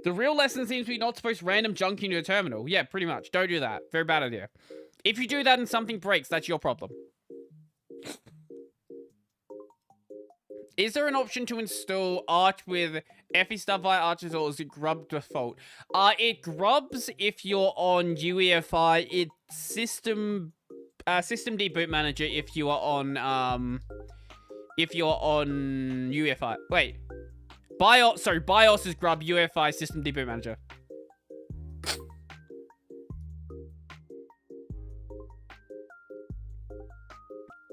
The real lesson seems to be not to post random junk into a terminal. Yeah, pretty much. Don't do that. Very bad idea. If you do that and something breaks, that's your problem. Is there an option to install Arch with FE stuff via Arches, or is it grub default? It grubs if you're on UEFI. It's system boot manager if you are on UEFI. Wait. BIOS is grub, UEFI system boot manager.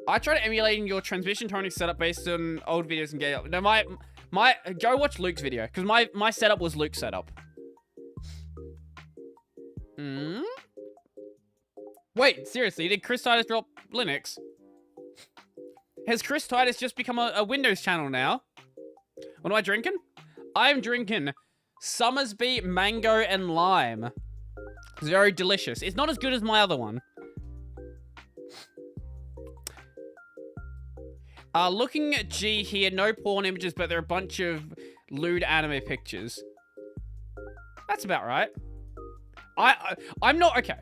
I tried emulating your transmission toning setup based on old videos and get no go watch Luke's video, because my setup was Luke's setup. Wait, seriously, did Chris Titus drop Linux? Has Chris Titus just become a Windows channel now? What am I drinking? I'm drinking Summersby mango and lime. It's very delicious. It's not as good as my other one. Looking at G here, no porn images, but there are a bunch of lewd anime pictures. That's about right. I'm not, okay.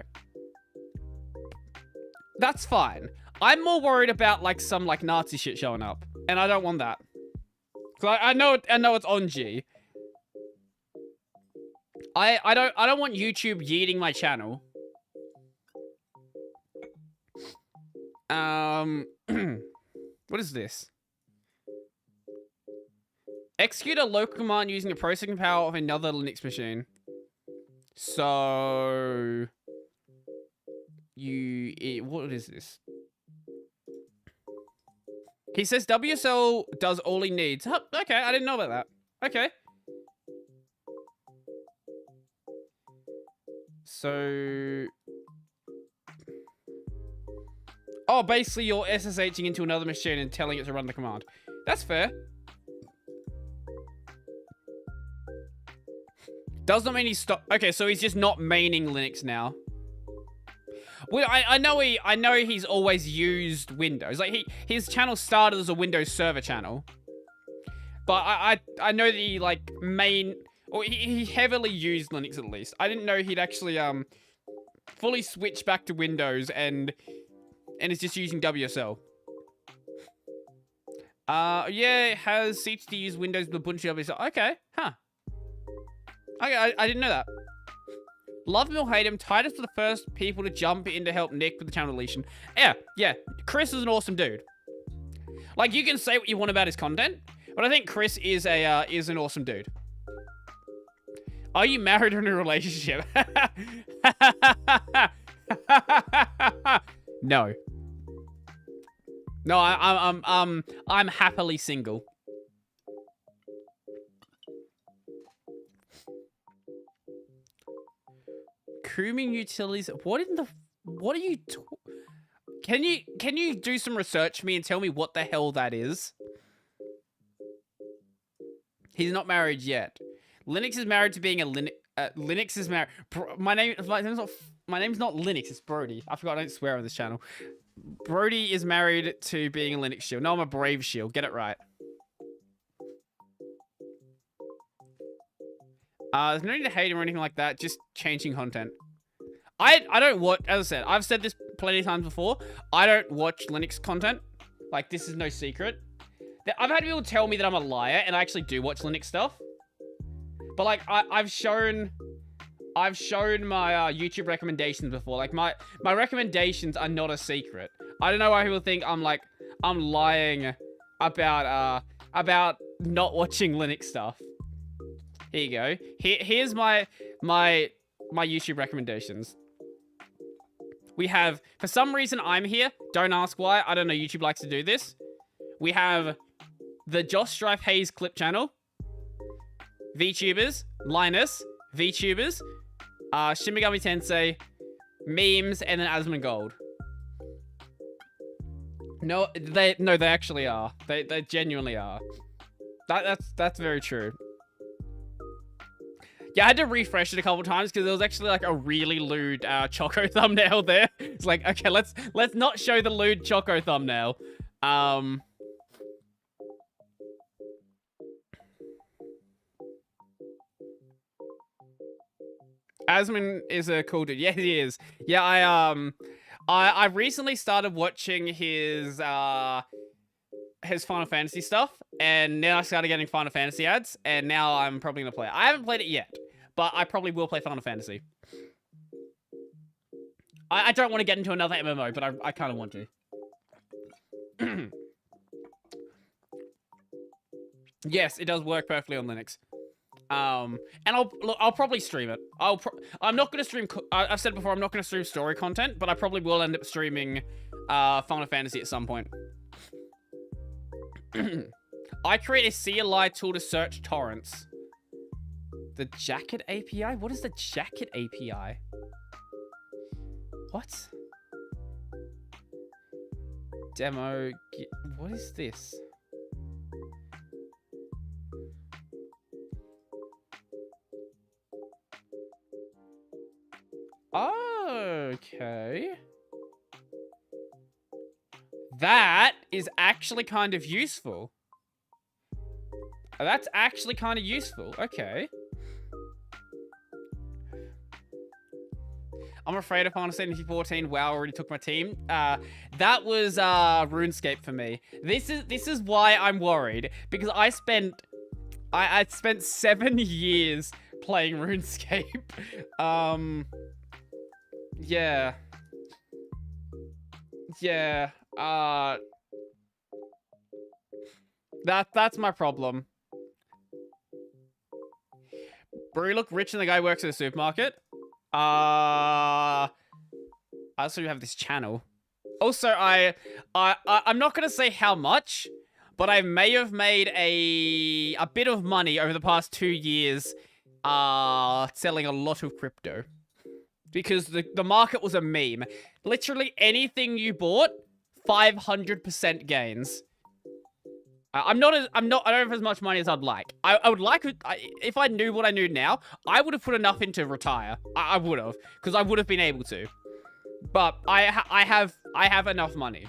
That's fine. I'm more worried about, like, some, like, Nazi shit showing up. And I don't want that. So I know it's on G. I don't want YouTube yeeting my channel. What is this? Execute a local command using the processing power of another Linux machine. So what is this? He says WSL does all he needs. Huh, okay, I didn't know about that. Okay. So... oh, basically you're SSHing into another machine and telling it to run the command. That's fair. Does not mean he's okay, so he's just not maining Linux now. Well, I know he's always used Windows. Like his channel started as a Windows Server channel. But I know that he like or he heavily used Linux at least. I didn't know he'd actually fully switch back to Windows and is just using WSL. Yeah, it has seats to use Windows with Ubuntu WSL. Okay, huh. Okay, I didn't know that. Love him or hate him, Titus were the first people to jump in to help Nick with the channel deletion. Yeah. Chris is an awesome dude. Like, you can say what you want about his content, but I think Chris is an awesome dude. Are you married or in a relationship? No. No, I'm happily single. Grooming utilities. What are you? Can you do some research for me and tell me what the hell that is? He's not married yet. Linux is married to being a Linux is married. My name's not Linux. It's Brodie. I forgot I don't swear on this channel. Brodie is married to being a Linux shield. No, I'm a Brave shield. Get it right. There's no need to hate him or anything like that. Just changing content. I don't watch, as I said, I've said this plenty of times before. I don't watch Linux content. Like, this is no secret. I've had people tell me that I'm a liar, and I actually do watch Linux stuff. But, like, I've shown my YouTube recommendations before. Like, my recommendations are not a secret. I don't know why people think I'm lying about not watching Linux stuff. Here you go. Here's my YouTube recommendations. We have, for some reason I'm here. Don't ask why. I don't know. YouTube likes to do this. We have the Josh Strife Hayes clip channel. VTubers. Linus. VTubers. Shin Megami Tensei. Memes. And then Asmongold. No, they actually are. They genuinely are. That's very true. Yeah, I had to refresh it a couple times because there was actually like a really lewd Choco thumbnail there. It's like, okay, let's not show the lewd Choco thumbnail. Asman is a cool dude. Yeah, he is. Yeah, I recently started watching his Final Fantasy stuff, and now I started getting Final Fantasy ads, and now I'm probably gonna play it. I haven't played it yet, but I probably will play Final Fantasy. I don't want to get into another MMO, but I kind of want to. Yes, it does work perfectly on Linux. And I'll probably stream it. I'm not gonna stream. I've said before I'm not gonna stream story content, but I probably will end up streaming Final Fantasy at some point. I create a CLI tool to search torrents. The Jacket API? What is the Jacket API? What? Demo. What is this? Okay. That is actually kind of useful. That's actually kind of useful. Okay. I'm afraid of Final Fantasy 14. WoW already took my team. That was RuneScape for me. This is why I'm worried, because I spent 7 years playing RuneScape. Yeah. Yeah. That's my problem. Bro, you look rich and the guy works at a supermarket. I also have this channel. Also, I'm not gonna say how much, but I may have made a bit of money over the past 2 years, selling a lot of crypto. Because the market was a meme. Literally anything you bought, 500% gains. I don't have as much money as I'd like. I would like, if I knew what I knew now, I would have put enough in to retire. I would have, because I would have been able to. But I have enough money.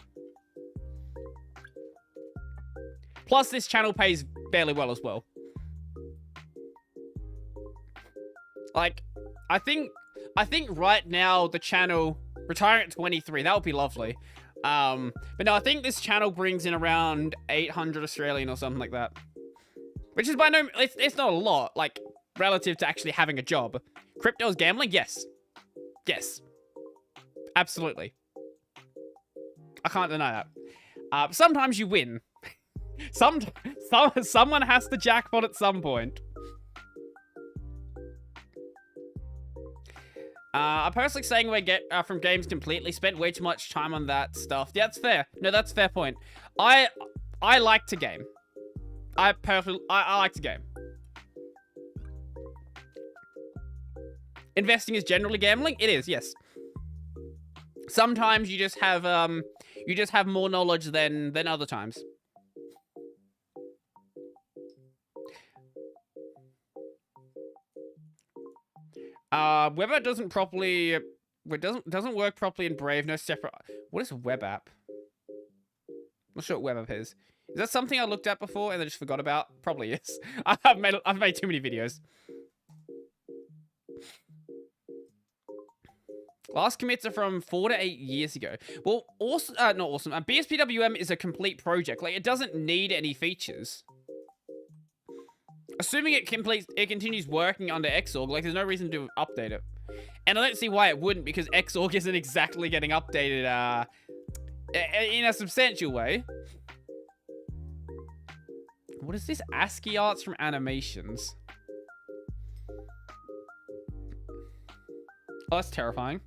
Plus, this channel pays fairly well as well. Like, I think right now the channel retiring at 23, that would be lovely. But no, I think this channel brings in around 800 Australian or something like that. Which is by no, it's not a lot, like, relative to actually having a job. Crypto is gambling? Yes. Yes. Absolutely. I can't deny that. Sometimes you win. Someone has to jackpot at some point. I'm personally saying we get from games completely. Spent way too much time on that stuff. Yeah, that's fair. No, that's a fair point. I like to game. I like to game. Investing is generally gambling. It is, yes. Sometimes you just have more knowledge than other times. Web app doesn't work properly in Brave. No separate. What is a web app? I'm not sure what web app is. Is that something I looked at before and I just forgot about? Probably is. I've made too many videos. Last commits are from 4 to 8 years ago. Well, awesome. Not awesome. BSPWM is a complete project. Like, it doesn't need any features. Assuming it continues working under Xorg, like, there's no reason to update it. And I don't see why it wouldn't, because Xorg isn't exactly getting updated, in a substantial way. What is this? ASCII arts from animations. Oh, that's terrifying.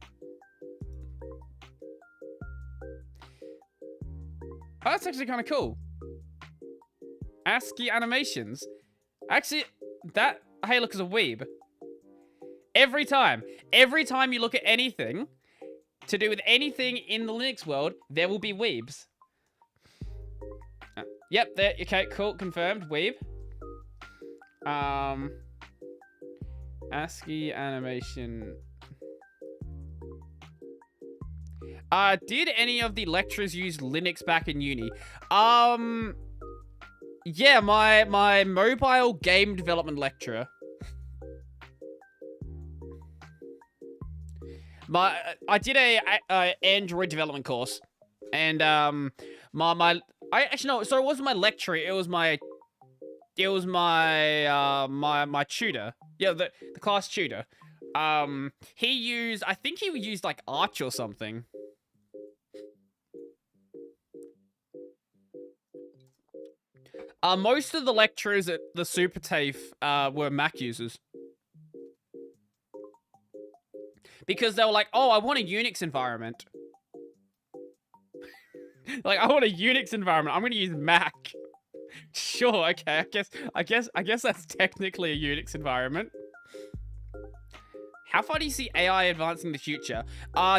Oh, that's actually kind of cool. ASCII animations. Actually, hey, look, is a weeb. Every time you look at anything to do with anything in the Linux world, there will be weebs. Yep, there. Okay, cool, confirmed. Weeb. ASCII animation. Did any of the lecturers use Linux back in uni? Yeah, my mobile game development lecturer. I did a Android development course, and actually no, so it wasn't my lecturer, it was my my tutor. Yeah, the class tutor. I think he used like Arch or something. Most of the lecturers at the Super TAFE were Mac users. Because they were like, oh, I want a Unix environment. Like, I want a Unix environment. I'm gonna use Mac. Sure, okay, I guess that's technically a Unix environment. How far do you see AI advancing in the future?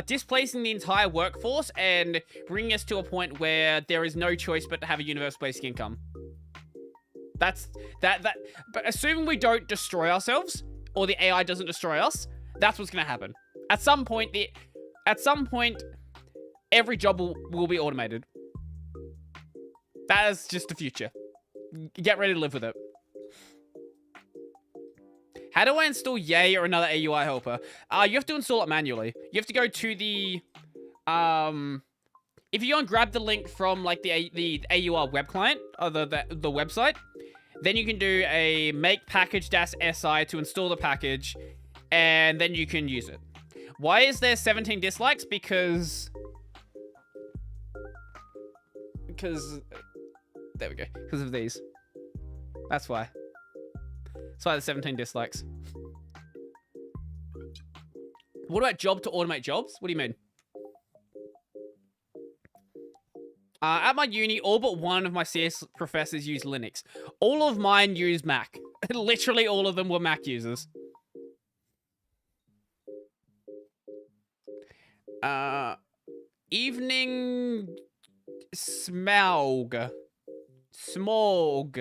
Displacing the entire workforce and bringing us to a point where there is no choice but to have a universal basic income. But assuming we don't destroy ourselves, or the AI doesn't destroy us, that's what's gonna happen. At some point, every job will be automated. That is just the future. Get ready to live with it. How do I install Yay or another AUI helper? You have to install it manually. You have to go to the, if you go and grab the link from like the AUR web client, or the website, then you can do a make package-si to install the package, and then you can use it. Why is there 17 dislikes? Because there we go. Because of these. That's why. That's why there's 17 dislikes. What about job to automate jobs? What do you mean? At my uni, all but one of my CS professors use Linux. All of mine use Mac. Literally all of them were Mac users. Evening Smaug. Smog.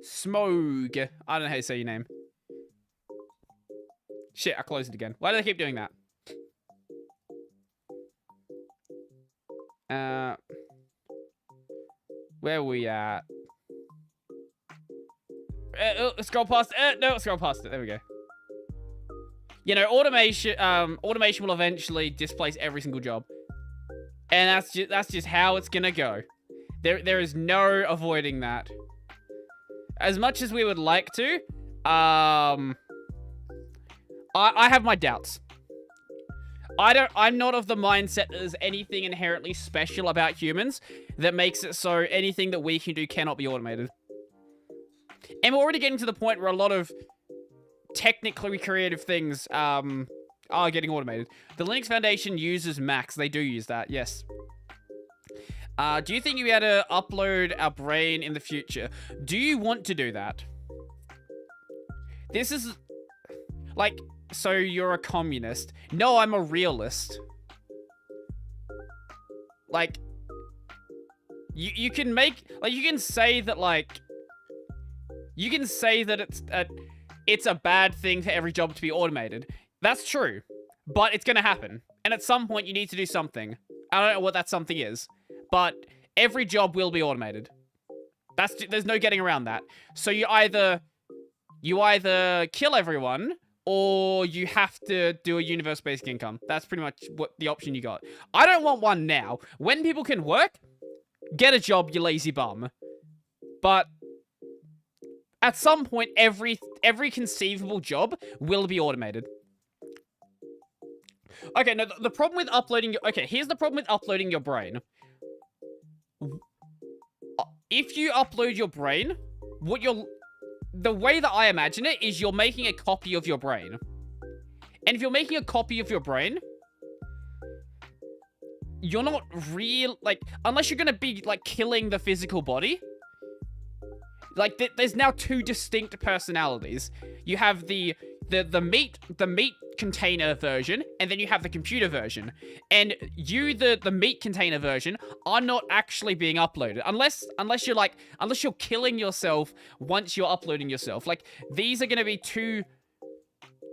Smog. I don't know how to say your name. Shit, I closed it again. Why do they keep doing that? Where are we at? Scroll past it. No, scroll past it. There we go. You know, automation will eventually displace every single job. And that's just how it's gonna go. There is no avoiding that. As much as we would like to, I have my doubts. I'm not of the mindset that there's anything inherently special about humans that makes it so anything that we can do cannot be automated. And we're already getting to the point where a lot of technically creative things are getting automated. The Linux Foundation uses Macs. They do use that, yes. Do you think you'll be able to upload our brain in the future? Do you want to do that? This is... like... So you're a communist. No, I'm a realist. Like, you can make, like, you can say that, like, you can say that it's a bad thing for every job to be automated. That's true, but it's gonna happen. And at some point, you need to do something. I don't know what that something is, but every job will be automated. There's no getting around that. So you either kill everyone, or you have to do a universal basic income. That's pretty much what the option you got. I don't want one now. When people can work, get a job, you lazy bum. But at some point, every conceivable job will be automated. Okay, no, the problem with uploading your... Okay, here's the problem with uploading your brain. If you upload your brain, the way that I imagine it is you're making a copy of your brain. And if you're making a copy of your brain, you're not real, like, unless you're gonna be, like, killing the physical body. Like, there's now two distinct personalities. You have the meat container version, and then you have the computer version. And you, the meat container version, are not actually being uploaded. Unless you're killing yourself once you're uploading yourself. Like, these are gonna be two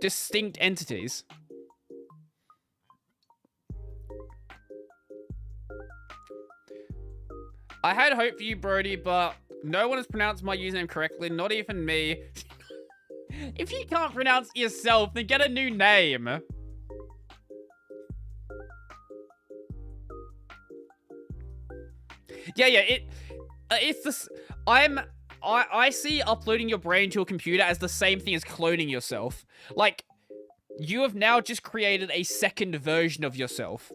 distinct entities. I had hope for you, Brodie, but no one has pronounced my username correctly, not even me. If you can't pronounce it yourself, then get a new name. Yeah, it's this. I see uploading your brain to a computer as the same thing as cloning yourself. Like, you have now just created a second version of yourself.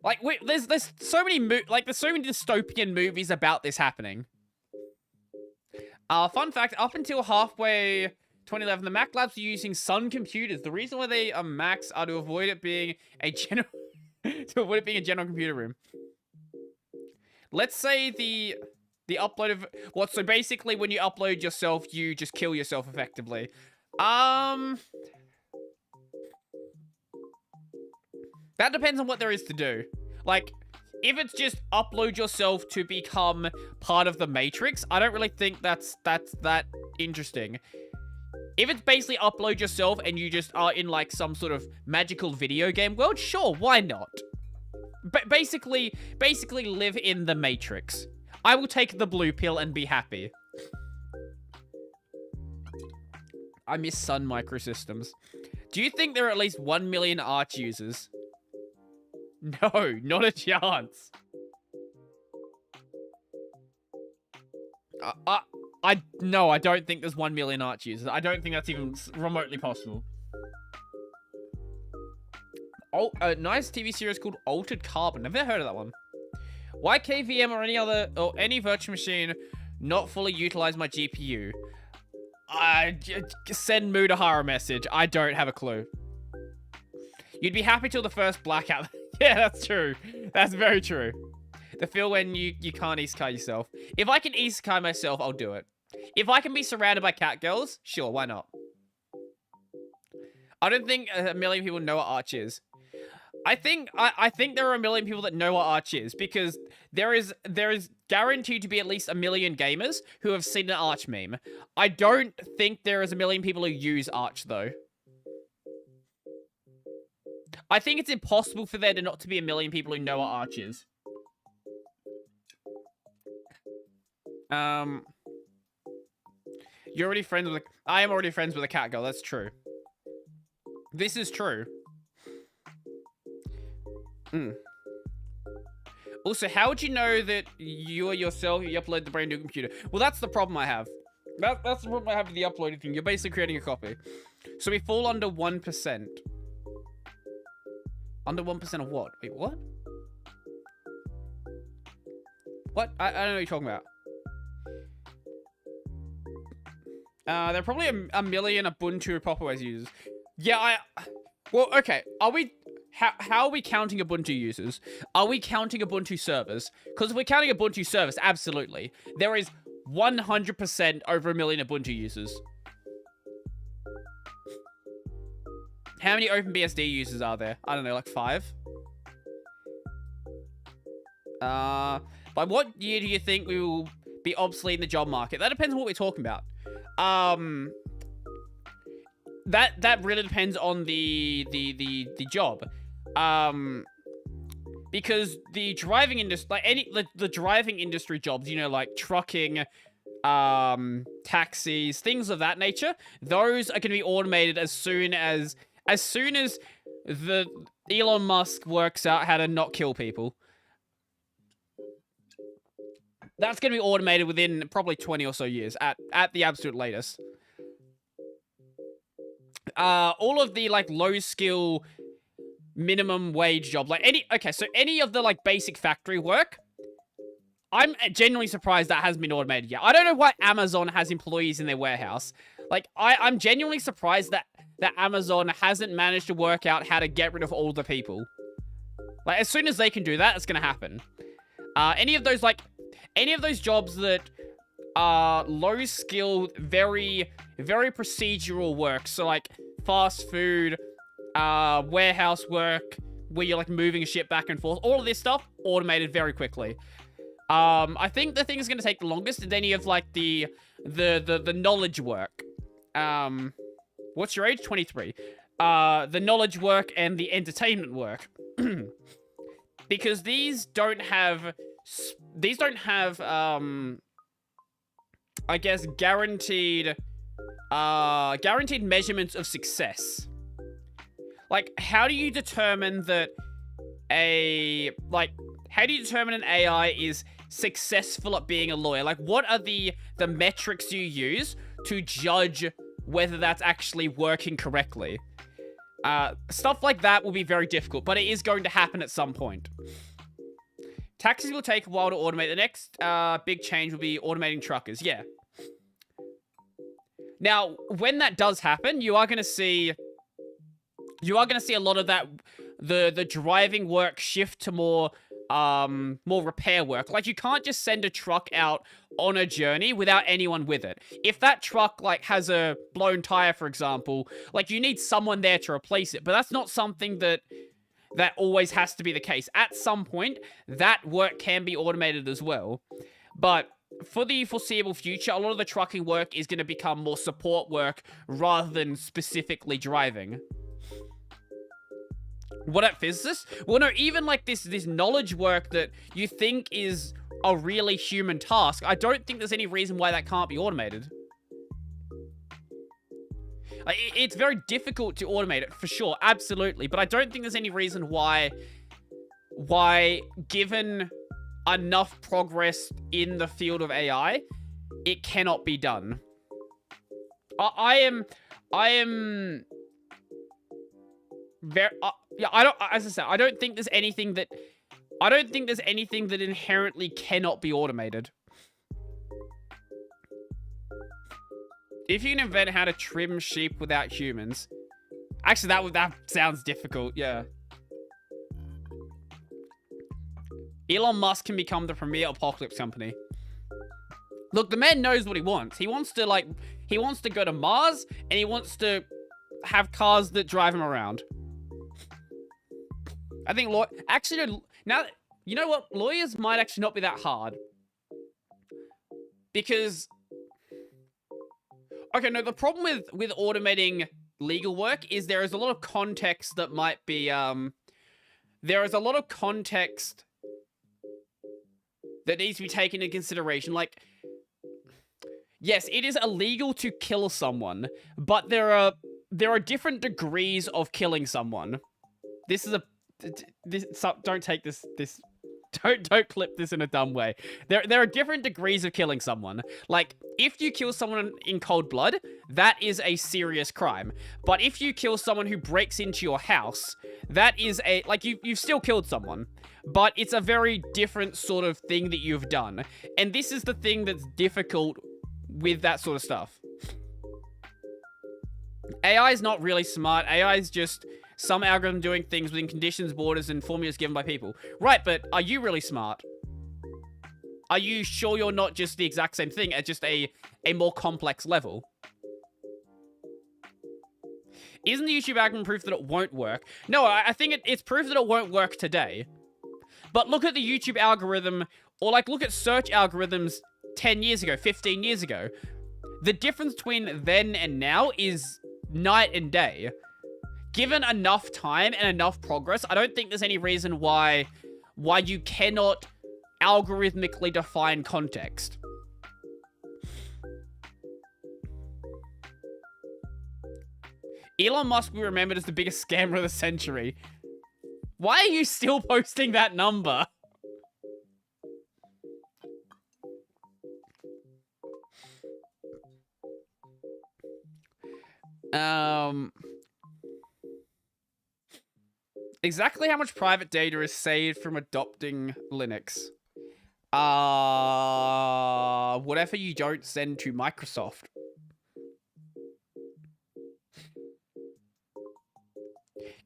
Like, there's so many there's so many dystopian movies about this happening. Fun fact: up until halfway 2011, the Mac labs were using Sun computers. The reason why they are Macs are to avoid it being a general general computer room. Let's say the upload of what? So basically, when you upload yourself, you just kill yourself effectively. That depends on what there is to do. Like, if it's just upload yourself to become part of the Matrix, I don't really think that's that interesting. If it's basically upload yourself and you just are in, like, some sort of magical video game world, sure, why not? But basically live in the Matrix. I will take the blue pill and be happy. I miss Sun Microsystems. Do you think there are at least 1 million Arch users? No, not a chance. No, I don't think there's 1 million Arch users. I don't think that's even remotely possible. Oh, a nice TV series called Altered Carbon. Never heard of that one. Why KVM or any virtual machine not fully utilize my GPU? Send Mudahara a message. I don't have a clue. You'd be happy till the first blackout. Yeah, that's true. That's very true. The feel when you can't isekai yourself. If I can isekai myself, I'll do it. If I can be surrounded by cat girls, sure, why not? I don't think a million people know what Arch is. I think there are a million people that know what Arch is because there is guaranteed to be at least 1 million gamers who have seen an Arch meme. I don't think there is 1 million people who use Arch though. I think it's impossible for there to not to be 1 million people who know what Arch is. You're already friends with I am already friends with a cat girl, that's true. This is true. Also, how would you know that you are yourself, you upload the brain to a computer? Well, that's the problem I have. That's the problem I have with the uploading thing. You're basically creating a copy. So we fall under 1%. Under 1% of what? Wait, what? What? I don't know what you're talking about. There are probably a million Ubuntu Popperways users. Yeah, well, okay. Are we... How are we counting Ubuntu users? Are we counting Ubuntu servers? Because if we're counting Ubuntu servers, absolutely. There is 100% over 1 million Ubuntu users. How many OpenBSD users are there? I don't know, like 5? By what year do you think we will be obsolete in the job market? That depends on what we're talking about. That really depends on the job. Because the driving industry, like the driving industry jobs, you know, like trucking, taxis, things of that nature, those are going to be automated as soon as the Elon Musk works out how to not kill people. That's going to be automated within probably 20 or so years at the absolute latest. All of the like low skill minimum wage job, like any of the like basic factory work, I'm genuinely surprised that hasn't been automated yet. I don't know why Amazon has employees in their warehouse. Like I'm genuinely surprised that Amazon hasn't managed to work out how to get rid of all the people. Like as soon as they can do that, it's gonna happen. Any of those jobs that are low skill, very procedural work, so like fast food, warehouse work, where you're like moving a ship back and forth, all of this stuff automated very quickly. I think the thing is going to take the longest is any of like the the knowledge work. What's your age? 23. The knowledge work and the entertainment work. Because these don't have, I guess, guaranteed measurements of success. Like, how do you determine that how do you determine an AI is successful at being a lawyer? Like, what are the metrics you use to judge whether that's actually working correctly? Stuff like that will be very difficult, but it is going to happen at some point. Taxis will take a while to automate. The next big change will be automating truckers. Yeah. Now, when that does happen, you are going to see a lot of that, the driving work shift to more repair work. Like, you can't just send a truck out on a journey without anyone with it. If that truck, like, has a blown tire, for example, like, you need someone there to replace it. But that's not something that always has to be the case. At some point, that work can be automated as well. But for the foreseeable future, a lot of the trucking work is going to become more support work rather than specifically driving. What at physicists? Well, no, even like this knowledge work that you think is a really human task, I don't think there's any reason why that can't be automated. It's very difficult to automate it, for sure, absolutely, but I don't think there's any reason why given enough progress in the field of AI, it cannot be done. I am very, yeah, as I said, I don't think there's anything that inherently cannot be automated. If you can invent how to trim sheep without humans. Actually, that sounds difficult, yeah. Elon Musk can become the premier apocalypse company. Look, the man knows what he wants. He wants to go to Mars, and he wants to have cars that drive him around. I think, actually, now, you know what? Lawyers might actually not be that hard. Because, okay, no, the problem with automating legal work is there is a lot of context that might be, there is a lot of context that needs to be taken into consideration. Like, yes, it is illegal to kill someone, but there are different degrees of killing someone. Don't take this. Don't clip this in a dumb way. There are different degrees of killing someone. Like, if you kill someone in cold blood, that is a serious crime. But if you kill someone who breaks into your house, that is you've still killed someone. But it's a very different sort of thing that you've done. And this is the thing that's difficult with that sort of stuff. AI is not really smart. AI is just some algorithm doing things within conditions, borders, and formulas given by people. Right, but are you really smart? Are you sure you're not just the exact same thing at just a more complex level? Isn't the YouTube algorithm proof that it won't work? No, I think it's proof that it won't work today. But look at the YouTube algorithm, or like look at search algorithms 10 years ago, 15 years ago. The difference between then and now is night and day. Given enough time and enough progress, I don't think there's any reason why you cannot algorithmically define context. Elon Musk will be remembered as the biggest scammer of the century. Why are you still posting that number? Exactly how much private data is saved from adopting Linux? Whatever you don't send to Microsoft.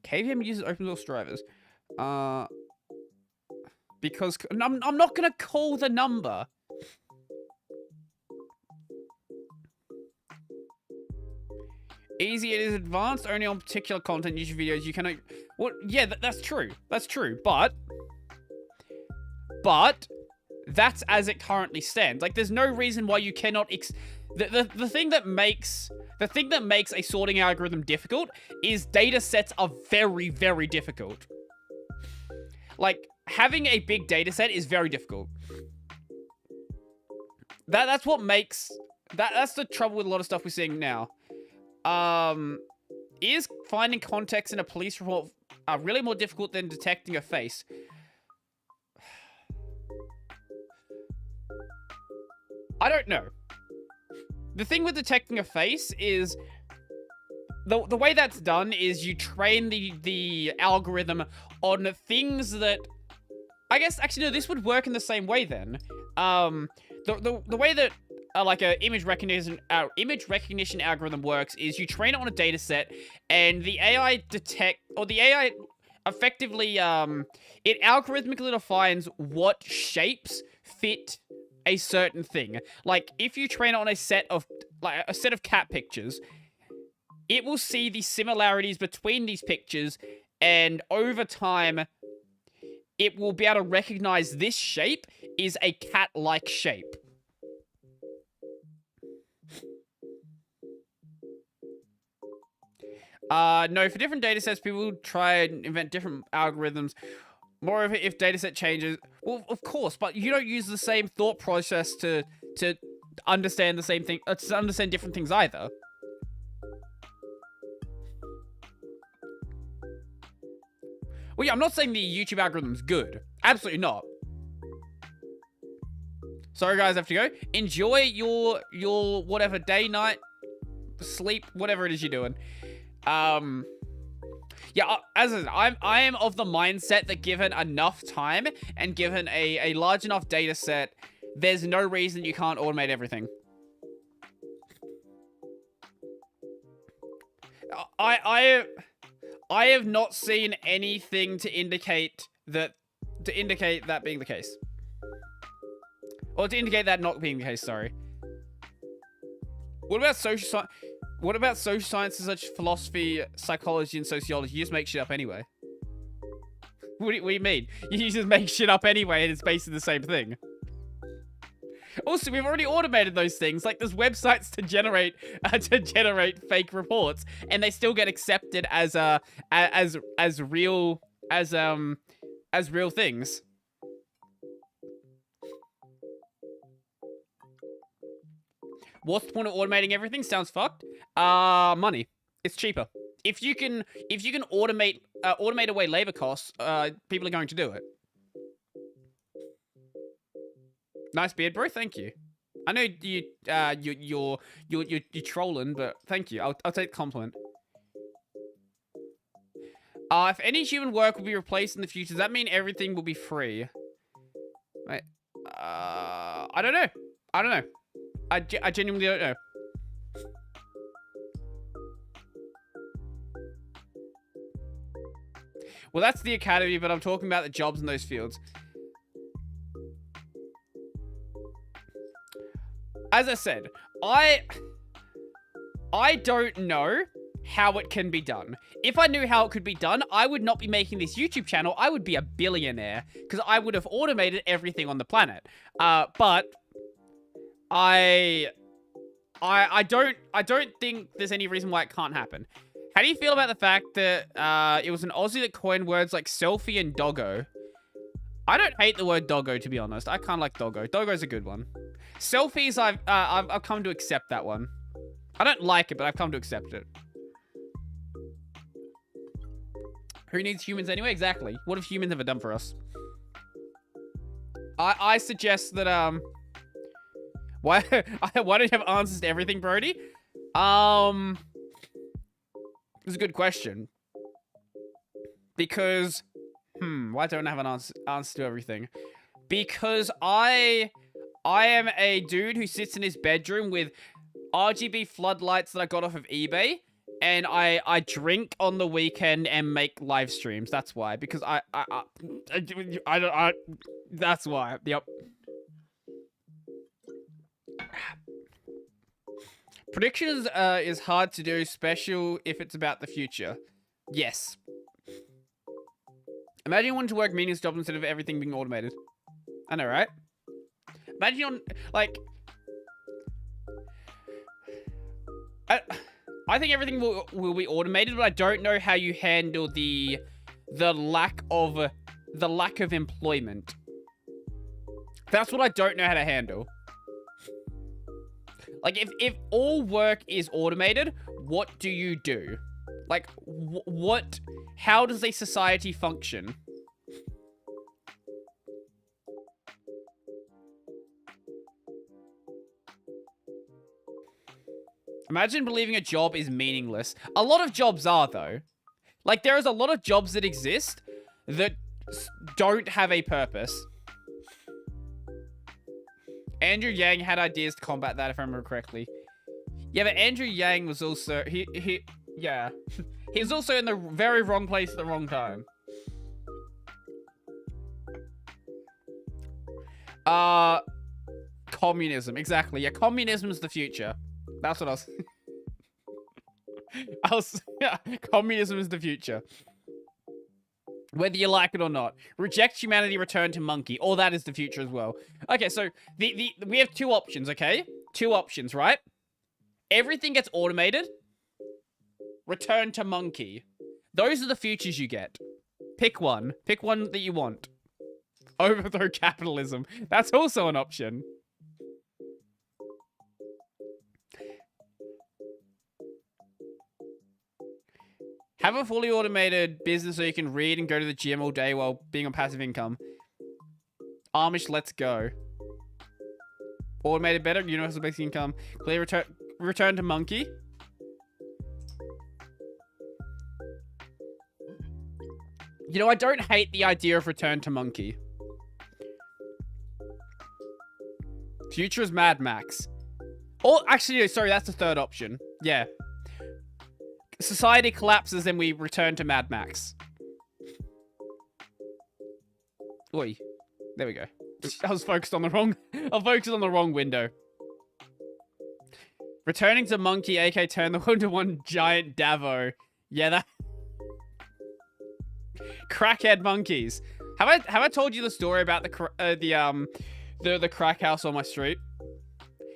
KVM uses open source drivers. Because I'm not gonna call the number. Easy, it is advanced only on particular content, YouTube videos. You cannot. Well, yeah, that's true. That's true. But that's as it currently stands. Like, there's no reason why you cannot. The thing that makes a sorting algorithm difficult is data sets are very, very difficult. Like, having a big data set is very difficult. That's what makes... That's the trouble with a lot of stuff we're seeing now. Is finding context in a police report really more difficult than detecting a face? I don't know. The thing with detecting a face is... The way that's done is you train the algorithm on things that... I guess, actually, no, this would work in the same way then. The way that like a image recognition algorithm works is you train it on a data set, and the AI effectively it algorithmically defines what shapes fit a certain thing. Like, if you train it on a set of cat pictures, it will see the similarities between these pictures, and over time it will be able to recognize this shape is a cat-like shape. No, for different datasets, people try and invent different algorithms. Moreover, if dataset changes, well, of course, but you don't use the same thought process to understand the same thing, to understand different things either. Well, yeah, I'm not saying the YouTube algorithm's good. Absolutely not. Sorry, guys, I have to go. Enjoy your whatever day, night, sleep, whatever it is you're doing. Yeah, as I said, I am of the mindset that given enough time and given a large enough data set, there's no reason you can't automate everything. I have not seen anything to indicate that being the case. Or to indicate that not being the case, sorry. What about social sciences such as philosophy, psychology, and sociology? You just make shit up anyway. What do you mean? You just make shit up anyway and it's basically the same thing. Also, we've already automated those things. Like, there's websites to generate fake reports, and they still get accepted as real things. What's the point of automating everything? Sounds fucked. Money. It's cheaper. If you can automate away labor costs, people are going to do it. Nice beard, bro. Thank you. I know you're trolling, but thank you. I'll take the compliment. If any human work will be replaced in the future, does that mean everything will be free? Wait. I don't know. I genuinely don't know. Well, that's the academy, but I'm talking about the jobs in those fields. As I said, I don't know how it can be done. If I knew how it could be done, I would not be making this YouTube channel. I would be a billionaire because I would have automated everything on the planet. But I don't think there's any reason why it can't happen. How do you feel about the fact that it was an Aussie that coined words like selfie and doggo? I don't hate the word doggo, to be honest. I kind of like doggo. Doggo's a good one. Selfies, I've come to accept that one. I don't like it, but I've come to accept it. Who needs humans anyway? Exactly. What have humans ever done for us? I suggest that why don't you have answers to everything, Brodie? It's a good question. Because why don't I have an answer to everything? Because I am a dude who sits in his bedroom with RGB floodlights that I got off of eBay, and I drink on the weekend and make live streams. That's why. Because I that's why. Yep. Predictions is hard to do, especially if it's about the future. Yes. Imagine wanting to work meaningless jobs instead of everything being automated. I know, right? Imagine on, like... I think everything will be automated, but I don't know how you handle the lack of employment. That's what I don't know how to handle. Like, if all work is automated, what do you do? Like, how does a society function? Imagine believing a job is meaningless. A lot of jobs are, though. Like, there is a lot of jobs that exist that don't have a purpose. Andrew Yang had ideas to combat that, if I remember correctly. Yeah, but Andrew Yang was also... Yeah. He was also in the very wrong place at the wrong time. Communism. Exactly. Yeah, communism is the future. That's what I was... Yeah, communism is the future. Whether you like it or not. Reject humanity, return to monkey. Or that is the future as well. Okay, so we have two options, okay? Two options, right? Everything gets automated. Return to monkey. Those are the futures you get. Pick one. Pick one that you want. Overthrow capitalism. That's also an option. Have a fully automated business so you can read and go to the gym all day while being on passive income. Amish, let's go. Automated better, universal basic income. Clear return to monkey. You know, I don't hate the idea of return to monkey. Future is Mad Max. Oh, actually, sorry, that's the third option. Yeah. Society collapses and we return to Mad Max. Oi. There we go. I was focused on the wrong window. Returning to monkey, aka turn the world into one giant Davo. Yeah, that... Crackhead monkeys. Have I told you the story about the crack house on my street?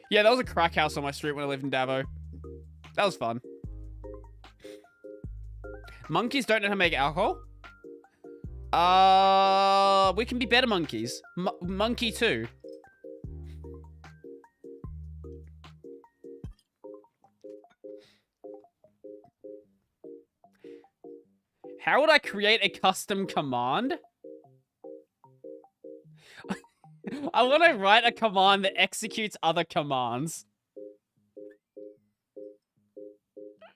Yeah, there was a crack house on my street when I lived in Davo. That was fun. Monkeys don't know how to make alcohol? We can be better monkeys. Monkey 2. How would I create a custom command? I want to write a command that executes other commands.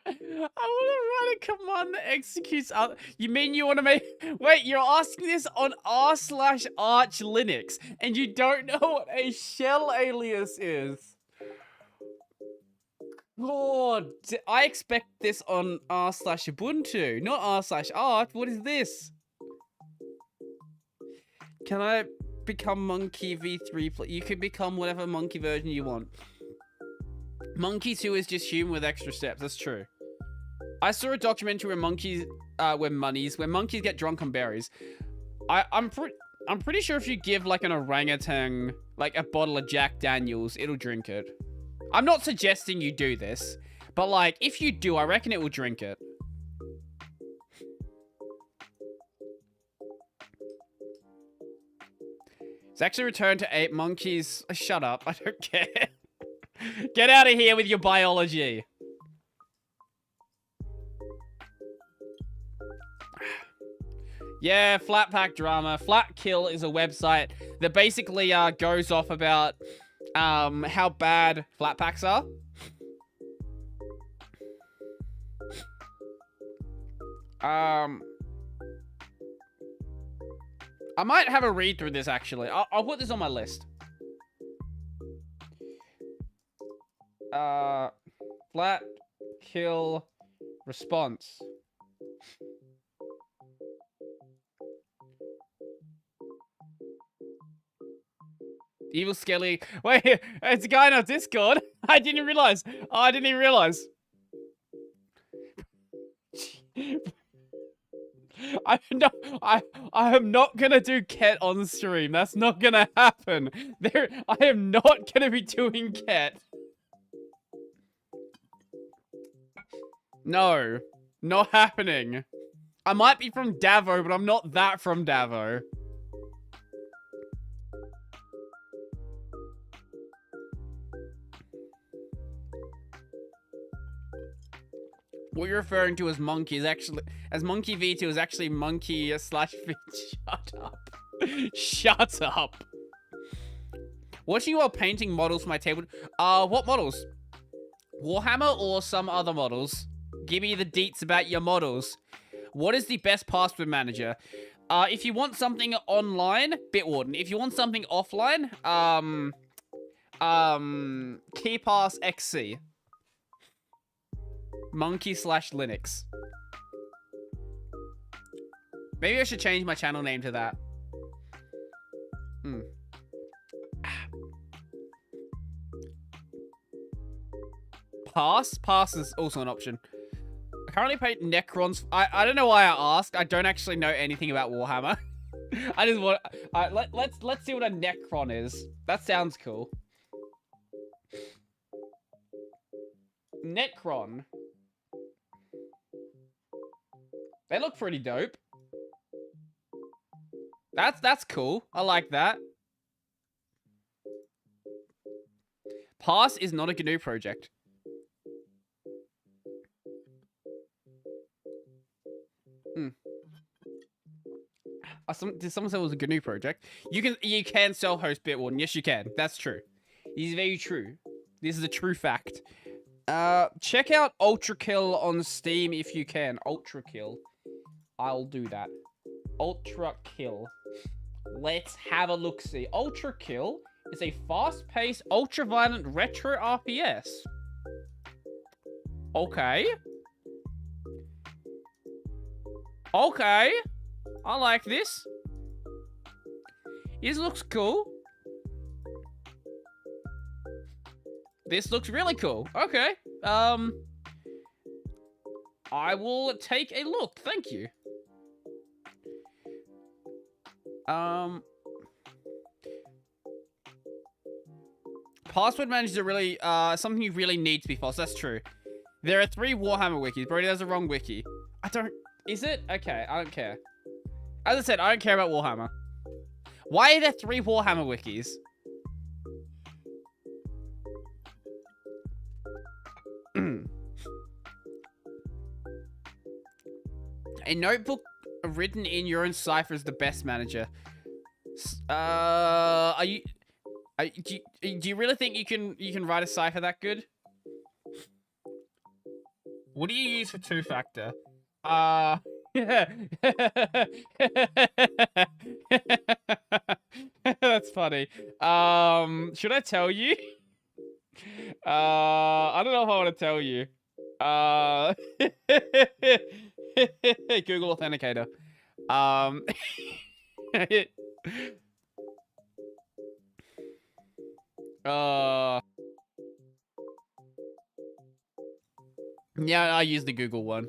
I want to write a command that executes other... You mean you want to make... Wait, you're asking this on r/arch Linux, and you don't know what a shell alias is? Lord, I expect this on r/Ubuntu, not r/arch. What is this? Can I become monkey v3? You can become whatever monkey version you want. Monkey 2 is just human with extra steps. That's true. I saw a documentary where monkeys get drunk on berries. I'm pretty sure if you give like an orangutan like a bottle of Jack Daniels, it'll drink it. I'm not suggesting you do this, but like if you do, I reckon it will drink it. It's actually returned to 8 monkeys. Shut up, I don't care. Get out of here with your biology. Yeah, Flat Pack Drama. Flat Kill is a website that basically goes off about how bad flat packs are. I might have a read through this actually. I'll put this on my list. Flat Kill response. Evil Skelly. Wait, it's a guy in our Discord. I didn't realize. Oh, I didn't even realize. I am not gonna do Ket on stream. That's not gonna happen. I am not gonna be doing Ket. No. Not happening. I might be from Davo, but I'm not that from Davo. What you're referring to as monkey is actually, as monkey V2 is actually monkey slash V. Shut up. Shut up. Watching you while painting models for my table. What models? Warhammer or some other models? Give me the deets about your models. What is the best password manager? If you want something online, Bitwarden. If you want something offline, KeyPass XC. Monkey slash Linux. Maybe I should change my channel name to that. Pass is also an option. I currently paint Necrons. I don't know why I asked. I don't actually know anything about Warhammer. I just want. Let's see what a Necron is. That sounds cool. Necron. They look pretty dope. That's cool. I like that. Pass is not a GNU project. Did someone say it was a GNU project? You can self-host Bitwarden. Yes, you can. That's true. This is very true. This is a true fact. Check out Ultra Kill on Steam if you can. Ultra Kill. I'll do that. Ultra Kill. Let's have a look-see. Ultra Kill is a fast-paced, ultra-violent retro RPS. Okay. Okay. I like this. This looks cool. This looks really cool. Okay. I will take a look. Thank you. Password managers are really, something you really need to be false. That's true. There are 3 Warhammer wikis. Brodie, that's the wrong wiki. Is it? Okay, I don't care. As I said, I don't care about Warhammer. Why are there 3 Warhammer wikis? A notebook written in your own cipher is the best manager. Do you really think you can write a cipher that good? What do you use for 2-factor? That's funny. Should I tell you? I don't know if I want to tell you. Google Authenticator. Yeah, I use the Google one.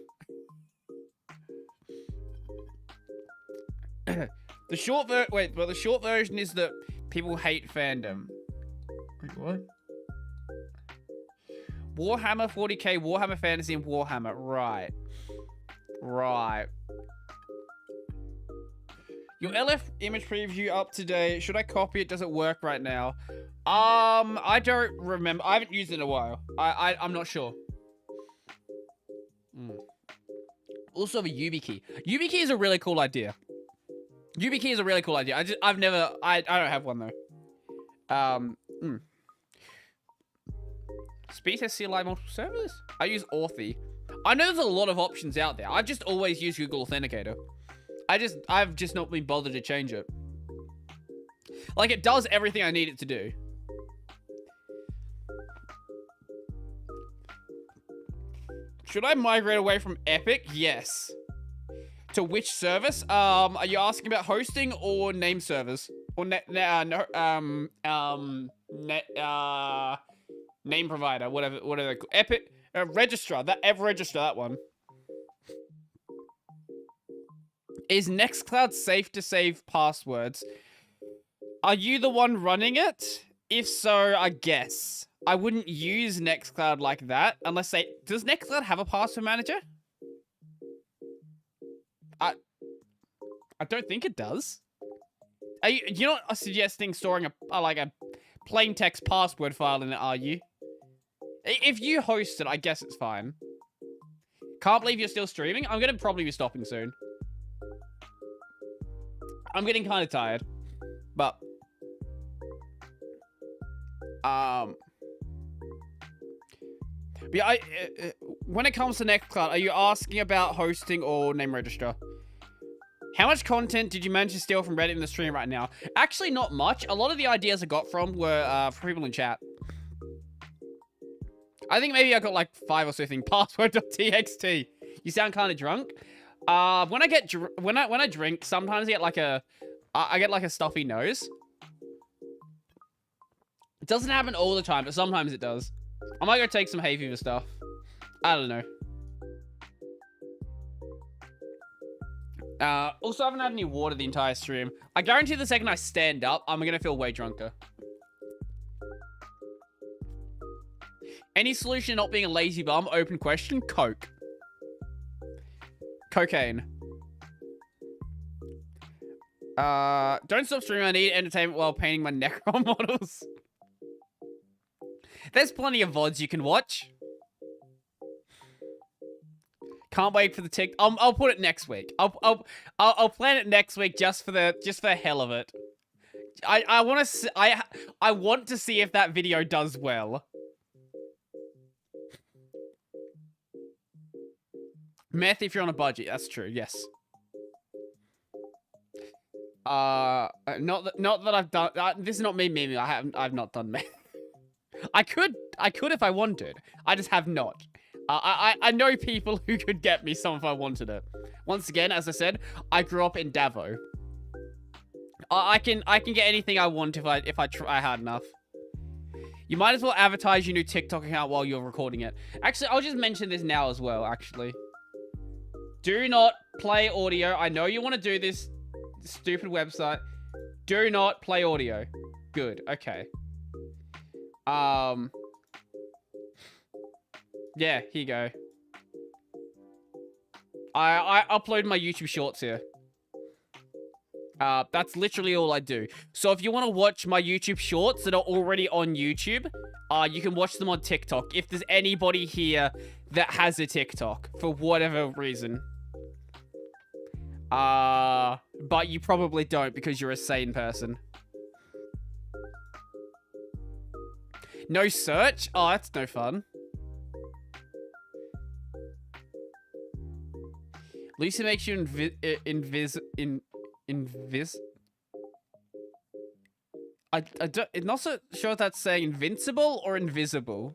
The short version is that people hate fandom. Wait, what? Warhammer 40k, Warhammer Fantasy, and Warhammer. Right. Right. Your LF image preview up today. Should I copy it? Does it work right now? I don't remember. I haven't used it in a while. I'm not sure. Also, the YubiKey. YubiKey is a really cool idea. YubiKey is a really cool idea. I don't have one though. Speed test CLI multiple servers? I use Authy. I know there's a lot of options out there. I've just always used Google Authenticator. I've just not been bothered to change it. Like, it does everything I need it to do. Should I migrate away from Epic? Yes. To which service? Are you asking about hosting or name servers? Or name provider, whatever they call Epic registrar, that one. Is Nextcloud safe to save passwords? Are you the one running it? If so, I guess. I wouldn't use Nextcloud like that unless they... Does Nextcloud have a password manager? I don't think it does. You're not suggesting storing like a plain text password file in it, are you? If you host it, I guess it's fine. Can't believe you're still streaming. I'm gonna probably be stopping soon. I'm getting kind of tired, but yeah, when it comes to Nextcloud, are you asking about hosting or name register? How much content did you manage to steal from Reddit in the stream right now? Actually, not much. A lot of the ideas I got from were from people in chat. I think maybe I got like 5 or something. Password.txt. You sound kind of drunk. When I drink, sometimes I get like a stuffy nose. It doesn't happen all the time, but sometimes it does. I might go take some hay fever stuff. I don't know. Also, I haven't had any water the entire stream. I guarantee the second I stand up, I'm gonna feel way drunker. Any solution to not being a lazy bum? Open question. Coke. Cocaine. Don't stop streaming. I need entertainment while painting my Necron models. There's plenty of VODs you can watch. Can't wait for the tick. I'll put it next week. I'll plan it next week just for the hell of it. I want to see if that video does well. Meth if you're on a budget. That's true. Yes. Not that I've done. This is not me memeing. I've not done meth. I could if I wanted. I just have not. I know people who could get me some if I wanted it. Once again, as I said, I grew up in Davo. I can get anything I want if I try hard enough. You might as well advertise your new TikTok account while you're recording it. Actually, I'll just mention this now as well, actually. Do not play audio. I know you want to do this stupid website. Do not play audio. Good. Okay. Yeah, here you go. I upload my YouTube shorts here. That's literally all I do. So if you want to watch my YouTube shorts that are already on YouTube, you can watch them on TikTok. If there's anybody here that has a TikTok, for whatever reason. But you probably don't because you're a sane person. No search? Oh, that's no fun. Lucy makes you I'm not so sure if that's saying invincible or invisible.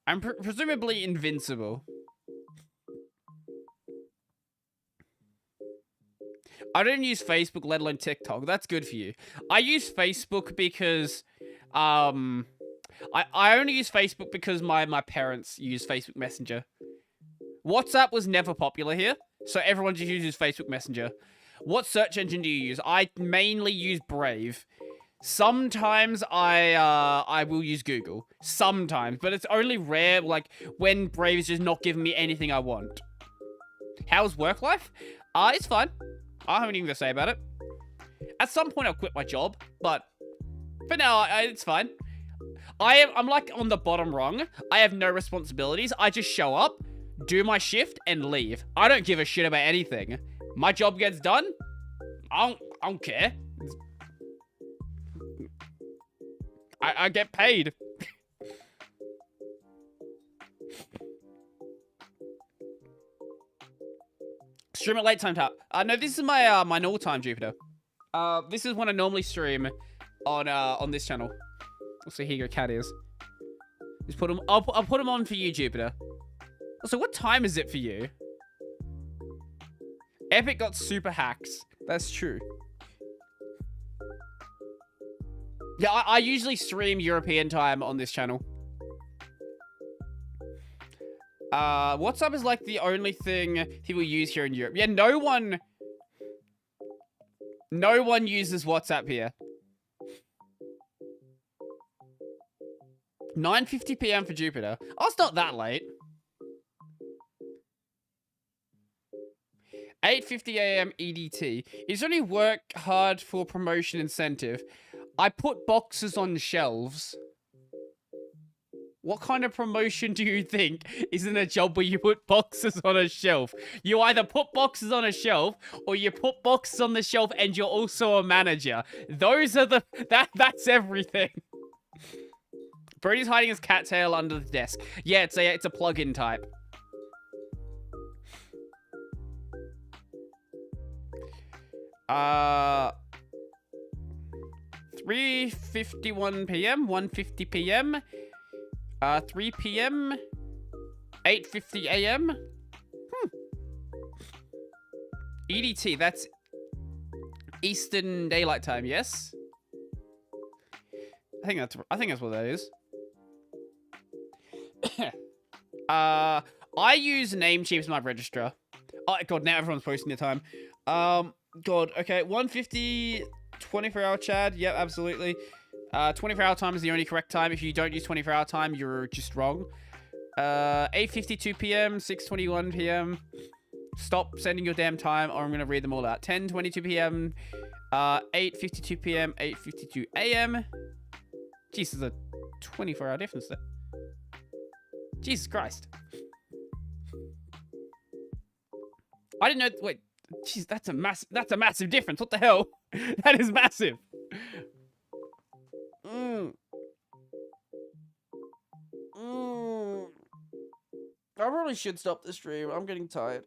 I'm presumably invincible. I don't use Facebook, let alone TikTok. That's good for you. I use Facebook because, I only use Facebook because my parents use Facebook Messenger. WhatsApp was never popular here, so everyone just uses Facebook Messenger. What search engine do you use? I mainly use Brave. Sometimes I will use Google. Sometimes, but it's only rare, like, when Brave is just not giving me anything I want. How's work life? It's fine. I haven't even gonna say about it. At some point, I'll quit my job, but for now, it's fine. I'm like on the bottom rung. I have no responsibilities. I just show up, do my shift, and leave. I don't give a shit about anything. My job gets done. I don't care. I get paid. Stream at late time tap. No, this is my my normal time, Jupiter. This is when I normally stream on this channel. So here your cat is. Just put him. I'll put him on for you, Jupiter. So what time is it for you? Epic got super hacks. That's true. Yeah, I usually stream European time on this channel. WhatsApp is like the only thing people use here in Europe. Yeah, no one uses WhatsApp here. 9:50 p.m. for Jupiter. Oh, it's not that late. 8:50 a.m. EDT. Is only work hard for promotion incentive. I put boxes on shelves. What kind of promotion do you think is in a job where you put boxes on a shelf? You either put boxes on a shelf or you put boxes on the shelf and you're also a manager. Those are the... That's everything. Brodie's hiding his cat tail under the desk. Yeah, it's a plug-in type. Uh... 3:51 p.m., 1:50 p.m., 3 p.m., 8:50 a.m. EDT, that's Eastern Daylight Time, yes? I think that's what that is. I use Namecheap as my registrar. Oh god, now everyone's posting their time. God, okay, 1:50, 24-hour Chad. Yep, absolutely. 24-hour time is the only correct time. If you don't use 24-hour time, you're just wrong. 8:52 p.m., 6:21 p.m. Stop sending your damn time, or I'm going to read them all out. 10:22 p.m., 8:52 p.m., 8:52 a.m. Jeez, there's a 24-hour difference there. Jesus Christ. I didn't know... Wait. Jeez, that's a massive difference. What the hell? That is massive. I probably should stop the stream. I'm getting tired.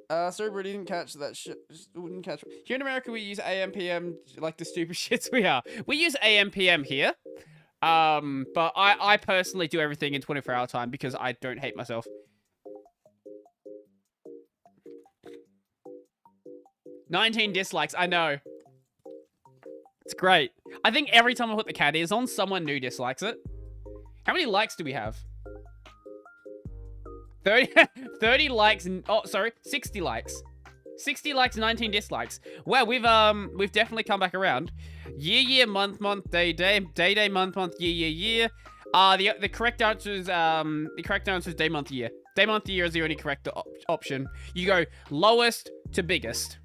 Sorry, Brit, didn't catch that shit. Wouldn't catch. Here in America, we use AM, PM, like the stupid shits we are. We use AM, PM here. But I personally do everything in 24-hour time because I don't hate myself. $19 dislikes, I know. It's great. I think every time I put the cat ears on, someone new dislikes it. How many likes do we have? 30 likes, oh, sorry, 60 likes. 60 likes, 19 dislikes. Well, we've definitely come back around. Year, month, day, month, year. The correct answer is, day, month, year. Day, month, year is the only correct option. You go lowest to biggest.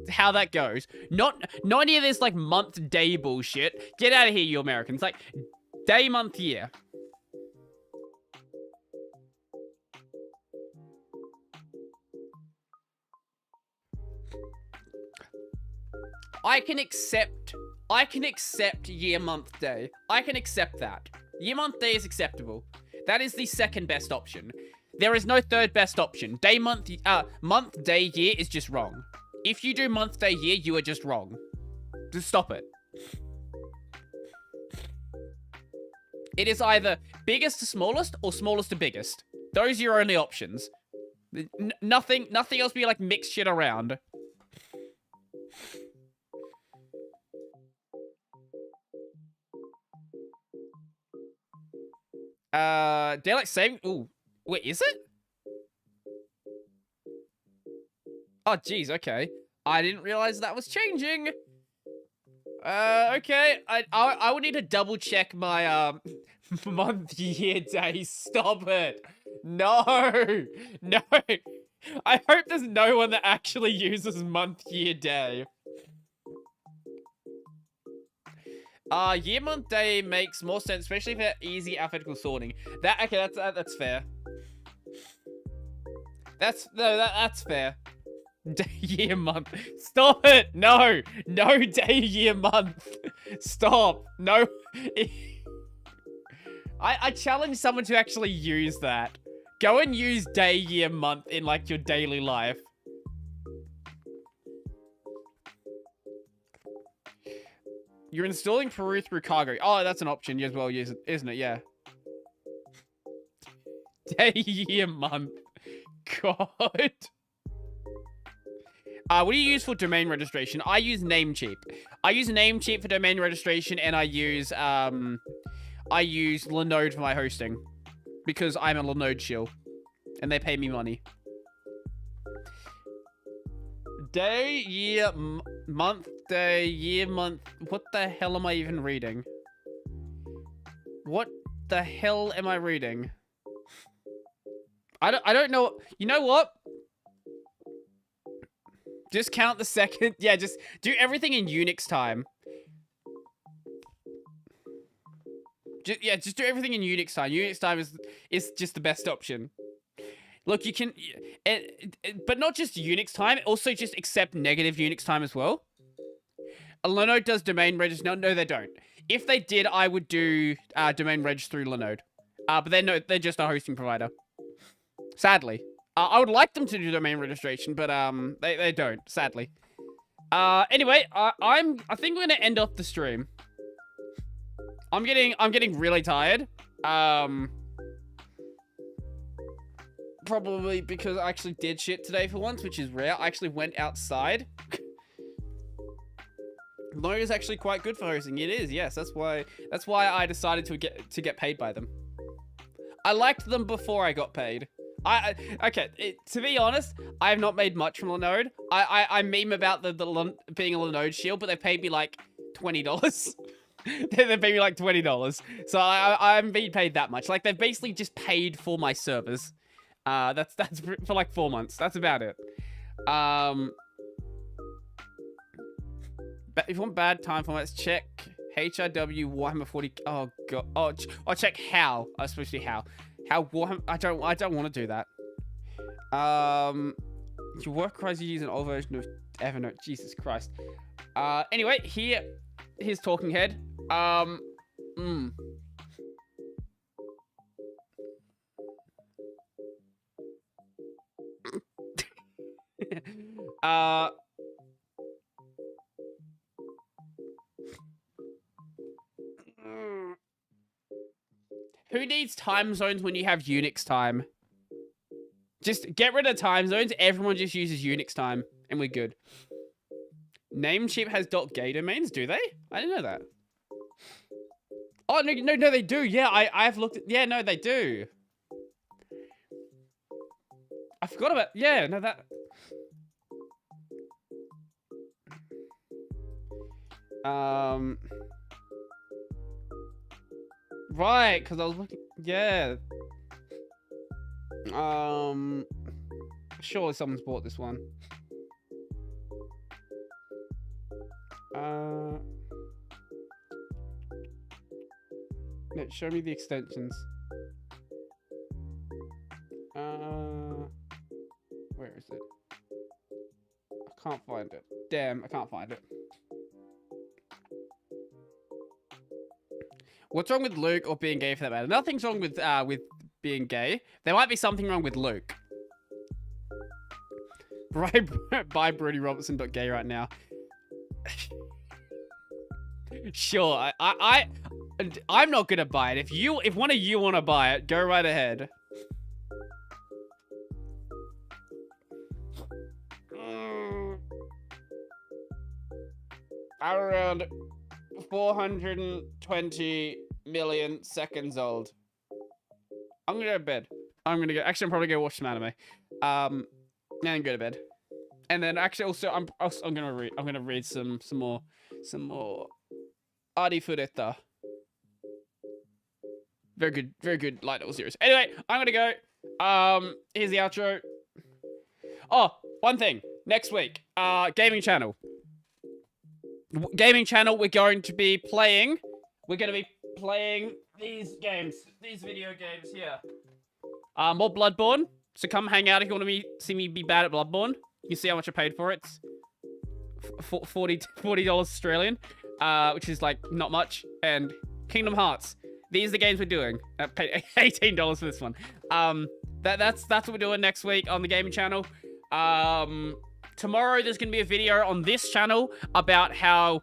How that goes. Not any of this like month day bullshit. Get out of here, you Americans. Like day, month, year. I can accept year, month, day. I can accept that. Year, month, day is acceptable. That is the second best option. There is no third best option. Day, month, day, year is just wrong. If you do month, day, year, you are just wrong. Just stop it. It is either biggest to smallest or smallest to biggest. Those are your only options. Nothing else be like mix shit around. Daylight saving. Ooh, wait, is it? Oh, geez, okay. I didn't realize that was changing. Okay. I would need to double check my, month, year, day. Stop it. No. No. I hope there's no one that actually uses month, year, day. Year, month, day makes more sense, especially for easy alphabetical sorting. Okay, that's fair. That's fair. Day, year, month. Stop it! No! No day, year, month. Stop. No. I challenge someone to actually use that. Go and use day, year, month in, like, your daily life. You're installing Peru through cargo. Oh, that's an option as well, isn't it? Yeah. Day, year, month. God. What do you use for domain registration? I use Namecheap. I use Namecheap for domain registration, and I use Linode for my hosting. Because I'm a Linode shill. And they pay me money. Day, year, month, day, year, month. What the hell am I even reading? What the hell am I reading? I don't know. You know what? Just count the second. Yeah, just do everything in Unix time. Just do everything in Unix time. Unix time is just the best option. Look, you can, but not just Unix time. Also, just accept negative Unix time as well. Linode does domain registers. No, they don't. If they did, I would do domain reg through Linode. But they're just a hosting provider. Sadly, I would like them to do domain registration, but they don't. Sadly. Anyway, I think we're gonna end off the stream. I'm getting really tired. Probably because I actually did shit today for once, which is rare. I actually went outside. Linode is actually quite good for hosting. It is, yes. That's why I decided to get paid by them. I liked them before I got paid. To be honest, I have not made much from Linode. I meme about the being a Linode shield, but they paid me like $20. They paid me like $20. So I haven't been paid that much. Like, they've basically just paid for my servers. That's for like 4 months. That's about it. If you want bad time formats, check HRW Warhammer 40. Oh god. Oh, check how. I was supposed to be how. How Warhammer. I don't want to do that. Your work requires you use an old version of Evernote. Jesus Christ. Anyway, here's Talking Head. Who needs time zones when you have Unix time? Just get rid of time zones. Everyone just uses Unix time, and we're good. Namecheap has .gay domains, do they? I didn't know that. Oh, no, they do. Yeah, I've looked at... Yeah, no, they do. I forgot about... Yeah, no, that... Right, because I was looking... Yeah. Surely someone's bought this one. No, show me the extensions. Where is it? I can't find it. Damn, I can't find it. What's wrong with Luke or being gay for that matter? Nothing's wrong with being gay. There might be something wrong with Luke. Buy Brodie Robertson.gay right now. Sure, I'm not gonna buy it. If one of you want to buy it, go right ahead. Around 420 million seconds old. I'm gonna go to bed. Actually, I'm probably gonna watch some anime. And go to bed. And then actually also I'm gonna read some more Adi Fureta. Very good light novel series. Anyway, I'm gonna go. Here's the outro. Oh, one thing. Next week, gaming channel. We're going to be playing. We're gonna be playing these games, these video games here. More Bloodborne. So come hang out if you want to see me be bad at Bloodborne. You can see how much I paid for it. It's $40 Australian, which is like not much. And Kingdom Hearts. These are the games we're doing. I paid $18 for this one. That's what we're doing next week on the gaming channel. Tomorrow there's gonna be a video on this channel about how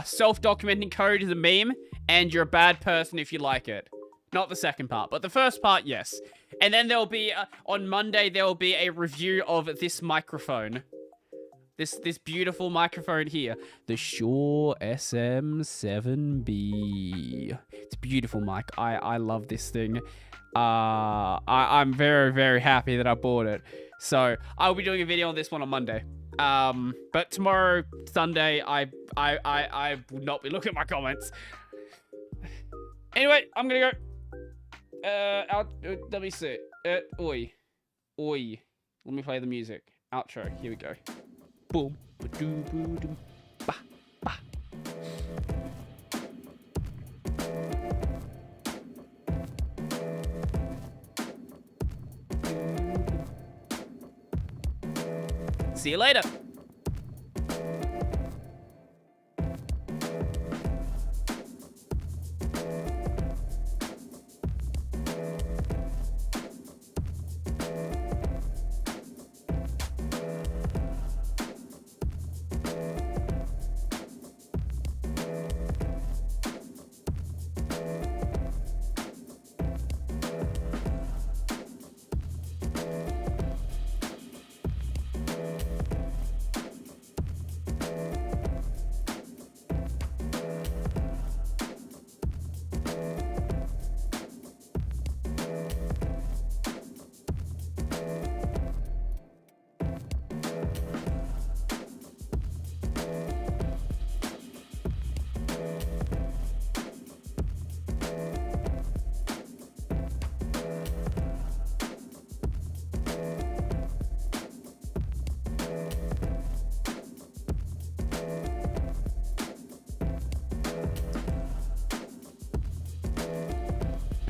self-documenting code is a meme and you're a bad person if you like it. Not the second part, but the first part, yes. And then there'll be on Monday there will be a review of this microphone. This beautiful microphone here, the Shure SM7B. It's a beautiful mic. I love this thing. I'm very happy that I bought it. So I'll be doing a video on this one on Monday. But tomorrow, Sunday, I will not be looking at my comments. Anyway, I'm gonna go. Let me see. Oi. Let me play the music. Outro. Here we go. Boom. Ba-doo-boo-doo. Ba. Ba. See you later.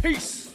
Peace.